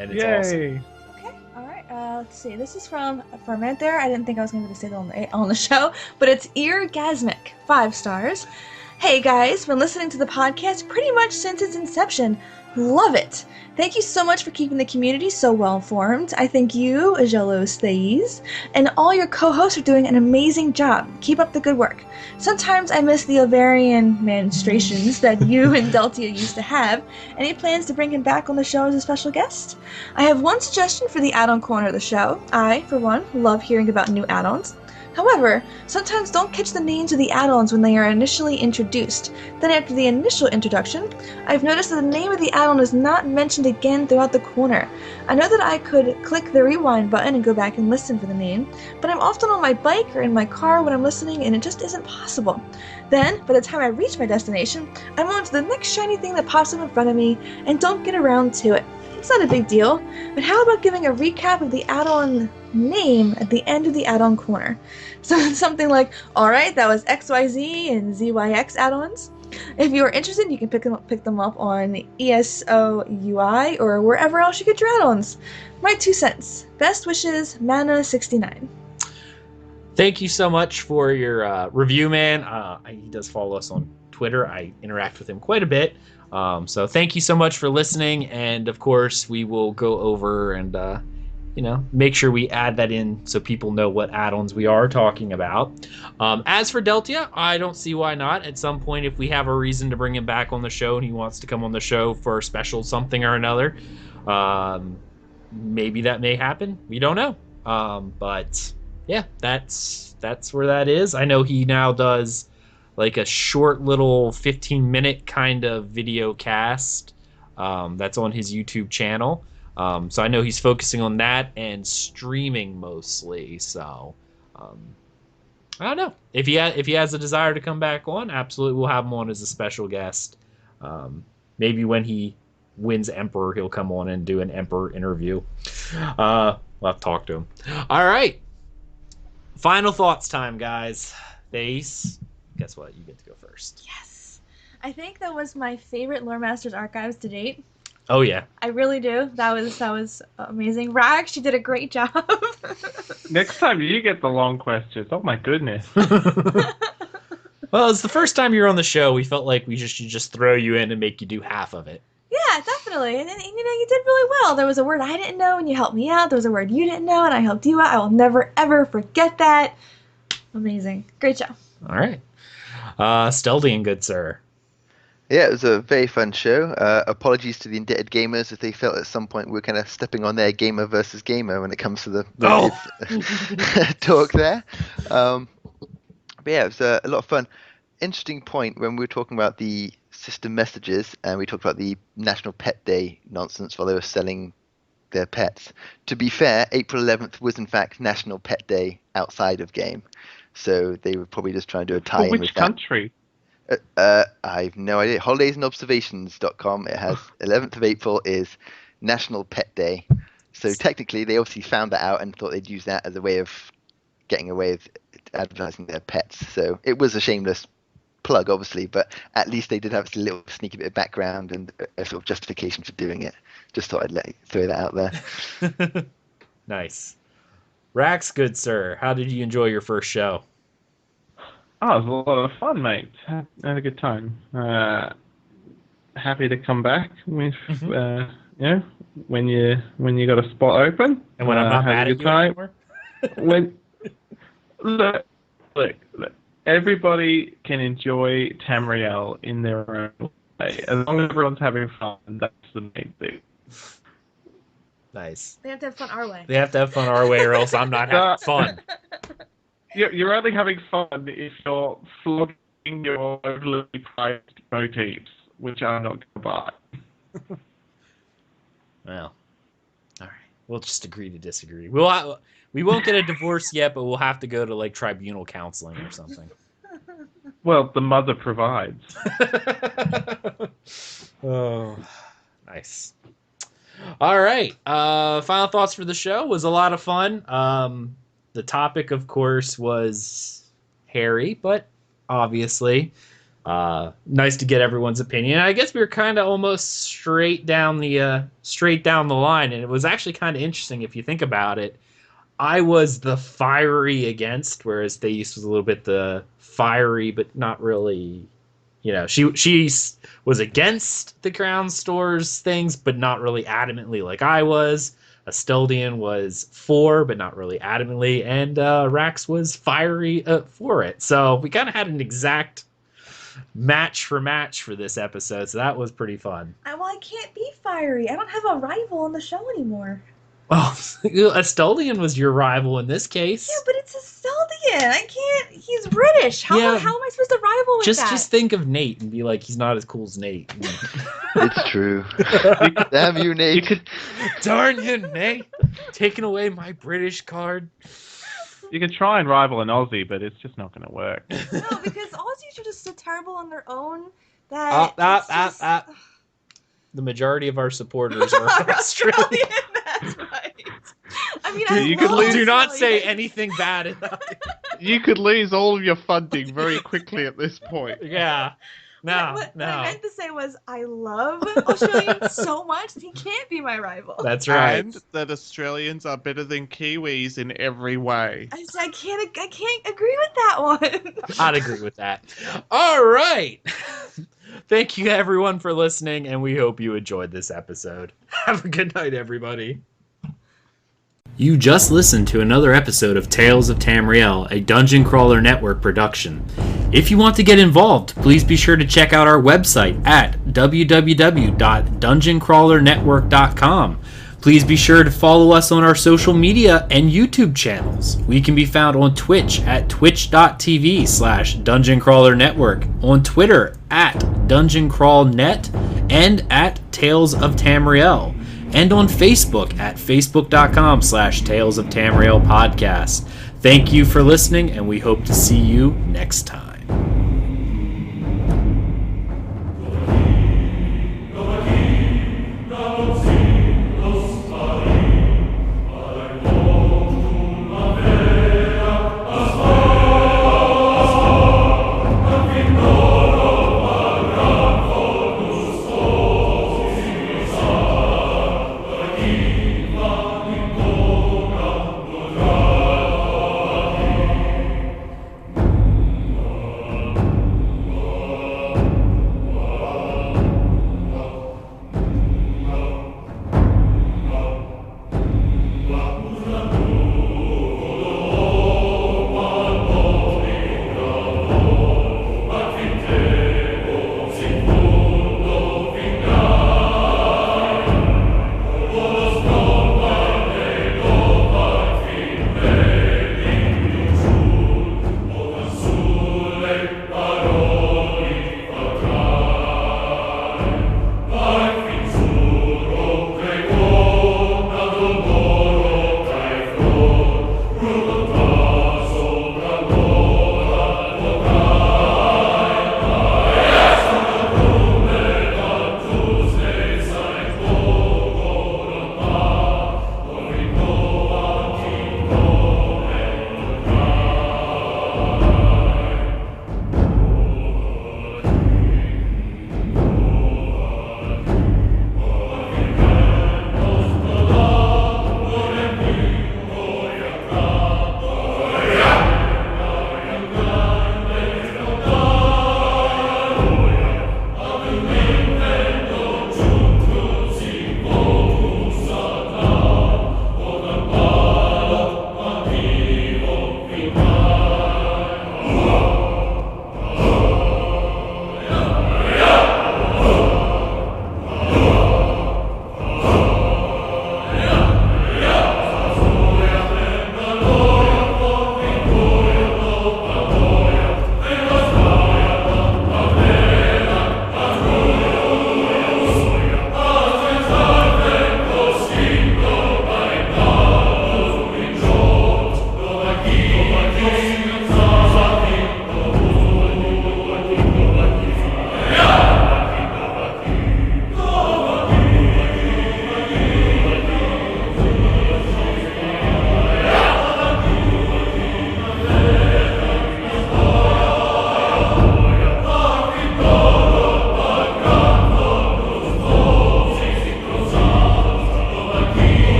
Speaker 1: And it's awesome.
Speaker 6: Yay.
Speaker 3: Okay, all right. Let's see. This is from Rant there. I didn't think I was going to say that on the show, but it's Eargasmic. 5 stars. Hey guys, been listening to the podcast pretty much since its inception. Love it. Thank you so much for keeping the community so well informed. I think you, Aggelos, Thais, and all your co-hosts are doing an amazing job. Keep up the good work. Sometimes I miss the ovarian menstruations that you and Deltia used to have. Any plans to bring him back on the show as a special guest? I have one suggestion for the add-on corner of the show. I, for one, love hearing about new add-ons. However, sometimes don't catch the names of the add-ons when they are initially introduced. Then after the initial introduction, I've noticed that the name of the add-on is not mentioned again throughout the corner. I know that I could click the rewind button and go back and listen for the name, but I'm often on my bike or in my car when I'm listening and it just isn't possible. Then, by the time I reach my destination, I'm on to the next shiny thing that pops up in front of me and don't get around to it. It's not a big deal, but how about giving a recap of the add-on name at the end of the add-on corner? So it's something like, alright, that was XYZ and ZYX add-ons. If you are interested, you can pick them up on ESO UI or wherever else you get your add-ons. My 2 cents. Best wishes, Mana69.
Speaker 1: Thank you so much for your review, man. He does follow us on Twitter. I interact with him quite a bit. So thank you so much for listening. And of course, we will go over and, make sure we add that in so people know what add-ons we are talking about. As for Deltia, I don't see why not. At some point, if we have a reason to bring him back on the show and he wants to come on the show for a special something or another, maybe that may happen. We don't know. But yeah, that's where that is. I know he now does like a short little 15-minute kind of video cast that's on his YouTube channel. So I know he's focusing on that and streaming mostly. So I don't know. If he has a desire to come back on, absolutely we'll have him on as a special guest. Maybe when he wins Emperor, he'll come on and do an Emperor interview. We'll have to talk to him. All right. Final thoughts time, guys. Thais, guess what? You get to go first.
Speaker 3: Yes. I think that was my favorite Lore Masters Archives to date.
Speaker 1: Oh yeah,
Speaker 3: I really do. That was amazing. Rax, she did a great job.
Speaker 6: Next time you get the long questions. Oh my goodness.
Speaker 1: Well, it's the first time you're on the show. We felt like we should just throw you in and make you do half of it.
Speaker 3: Yeah, definitely. definitely. And you did really well. There was a word I didn't know, and you helped me out. There was a word you didn't know, and I helped you out. I will never, ever forget that. Amazing. Great job.
Speaker 1: All right. Asteldian, good sir.
Speaker 2: Yeah, it was a very fun show. Apologies to the indebted gamers if they felt at some point we were kind of stepping on their gamer versus gamer when it comes to the talk there. But yeah, it was a lot of fun. Interesting point when we were talking about the system messages and we talked about the National Pet Day nonsense while they were selling their pets. To be fair, April 11th was in fact National Pet Day outside of game. So they were probably just trying to do a tie-in with that.
Speaker 6: Which country?
Speaker 2: I've no idea. Holidaysandobservations.com. It has 11th of April is National Pet Day. So technically, they obviously found that out and thought they'd use that as a way of getting away with advertising their pets. So it was a shameless plug, obviously, but at least they did have a little sneaky bit of background and a sort of justification for doing it. Just thought I'd throw that out there.
Speaker 1: Nice. Rax, good sir. How did you enjoy your first show?
Speaker 6: Oh, it was a lot of fun, mate. Had a good time. Happy to come back with, when you got a spot open.
Speaker 1: And when I'm not mad at you anymore?
Speaker 6: Look, everybody can enjoy Tamriel in their own way. As long as everyone's having fun, that's the main thing.
Speaker 1: Nice.
Speaker 3: They have to have fun our way.
Speaker 1: They have to have fun our way or else I'm not having fun.
Speaker 6: You're only having fun if you're flogging your overly priced motifs, which I'm not going to buy.
Speaker 1: Well, all right. We'll just agree to disagree. We won't get a divorce yet, but we'll have to go to like tribunal counseling or something.
Speaker 6: Well, the mother provides.
Speaker 1: Oh, nice. All right. Final thoughts for the show. Was a lot of fun. The topic, of course, was hairy, but obviously nice to get everyone's opinion. I guess we were kind of almost straight down the line, and it was actually kind of interesting if you think about it. I was the fiery against, whereas Thais was a little bit the fiery, but not really. You know, she was against the Crown Stores things, but not really adamantly like I was. Asteldian was for, but not really adamantly, and Rax was fiery for it. So we kind of had an exact match for this episode, so that was pretty fun.
Speaker 3: Well, I can't be fiery. I don't have a rival on the show anymore.
Speaker 1: Oh, Asteldian was your rival in this case.
Speaker 3: Yeah, but it's Asteldian. I can't. He's British. How am I supposed to rival with that?
Speaker 1: Just think of Nate and be like, he's not as cool as Nate.
Speaker 2: It's true. Damn you, Nate.
Speaker 1: Darn you, Nate. Taking away my British card.
Speaker 6: You can try and rival an Aussie, but it's just not going to work.
Speaker 3: No, because Aussies are just so terrible on their own that
Speaker 1: the majority of our supporters are Australian.
Speaker 3: That's right. I mean,
Speaker 1: do not say anything bad about it.
Speaker 4: You could lose all of your funding very quickly at this point.
Speaker 1: Yeah. No.
Speaker 3: What I meant to say was I love Australians so much that he can't be my rival.
Speaker 1: That's right.
Speaker 4: And that Australians are better than Kiwis in every way.
Speaker 3: I can't agree with that one.
Speaker 1: I'd agree with that. All right. Thank you, everyone, for listening, and we hope you enjoyed this episode. Have a good night, everybody. You just listened to another episode of Tales of Tamriel, a Dungeon Crawler Network production. If you want to get involved, please be sure to check out our website at www.dungeoncrawlernetwork.com. Please be sure to follow us on our social media and YouTube channels. We can be found on Twitch at twitch.tv/dungeoncrawlernetwork, on Twitter at dungeoncrawlnet, and at Tales of Tamriel, and on Facebook at facebook.com/Tales of Tamriel podcast. Thank you for listening, and we hope to see you next time.